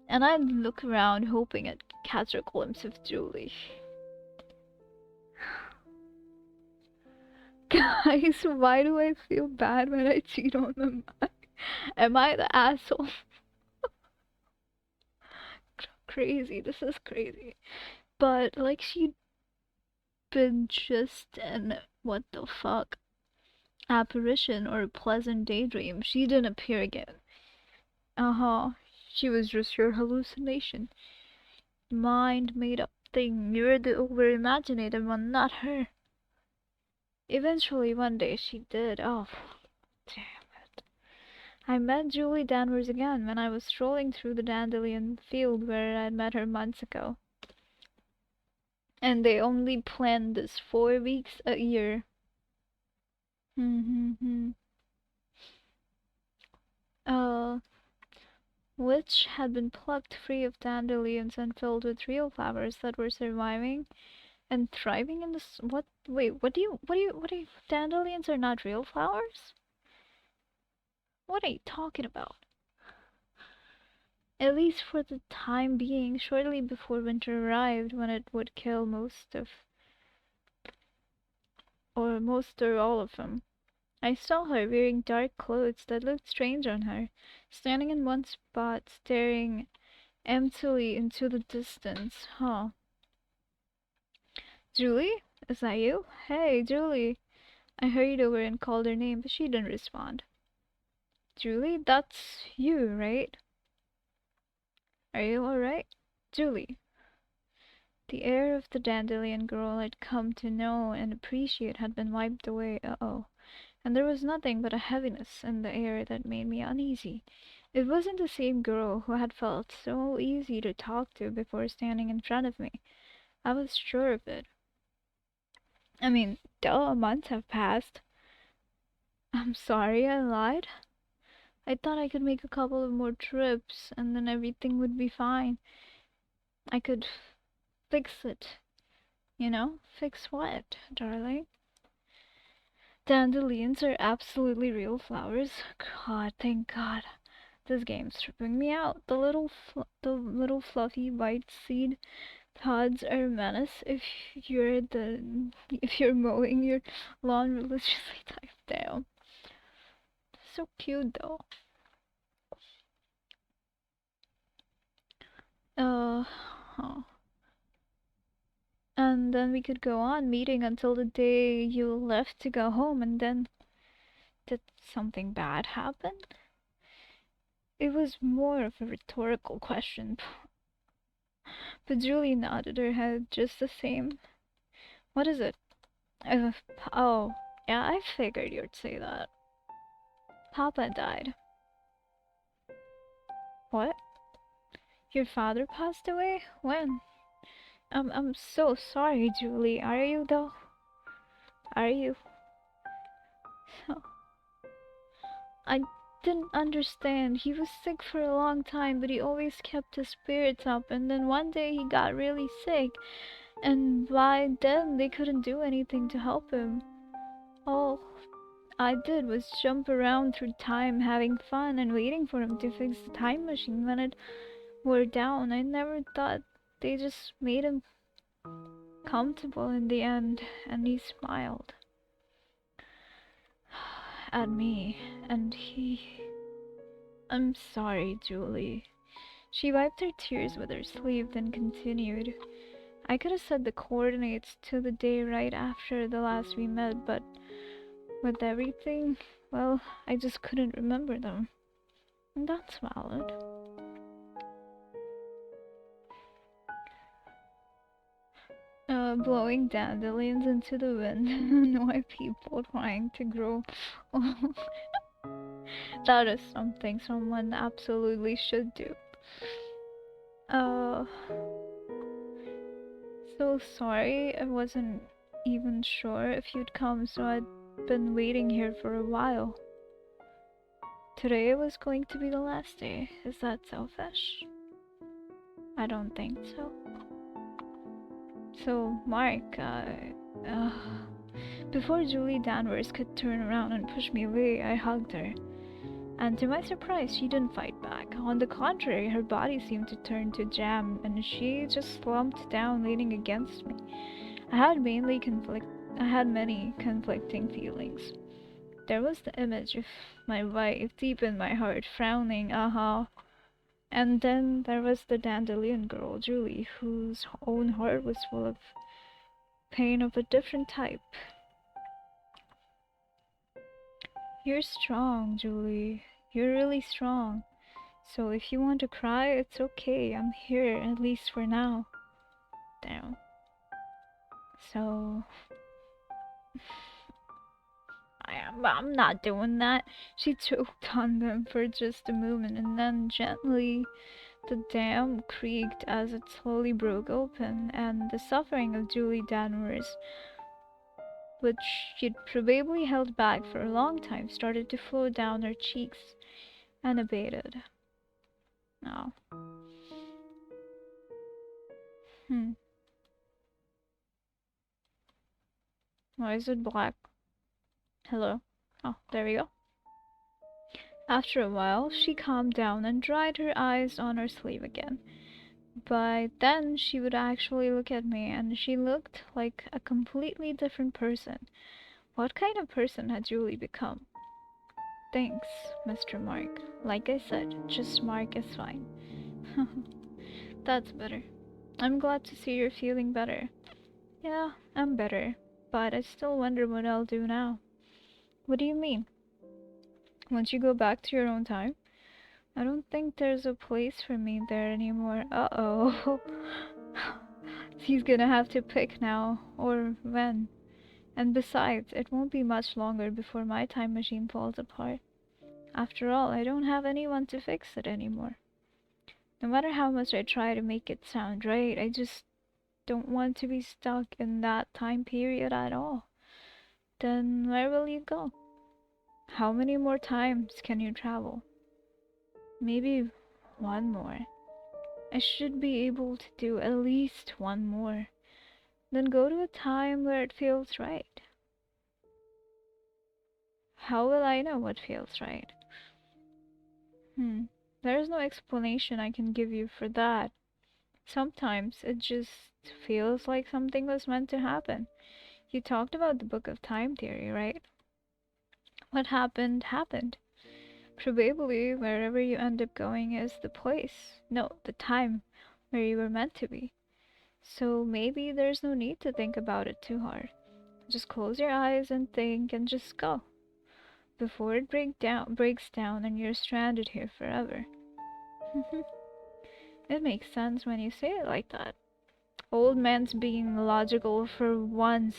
And I look around hoping I'd catch a glimpse of Julie. Guys, why do I feel bad when I cheat on them? Am I the asshole? Crazy, this is crazy. But, like, she'd been just, and what the fuck? apparition or pleasant daydream. She didn't appear again. She was just your hallucination. Mind made up thing. You're the over-imaginative one, not her. Eventually, one day, she did. Oh, damn it. I met Julie Danvers again when I was strolling through the dandelion field where I'd met her months ago. And they only planned this 4 weeks a year. Which had been plucked free of dandelions and filled with real flowers that were surviving and thriving in this. What? Wait, what do you? Dandelions are not real flowers? What are you talking about? At least for the time being, shortly before winter arrived, when it would kill most or all of them. I saw her wearing dark clothes that looked strange on her, standing in one spot, staring emptily into the distance. Julie? Is that you? Hey, Julie. I hurried over and called her name, but she didn't respond. Julie, that's you, right? Are you alright? Julie. The air of the dandelion girl I'd come to know and appreciate had been wiped away. And there was nothing but a heaviness in the air that made me uneasy. It wasn't the same girl who had felt so easy to talk to before standing in front of me. I was sure of it. I mean, duh, months have passed. I'm sorry I lied. I thought I could make a couple of more trips and then everything would be fine. I could fix it. You know? Fix what, darling? Dandelions are absolutely real flowers. God, thank God. This game's tripping me out. The little fluffy white seed pods are a menace if you're mowing your lawn religiously. Type down. So cute though. And then we could go on meeting until the day you left to go home, and then did something bad happen? It was more of a rhetorical question, but Julie nodded her head just the same. What is it? Oh, yeah, I figured you'd say that. Papa died. What? Your father passed away? When? I'm so sorry, Julie. Are you though? Are you? I didn't understand. He was sick for a long time, but he always kept his spirits up, and then one day he got really sick, and by then they couldn't do anything to help him. All I did was jump around through time, having fun and waiting for him to fix the time machine when it wore down. I never thought they just made him comfortable in the end, and he smiled at me, and I'm sorry, Julie. She wiped her tears with her sleeve, then continued. I could have said the coordinates to the day right after the last we met, but with everything, well, I just couldn't remember them. And that's valid. Blowing dandelions into the wind annoy people trying to grow. That is something someone absolutely should do. So sorry, I wasn't even sure if you'd come, so I'd been waiting here for a while. Today was going to be the last day. Is that selfish? I don't think so. So, Mark, before Julie Danvers could turn around and push me away, I hugged her. And to my surprise, she didn't fight back. On the contrary, her body seemed to turn to jam, and she just slumped down, leaning against me. I had many conflicting feelings. There was the image of my wife deep in my heart, frowning, and then there was the dandelion girl, Julie, whose own heart was full of pain of a different type. You're strong, Julie. You're really strong. So if you want to cry, it's okay. I'm here, at least for now. Damn. So... I'm not doing that. She choked on them for just a moment, and then gently the dam creaked as it slowly broke open, and the suffering of Julie Danvers, which she'd probably held back for a long time, started to flow down her cheeks unabated. Oh. Why is it black? Hello? Oh, there we go. After a while, she calmed down and dried her eyes on her sleeve again. But then she would actually look at me, and she looked like a completely different person. What kind of person had Julie become? Thanks, Mr. Mark. Like I said, just Mark is fine. That's better. I'm glad to see you're feeling better. Yeah, I'm better, but I still wonder what I'll do now. What do you mean? Once you go back to your own time? I don't think there's a place for me there anymore. Uh-oh. He's gonna have to pick now, or when. And besides, it won't be much longer before my time machine falls apart. After all, I don't have anyone to fix it anymore. No matter how much I try to make it sound right, I just don't want to be stuck in that time period at all. Then where will you go? How many more times can you travel? Maybe one more. I should be able to do at least one more. Then go to a time where it feels right. How will I know what feels right? There is no explanation I can give you for that. Sometimes it just feels like something was meant to happen. You talked about the Book of Time theory, right? What happened, happened. Probably wherever you end up going is the place, no, the time where you were meant to be. So maybe there's no need to think about it too hard. Just close your eyes and think and just go. Before it breaks down and you're stranded here forever. It makes sense when you say it like that. Old man's being logical for once.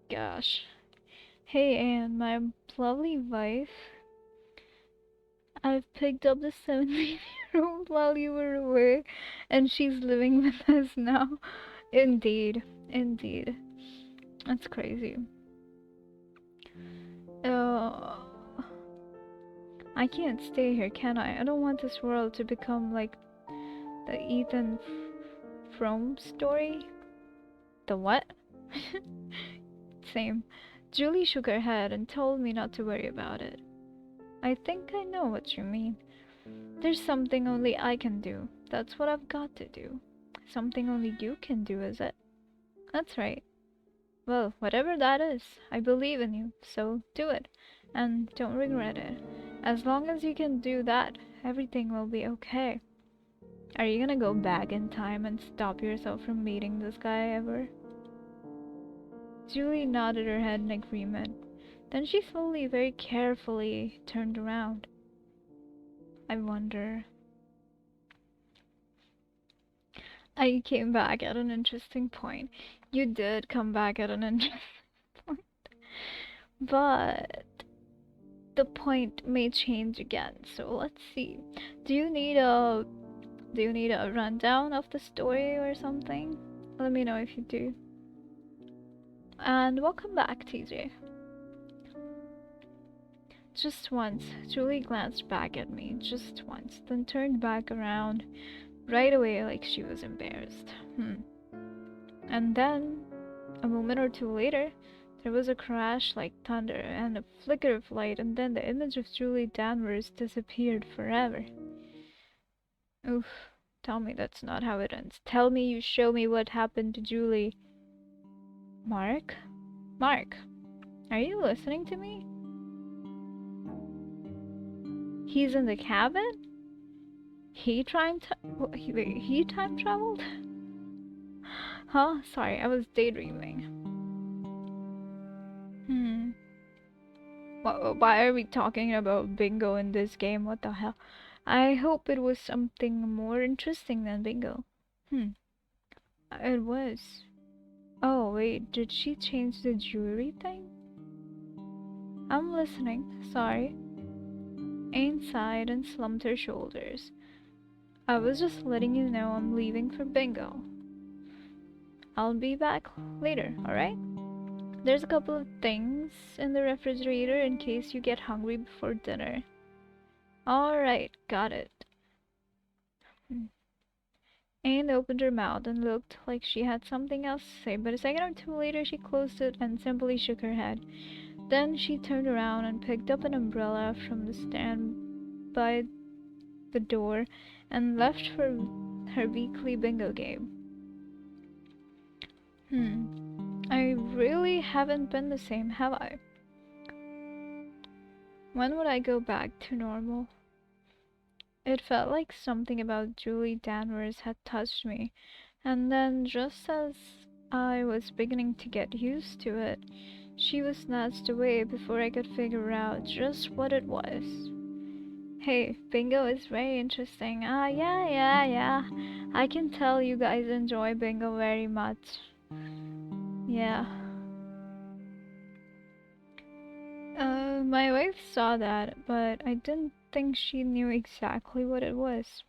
Gosh. Hey Anne, my lovely wife. I've picked up the 17-year-old while you were away, and she's living with us now. Indeed, indeed. That's crazy. I can't stay here, can I? I don't want this world to become like the Ethan Frome story. The what? Same. Julie shook her head and told me not to worry about it. I think I know what you mean. There's something only I can do. That's what I've got to do. Something only you can do, is it? That's right. Well, whatever that is, I believe in you, so do it. And don't regret it. As long as you can do that, everything will be okay. Are you gonna go back in time and stop yourself from meeting this guy ever? Julie nodded her head in agreement. Then she slowly, very carefully, turned around. I wonder... I came back at an interesting point. You did come back at an interesting point. But the point may change again, so let's see. Do you need a rundown of the story or something? Let me know if you do. And welcome back, TJ. Just once, Julie glanced back at me, just once, then turned back around right away like she was embarrassed. And then, a moment or two later, there was a crash like thunder and a flicker of light, and then the image of Julie Danvers disappeared forever. Oof, tell me that's not how it ends. Tell me you show me what happened to Julie. Mark? Mark, are you listening to me? He's in the cabin? He time traveled? Huh? Sorry, I was daydreaming. Why are we talking about bingo in this game? What the hell? I hope it was something more interesting than bingo. It was. Oh, wait, did she change the jewelry thing? I'm listening, sorry. Anne sighed and slumped her shoulders. I was just letting you know I'm leaving for bingo. I'll be back later, alright? There's a couple of things in the refrigerator in case you get hungry before dinner. Alright, got it. Anne opened her mouth and looked like she had something else to say, but a second or two later she closed it and simply shook her head. Then she turned around and picked up an umbrella from the stand by the door and left for her weekly bingo game. I really haven't been the same, have I? When would I go back to normal? It felt like something about Julie Danvers had touched me, and then just as I was beginning to get used to it, she was snatched away before I could figure out just what it was. Hey, bingo is very interesting. Yeah. I can tell you guys enjoy bingo very much. Yeah. My wife saw that, but I didn't think she knew exactly what it was.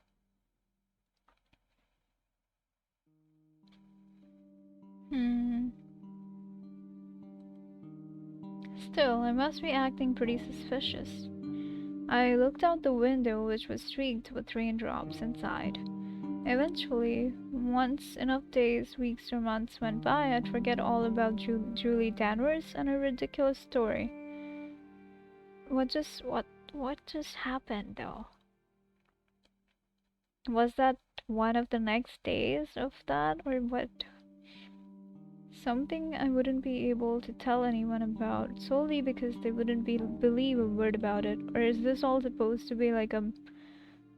Still, I must be acting pretty suspicious. I looked out the window, which was streaked with raindrops inside. Eventually, once enough days, weeks, or months went by, I'd forget all about Julie Danvers and her ridiculous story. What just happened, though? Was that one of the next days of that, or what? Something I wouldn't be able to tell anyone about, solely because they wouldn't believe a word about it, or is this all supposed to be like a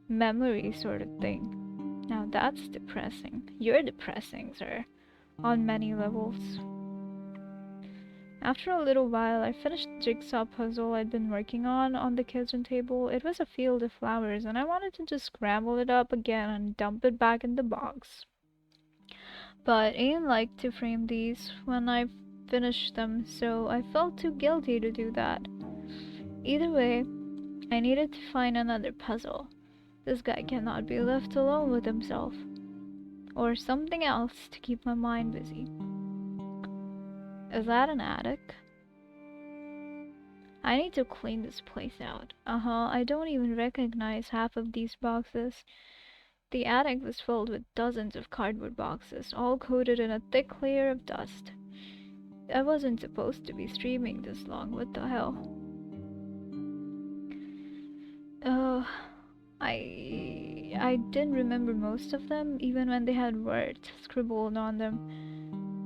memory sort of thing? Now that's depressing. You're depressing, sir, on many levels. After a little while, I finished the jigsaw puzzle I'd been working on the kitchen table. It was a field of flowers, and I wanted to just scramble it up again and dump it back in the box. But Ian liked to frame these when I finished them, so I felt too guilty to do that. Either way, I needed to find another puzzle. This guy cannot be left alone with himself. Or something else to keep my mind busy. Is that an attic? I need to clean this place out. I don't even recognize half of these boxes. The attic was filled with dozens of cardboard boxes, all coated in a thick layer of dust. I wasn't supposed to be streaming this long, what the hell? I didn't remember most of them, even when they had words scribbled on them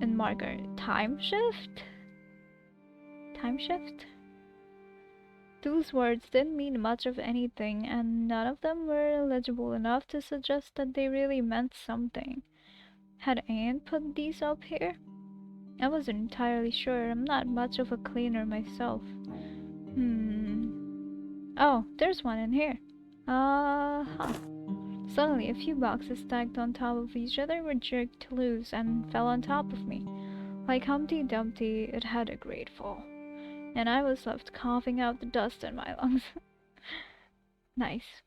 in marker. Time shift? Time shift? Those words didn't mean much of anything, and none of them were legible enough to suggest that they really meant something. Had Anne put these up here? I wasn't entirely sure. I'm not much of a cleaner myself. Oh, there's one in here. Suddenly, a few boxes stacked on top of each other were jerked loose and fell on top of me. Like Humpty Dumpty, it had a great fall, and I was left coughing out the dust in my lungs. Nice.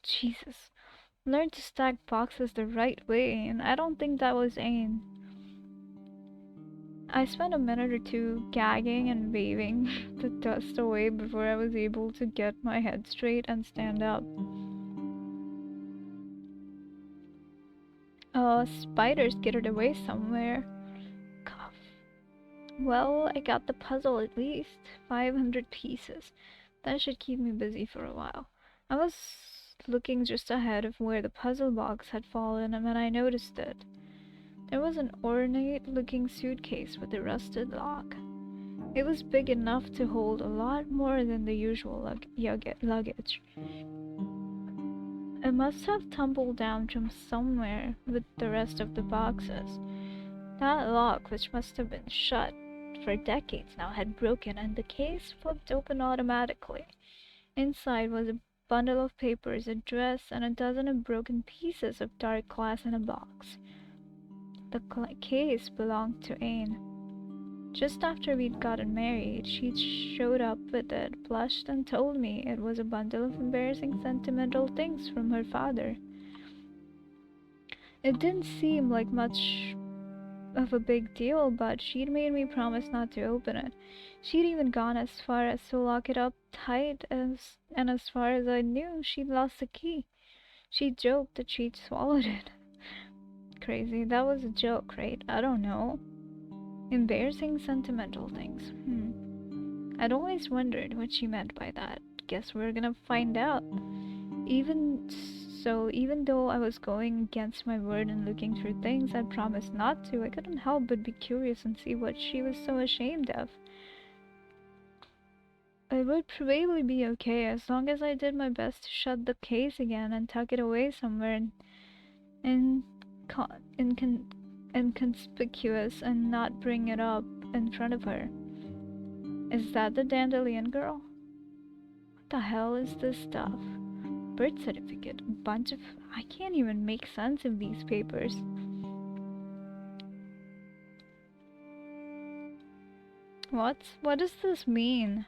Jesus. Learn to stack boxes the right way, and I don't think that was Ain. I spent a minute or two gagging and waving the dust away before I was able to get my head straight and stand up. Spider skittered away somewhere. Cough. Well, I got the puzzle at least. 500 pieces. That should keep me busy for a while. I was looking just ahead of where the puzzle box had fallen and when I noticed it. There was an ornate-looking suitcase with a rusted lock. It was big enough to hold a lot more than the usual luggage. It must have tumbled down from somewhere with the rest of the boxes. That lock, which must have been shut, for decades now had broken, and the case flipped open automatically. Inside was a bundle of papers, a dress, and a dozen of broken pieces of dark glass in a box. The case belonged to Anne. Just after we'd gotten married, she showed up with it, blushed, and told me it was a bundle of embarrassing sentimental things from her father. It didn't seem like much of a big deal, but she'd made me promise not to open it. She'd even gone as far as to lock it up tight, and as far as I knew, she'd lost the key. She joked that she'd swallowed it. Crazy, that was a joke, right? I don't know. Embarrassing sentimental things. I'd always wondered what she meant by that. Guess we're gonna find out. Even though I was going against my word and looking through things I'd promised not to, I couldn't help but be curious and see what she was so ashamed of. It would probably be okay as long as I did my best to shut the case again and tuck it away somewhere inconspicuous and not bring it up in front of her. Is that the dandelion girl? What the hell is this stuff? Birth certificate, a bunch of... I can't even make sense of these papers. What does this mean?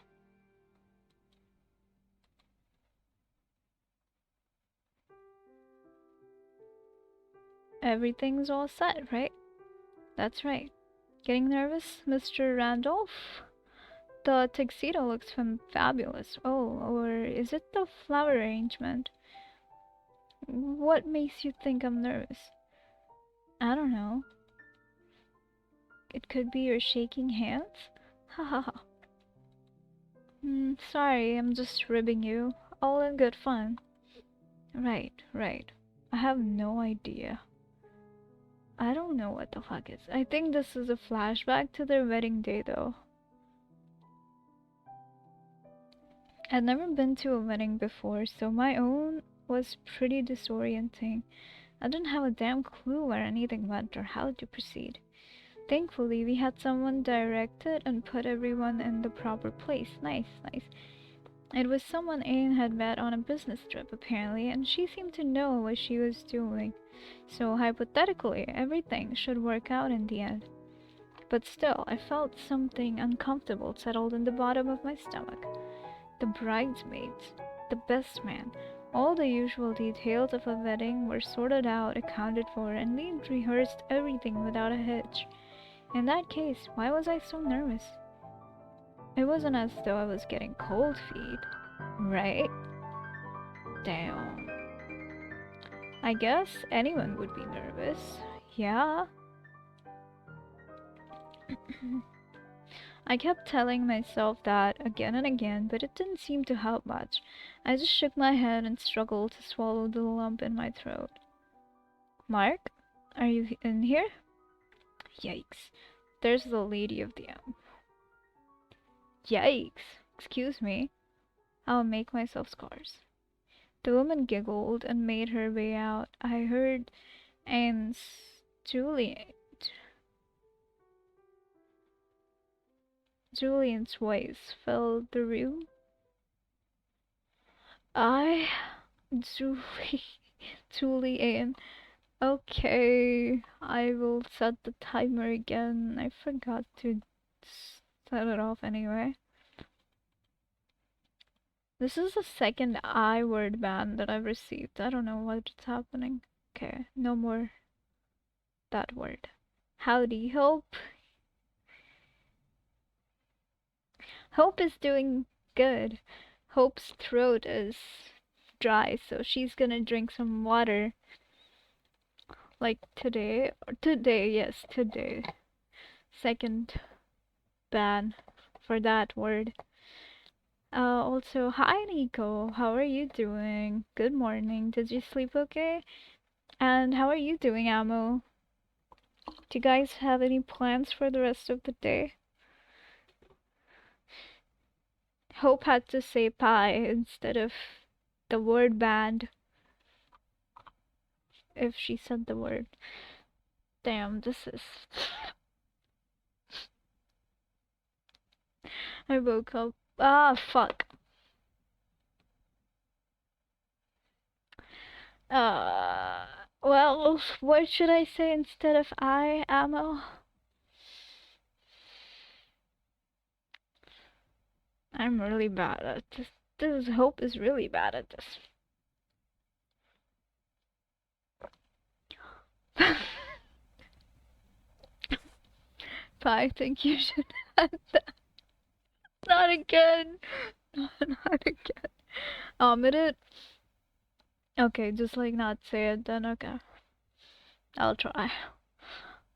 Everything's all set, right? That's right. Getting nervous, Mr. Randolph? The tuxedo looks fabulous. Oh, or is it the flower arrangement? What makes you think I'm nervous? I don't know. It could be your shaking hands? Ha ha ha. Sorry, I'm just ribbing you. All in good fun. Right. I have no idea. I don't know what the fuck is. I think this is a flashback to their wedding day, though. I'd never been to a wedding before, so my own was pretty disorienting. I didn't have a damn clue where anything went or how to proceed. Thankfully, we had someone direct it and put everyone in the proper place. Nice. It was someone Anne had met on a business trip, apparently, and she seemed to know what she was doing. So, hypothetically, everything should work out in the end. But still, I felt something uncomfortable settled in the bottom of my stomach. The bridesmaids, the best man, all the usual details of a wedding were sorted out, accounted for, and we'd rehearsed everything without a hitch. In that case, why was I so nervous? It wasn't as though I was getting cold feet, right? Damn. I guess anyone would be nervous. Yeah. I kept telling myself that again and again, but it didn't seem to help much. I just shook my head and struggled to swallow the lump in my throat. Mark, are you in here? Yikes. There's the lady of the Yikes. Excuse me. I'll make myself scarce. The woman giggled and made her way out. I heard Anne's Julian's voice filled the room. Julian. Okay, I will set the timer again. I forgot to set it off anyway. This is the second I word ban that I've received. I don't know what's happening. Okay, no more that word. Howdy, Hope. Hope is doing good. Hope's throat is dry, so she's gonna drink some water. Like today. Yes, today. Second ban for that word. Also, hi Nico, how are you doing? Good morning, did you sleep okay? And how are you doing, Amo? Do you guys have any plans for the rest of the day? Hope had to say pie instead of the word band if she said the word. Damn, this is... I woke up. Ah, fuck. Uh, well, what should I say instead of I, ammo? I'm really bad at this. This Hope is really bad at this. I think you should add that. Not again. Not again. Omit it. Okay, just like not say it then. Okay, I'll try.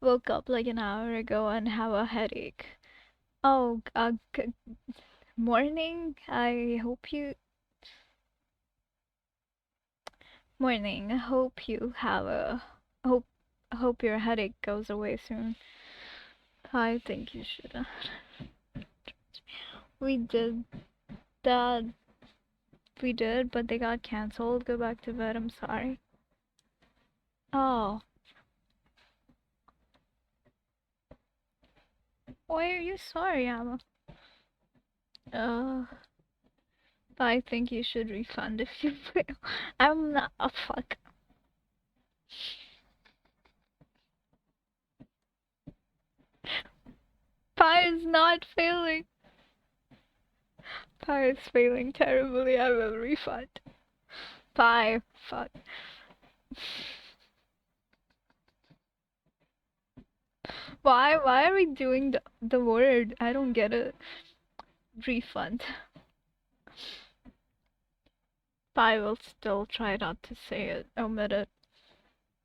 Woke up like an hour ago and have a headache. Oh, morning. Morning. Hope you have a hope. Hope your headache goes away soon. I think you should. We did that. We did, but they got cancelled. Go back to bed. I'm sorry. Oh. Why are you sorry, Emma? I think you should refund if you fail. I'm not. Oh, fuck. Pi is not failing. Pi is failing terribly. I will refund. Pi. Fuck. Why are we doing the word? I don't get it. Refund. I will still try not to say it. Omit it.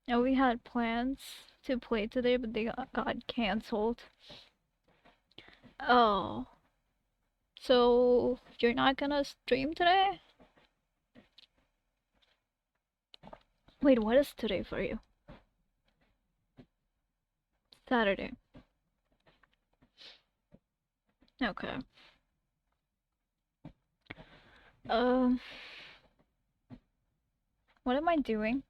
And we had plans to play today, but they got cancelled. Oh. So, you're not gonna stream today? Wait, what is today for you? Saturday. Okay. What am I doing?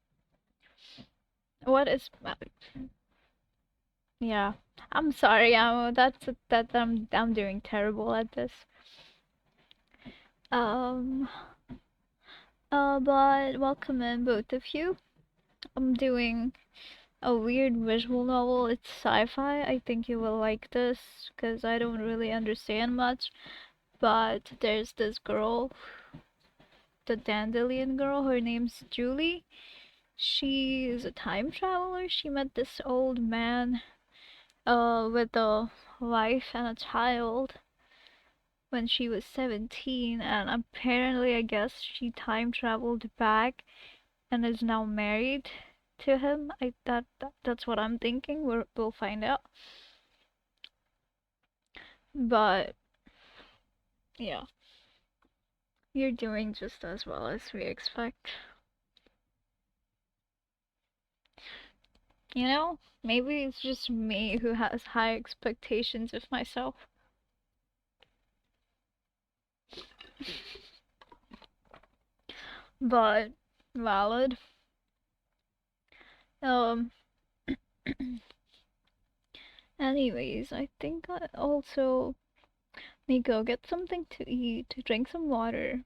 What is... Yeah. I'm sorry, I'm doing terrible at this. But welcome in, both of you. I'm doing a weird visual novel. It's sci-fi. I think you will like this, because I don't really understand much. But there's this girl, the dandelion girl, her name's Julie. She is a time traveler. She met this old man, with a wife and a child when she was 17, and apparently I guess she time traveled back and is now married to him. That's what I'm thinking. We'll find out. But yeah, you're doing just as well as we expect. You know, maybe it's just me who has high expectations of myself. But valid. Anyways, I think I also Nico, get something to eat, drink some water.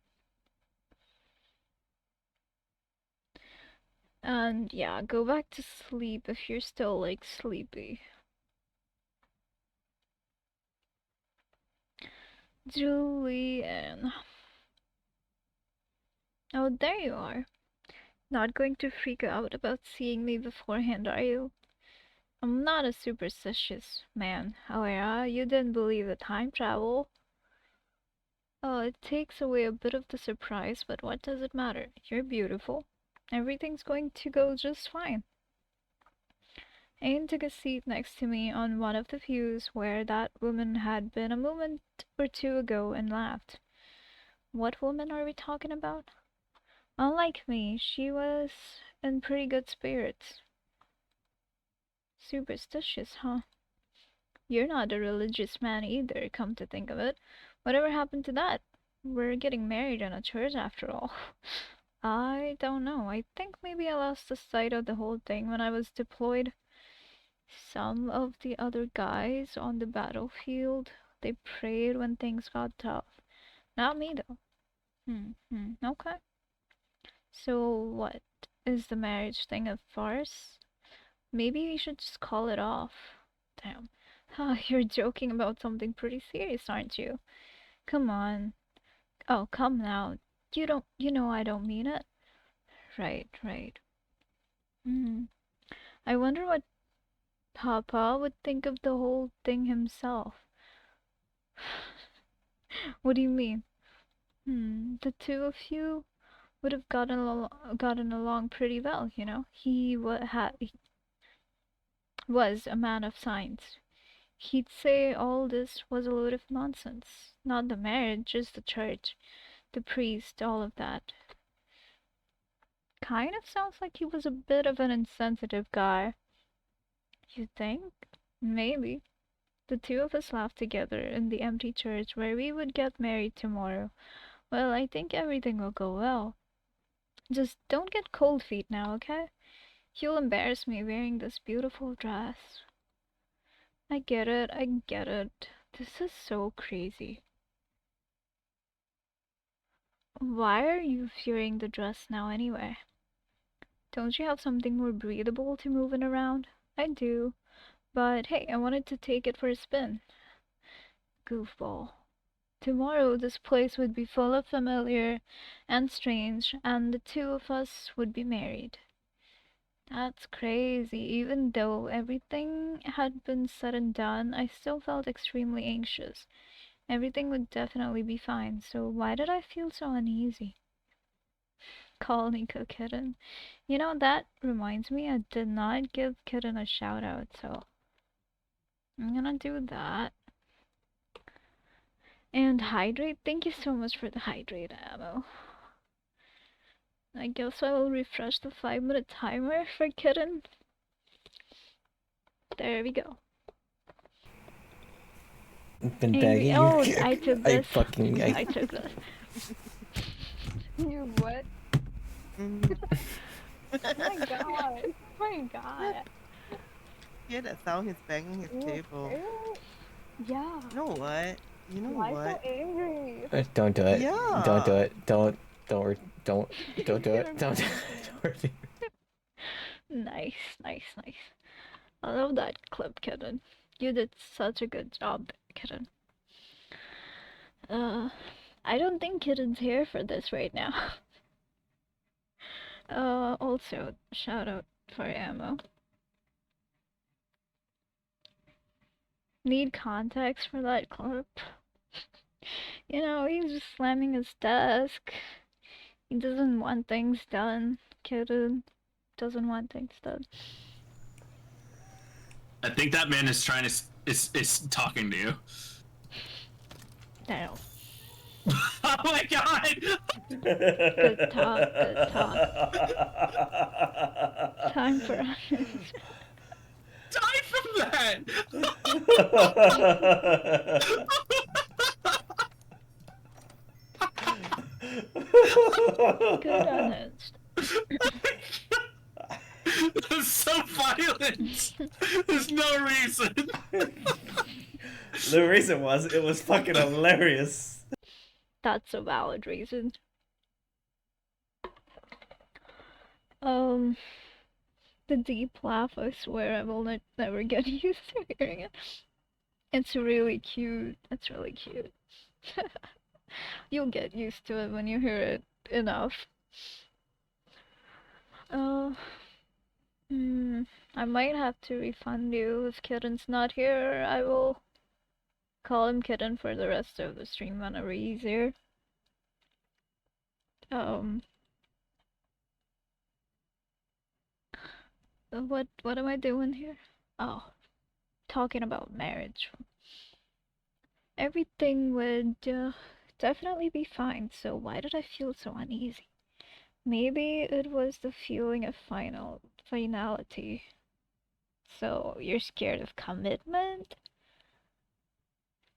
And yeah, go back to sleep if you're still like sleepy. Julian. Oh, there you are. Not going to freak out about seeing me beforehand, are you? I'm not a superstitious man. Oh yeah, you didn't believe the time travel? Oh, it takes away a bit of the surprise, but what does it matter? You're beautiful. Everything's going to go just fine. Ayn took a seat next to me on one of the pews where that woman had been a moment or two ago and laughed. What woman are we talking about? Unlike me, she was in pretty good spirits. Superstitious, huh? You're not a religious man either, come to think of it. Whatever happened to that? We're getting married in a church after all. I don't know. I think maybe I lost the sight of the whole thing when I was deployed. Some of the other guys on the battlefield They prayed when things got tough. Not me though. Okay. So what? Is the marriage thing a farce? Maybe we should just call it off. Damn. You're joking about something pretty serious, aren't you? Come on. Oh, come now. You know I don't mean it. Right. Hmm. I wonder what Papa would think of the whole thing himself. What do you mean? The two of you would have gotten along pretty well, you know. He was a man of science. He'd say all this was a load of nonsense. Not the marriage, just the church, the priest, all of that. Kind of sounds like he was a bit of an insensitive guy. You think? Maybe. The two of us laughed together in the empty church where we would get married tomorrow. Well, I think everything will go well. Just don't get cold feet now, okay? You'll embarrass me wearing this beautiful dress. I get it. This is so crazy. Why are you wearing the dress now anyway? Don't you have something more breathable to move it around? I do. But hey, I wanted to take it for a spin. Goofball. Tomorrow this place would be full of familiar and strange, and the two of us would be married. That's crazy. Even though everything had been said and done, I still felt extremely anxious. Everything would definitely be fine, so why did I feel so uneasy? Call Nico Kitten. You know, that reminds me, I did not give Kitten a shout out, so I'm gonna do that. And hydrate. Thank you so much for the hydrate ammo. I guess I will refresh the 5-minute timer for Kitten. There we go. Been Angry. begging you. Oh, I took this. I I took this. You what? My god. My god. Yeah, that sound he's banging his table. Yeah. You know what? You know Why what? so angry? Don't do it. Yeah. Don't do it. Don't do it. Don't do it. Don't. Nice. I love that clip, Kitten. You did such a good job, Kitten. I don't think Kitten's here for this right now. Also, shout out for ammo. Need context for that clip? You know, he's just slamming his desk. He doesn't want things done. Kitten doesn't want things done. I think that man is trying to is talking to you. Damn. Oh my god! Good talk. Time for honest. Die from that! Good honest. That's so violent! There's no reason! The reason was it was fucking hilarious. That's a valid reason. The deep laugh, I swear I will never get used to hearing it. It's really cute. You'll get used to it when you hear it enough. I might have to refund you if Kitten's not here. I will call him Kitten for the rest of the stream whenever he's here. What am I doing here? Oh, talking about marriage. Everything would definitely be fine, so why did I feel so uneasy? Maybe it was the feeling of finality. So you're scared of commitment?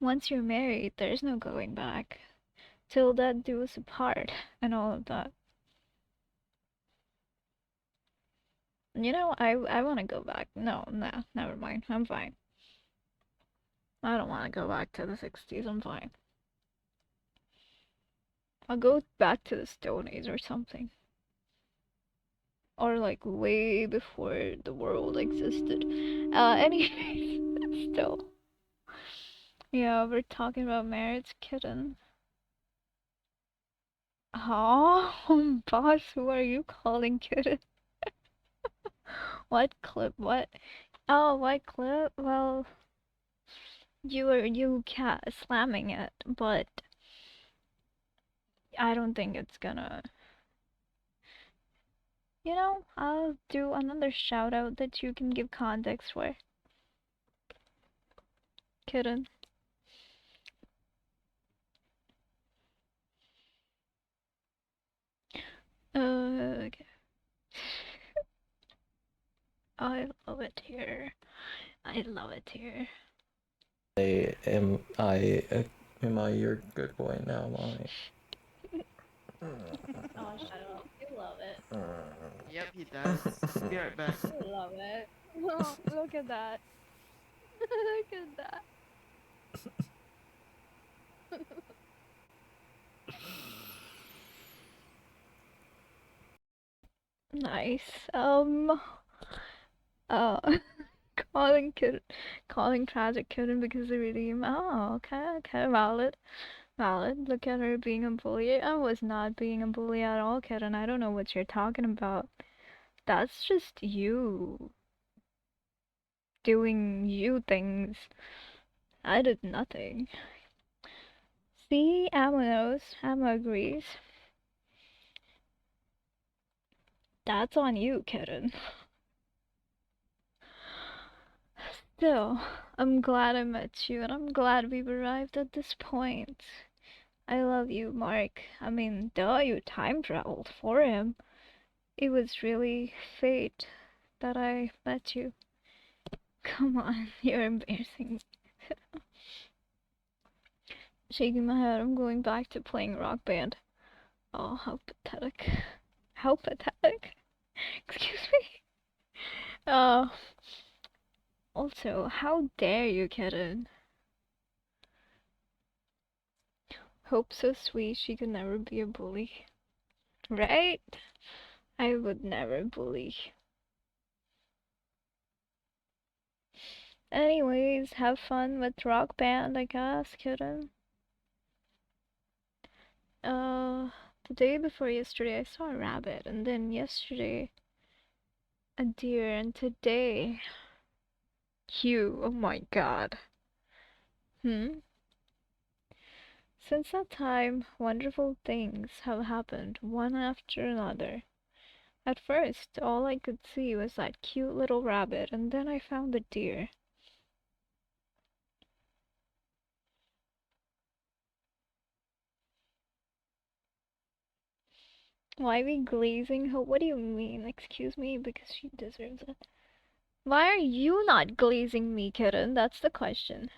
Once you're married, there's no going back. Till death do us apart, and all of that. You know, I want to go back. No, never mind. I'm fine. I don't want to go back to the 60s. I'm fine. I'll go back to the Stone Age or something. Or like way before the world existed. Anyways, still. Yeah, we're talking about marriage, kitten. Oh, boss, who are you calling kitten? What clip? What? Oh, what clip? Well, you cat slamming it, but I don't think it's gonna. You know, I'll do another shout out that you can give context for. Kitten. Okay. I love it here. I love it here. Am I your good boy now, mommy? Oh, shut up. You love it. Yep, he does. Be right back. You love it. Oh, look at that. Look at that. Nice. Uh, calling tragic kitten because they redeem. Oh, okay, valid. Valid. Look at her being a bully. I was not being a bully at all, kitten. I don't know what you're talking about. That's just you doing you things. I did nothing. See, Emma knows. Emma agrees. That's on you, kitten. Still, I'm glad I met you, and I'm glad we've arrived at this point. I love you, Mark. I mean, duh, you time traveled for him. It was really fate that I met you. Come on, you're embarrassing me. Shaking my head, I'm going back to playing Rock Band. Oh, how pathetic. How pathetic. Excuse me. Also, how dare you, kitten? Hope so sweet she could never be a bully. Right? I would never bully. Anyways, have fun with Rock Band, I guess, kitten. The day before yesterday I saw a rabbit, and then yesterday a deer, and today you. Oh my god. Since that time, wonderful things have happened, one after another. At first, all I could see was that cute little rabbit, and then I found the deer. Why are we glazing her? What do you mean? Excuse me, because she deserves it. Why are you not glazing me, kitten? That's the question.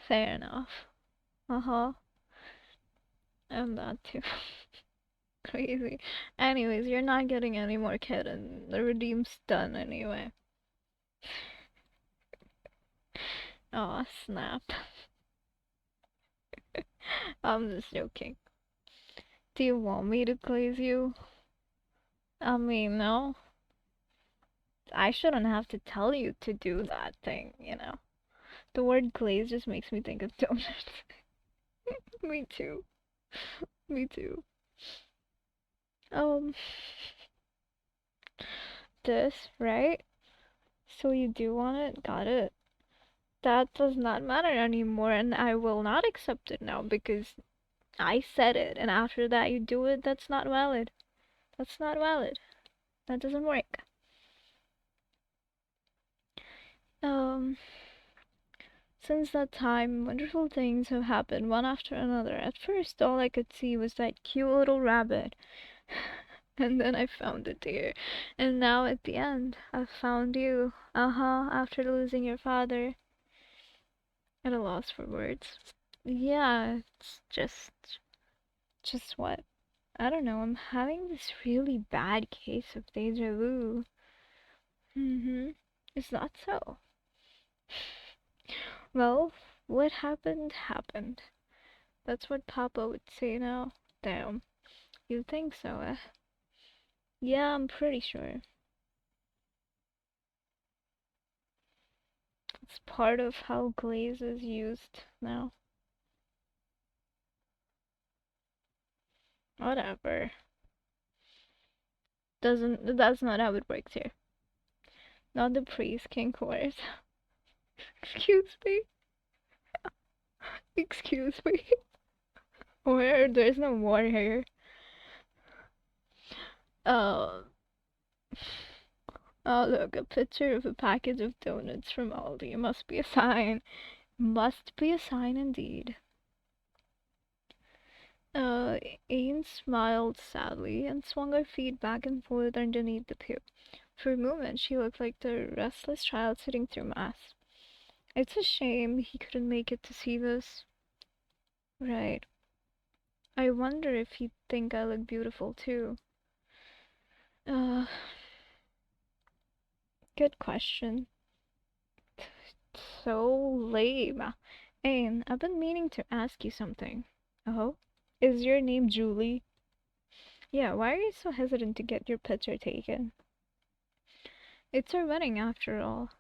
Fair enough. Uh-huh. I'm that too. Crazy. Anyways, you're not getting any more kitten. The redeem's done anyway. Oh, snap. I'm just joking. Do you want me to glaze you? I mean, no. I shouldn't have to tell you to do that thing, you know. The word glaze just makes me think of donuts. Me too. Me too. This, right? So you do want it? Got it. That does not matter anymore, and I will not accept it now because I said it, and after that you do it, that's not valid. That's not valid. That doesn't work. Since that time, wonderful things have happened, one after another. At first, all I could see was that cute little rabbit. And then I found the deer. And now at the end, I've found you. After losing your father. At a loss for words. Yeah, it's just what? I don't know, I'm having this really bad case of deja vu. Is that so? Well, what happened, happened. That's what Papa would say now. Damn. You think so, eh? Yeah, I'm pretty sure. It's part of how glaze is used now. Whatever. That's not how it works here. Not the priest king course. Excuse me. Excuse me. Where there's no war here. Oh, oh look, a picture of a package of donuts from Aldi. Must be a sign. Must be a sign indeed. Ian smiled sadly and swung her feet back and forth underneath the pew. For a moment, she looked like the restless child sitting through mass. It's a shame he couldn't make it to see this. Right. I wonder if he'd think I look beautiful too. Uh, good question. So lame. Ain, I've been meaning to ask you something. Oh? Is your name Julie? Yeah, why are you so hesitant to get your picture taken? It's our wedding after all.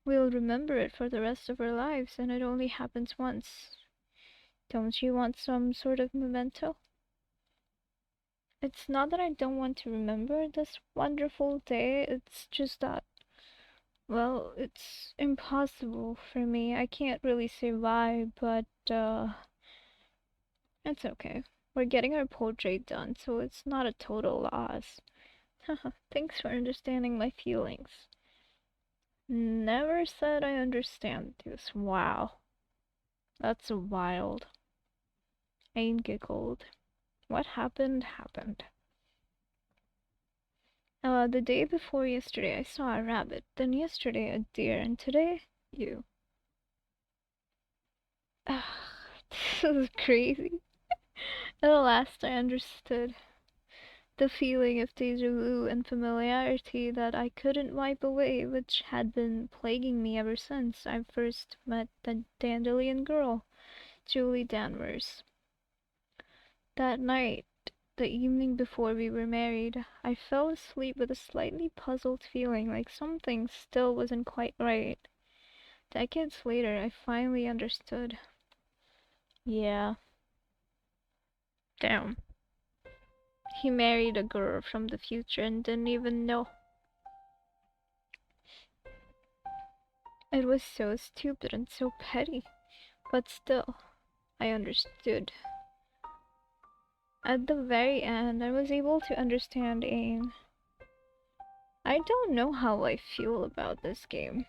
We'll remember it for the rest of our lives, and it only happens once. Don't you want some sort of memento? It's not that I don't want to remember this wonderful day, it's just that, well, it's impossible for me. I can't really say why, but, it's okay. We're getting our portrait done, so it's not a total loss. Haha, thanks for understanding my feelings. Never said I understand this. Wow. That's wild. Ain giggled. What happened, happened. The day before yesterday I saw a rabbit, then yesterday a deer, and today, you. This is crazy. At last I understood. The feeling of deja vu and familiarity that I couldn't wipe away, which had been plaguing me ever since I first met the dandelion girl, Julie Danvers. That night, the evening before we were married, I fell asleep with a slightly puzzled feeling like something still wasn't quite right. Decades later, I finally understood. Yeah. Damn. He married a girl from the future and didn't even know. It was so stupid and so petty, but still, I understood. At the very end, I was able to understand Ain. I don't know how I feel about this game.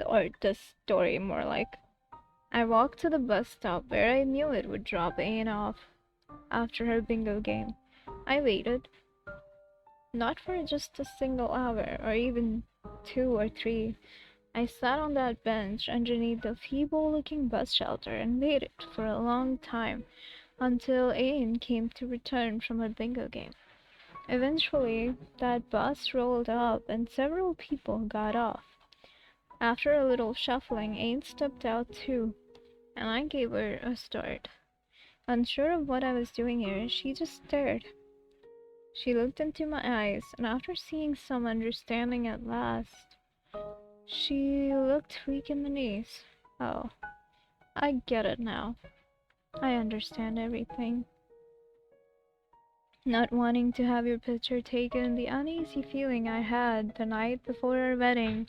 Or this story, more like. I walked to the bus stop where I knew it would drop Ain off after her bingo game. I waited. Not for just a single hour, or even 2 or 3. I sat on that bench underneath the feeble-looking bus shelter and waited for a long time until Ain came to return from her bingo game. Eventually, that bus rolled up and several people got off. After a little shuffling, Ain stepped out too, and I gave her a start. Unsure of what I was doing here, she just stared. She looked into my eyes, and after seeing some understanding at last, she looked weak in the knees. Oh, I get it now. I understand everything. Not wanting to have your picture taken, the uneasy feeling I had the night before our wedding,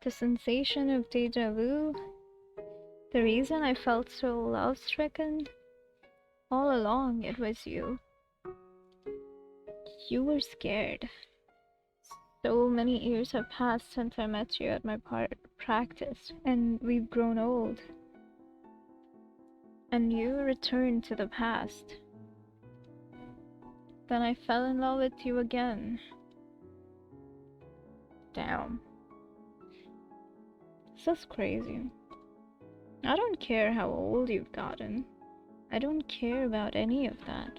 the sensation of deja vu, the reason I felt so love-stricken, all along it was you. You were scared. So many years have passed since I met you at my practice, and we've grown old. And you returned to the past. Then I fell in love with you again. Damn. This is crazy. I don't care how old you've gotten. I don't care about any of that.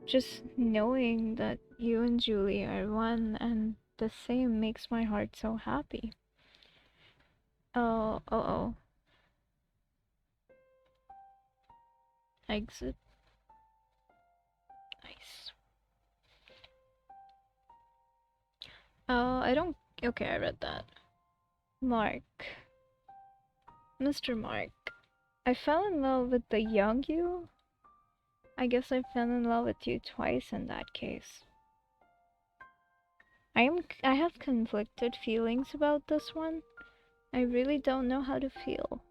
Just knowing that you and Julie are one and the same makes my heart so happy. Oh. Exit. Nice. I don't. Okay, I read that. Mark. Mr. Mark. I fell in love with the young you. I guess I fell in love with you twice in that case. I have conflicted feelings about this one. I really don't know how to feel.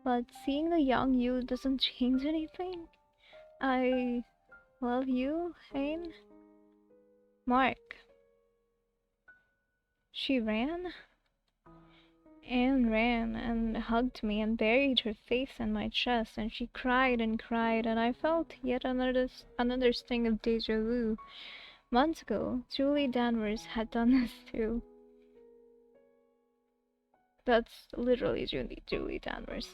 But seeing the young you doesn't change anything. I love you, Hane. Mark. She ran? Anne ran and hugged me and buried her face in my chest, and she cried and cried, and I felt yet another sting of deja vu. Months ago, Julie Danvers had done this too. That's literally Julie Danvers.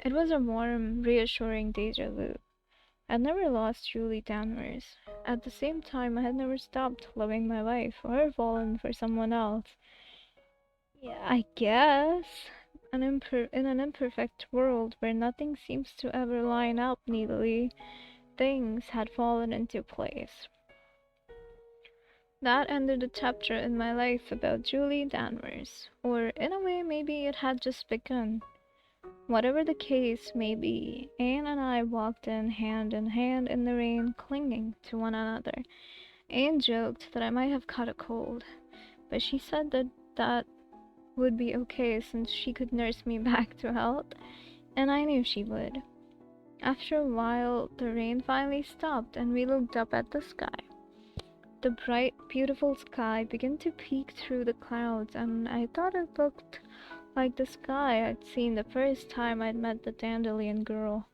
It was a warm, reassuring deja vu. I'd never lost Julie Danvers. At the same time, I had never stopped loving my life or fallen for someone else. Yeah, I guess. In an imperfect world where nothing seems to ever line up neatly, things had fallen into place. That ended a chapter in my life about Julie Danvers. Or, in a way, maybe it had just begun. Whatever the case may be, Anne and I walked in hand in the rain, clinging to one another. Anne joked that I might have caught a cold, but she said that would be okay since she could nurse me back to health, and I knew she would. After a while, the rain finally stopped and we looked up at the sky. The bright, beautiful sky began to peek through the clouds, and I thought it looked like the sky I'd seen the first time I'd met the dandelion girl.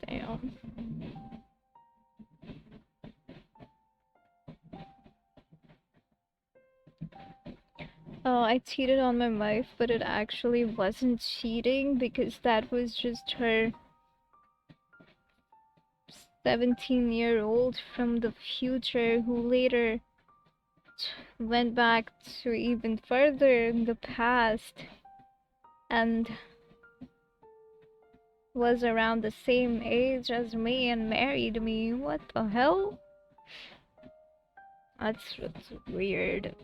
Damn. Oh, I cheated on my wife, but it actually wasn't cheating because that was just her 17-year-old from the future who later went back to even further in the past and was around the same age as me and married me. What the hell? That's weird.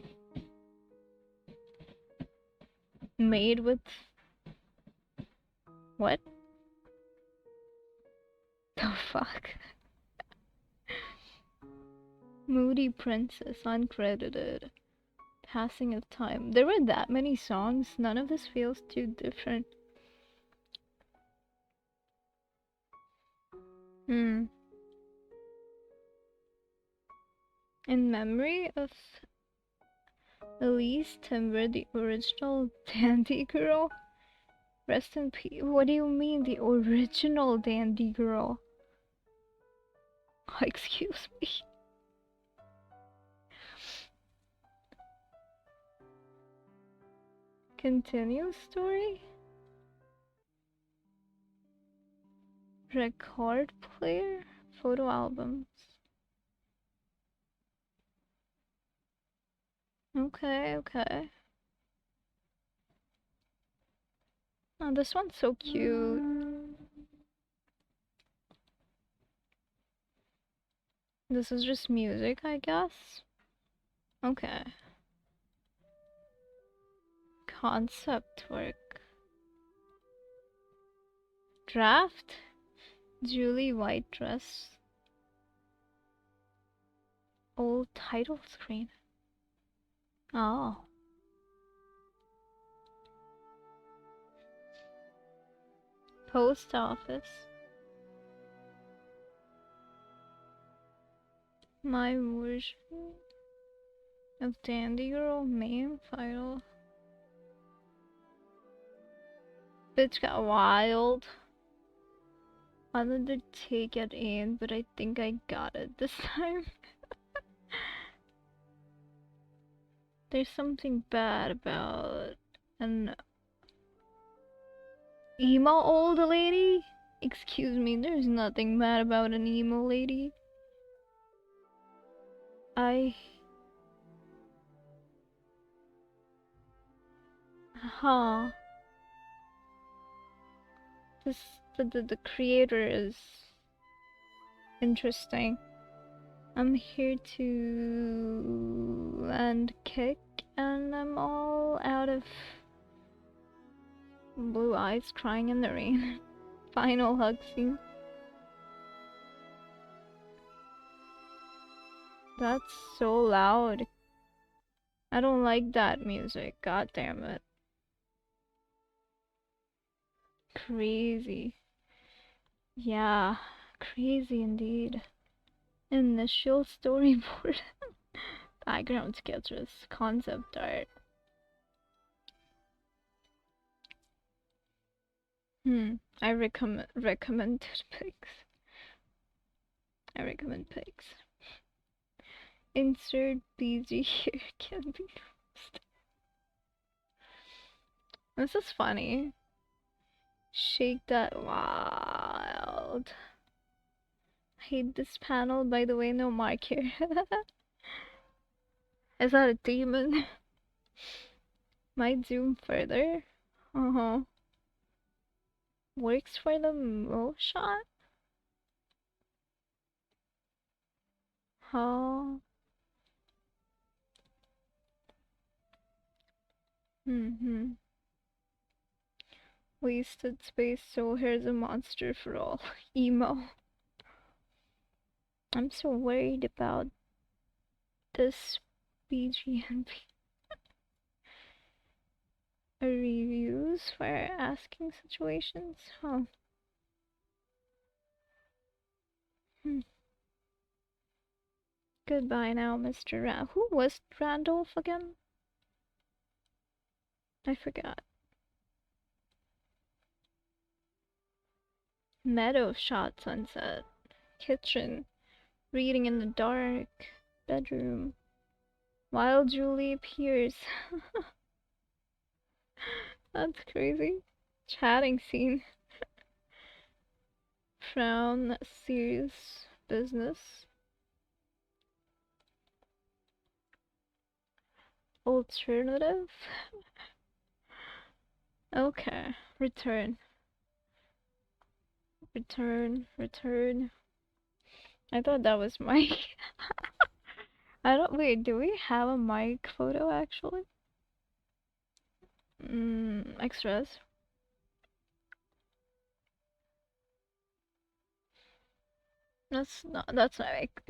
Made with... what? The fuck? Moody Princess, uncredited. Passing of time. There were that many songs, none of this feels too different. In memory of Elise Timber, the original Dandy Girl. Rest in peace. What do you mean, the original Dandy Girl? Excuse me. Continue story? Record player? Photo albums. Okay. Oh, this one's so cute. This is just music, I guess. Okay. Concept work. Draft? Julie white dress. Old title screen. Oh. Post office. My version of Dandy Girl main file. Bitch got wild. I wanted to take it in, but I think I got it this time. There's something bad about an emo old lady? Excuse me, there's nothing bad about an emo lady. Huh. The creator is interesting. I'm here to land kick, and I'm all out of blue eyes crying in the rain. Final hug scene. That's so loud. I don't like that music. God damn it. Crazy. Yeah, crazy indeed. Initial storyboard. Background sketches. Concept art. I recommended pics. I recommend pics. Insert BG here can be used. This is funny. Shake that wild. Hate this panel, by the way, no mark here. Is that a demon? Might zoom further. Works for the mo shot? Huh? Wasted space, so here's a monster for all. Emo. I'm so worried about this BGNB. Reviews for asking situations? Huh. Goodbye now, Mr. Who was Randolph again? I forgot. Meadow shot sunset. Kitchen. Reading in the dark. Bedroom. While Julie appears. That's crazy. Chatting scene. Frown. Serious business. Alternative. Okay. Return. Return. I thought that was Mike. Wait, do we have a Mike photo actually? Extras. That's Mike.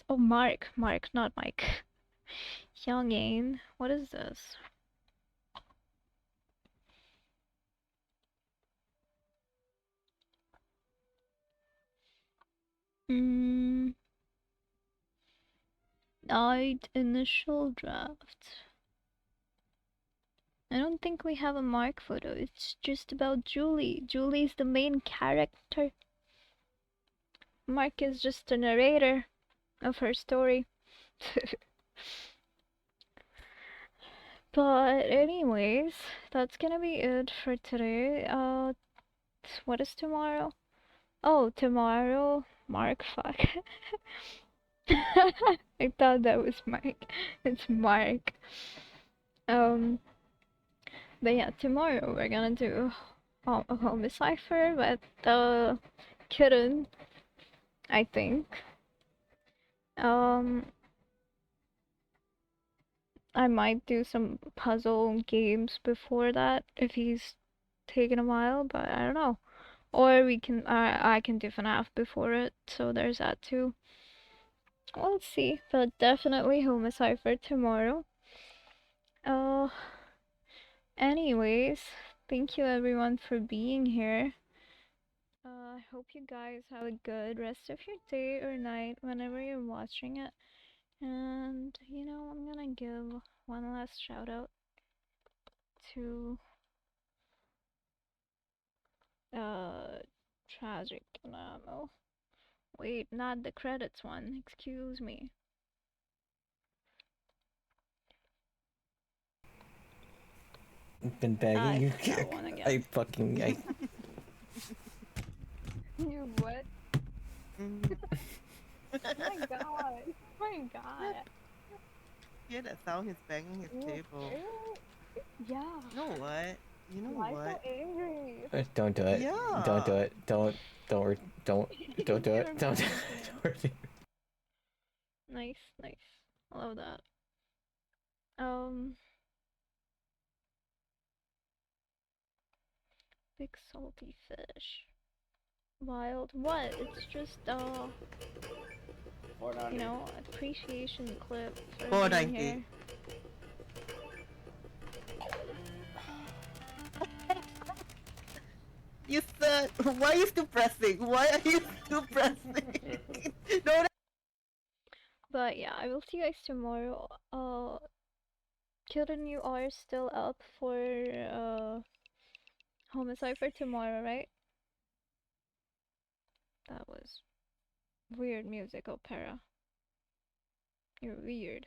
Oh, Mark, not Mike. Youngin. What is this? Night initial draft. I don't think we have a Mark photo. It's just about Julie. Julie's the main character. Mark is just the narrator of her story. But anyways, that's gonna be it for today. What is tomorrow? Oh, tomorrow, Mark, fuck. I thought that was Mike. It's Mark. But yeah, tomorrow we're gonna do a home cipher with the kitten, I think. I might do some puzzle games before that if he's taking a while, but I don't know. Or we can, I can do FNAF before it, so there's that too. We'll see, but definitely home cipher tomorrow. Anyways, thank you everyone for being here. I hope you guys have a good rest of your day or night whenever you're watching it. And, you know, I'm gonna give one last shout out to Tragic Enamo. Wait, not the credits one, excuse me. Been begging you. That one again. I Mm. Oh my god. Oh my god. Hear that sound? He's banging his table. Yeah. You know what? You know Why so what? angry? Don't do it. Don't do Yeah. it. Don't do it. Don't. Nice, nice. I love that. Um, big salty fish. Wild. What? It's just you know, appreciation clip for God, I being hate. here. You said, why are you still pressing? Why are you still pressing? No, But yeah, I will see you guys tomorrow. Children, you are still up for homicide for tomorrow, right? That was weird music opera. You're weird.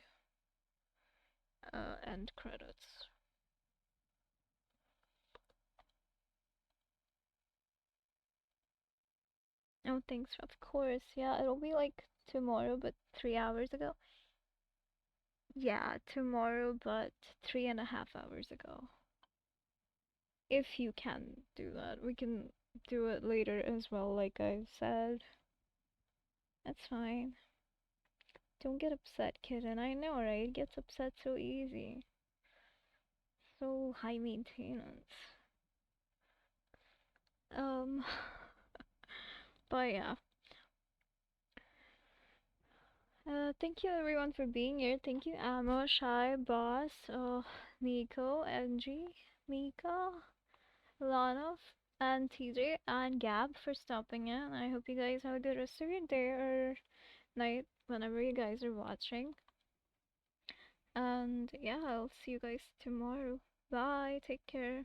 End credits. Oh, thanks. Of course. Yeah, it'll be like tomorrow, but 3 hours ago. Yeah, tomorrow, but 3.5 hours ago. If you can do that, we can do it later as well, like I've said. That's fine. Don't get upset, kitten. I know, right? It gets upset so easy. So high maintenance. Um, but yeah. Thank you everyone for being here. Thank you, Amo, Shy, Boss, Nico, Angie, Mika, Lana, and TJ, and Gab for stopping in. I hope you guys have a good rest of your day or night whenever you guys are watching. And yeah, I'll see you guys tomorrow. Bye, take care.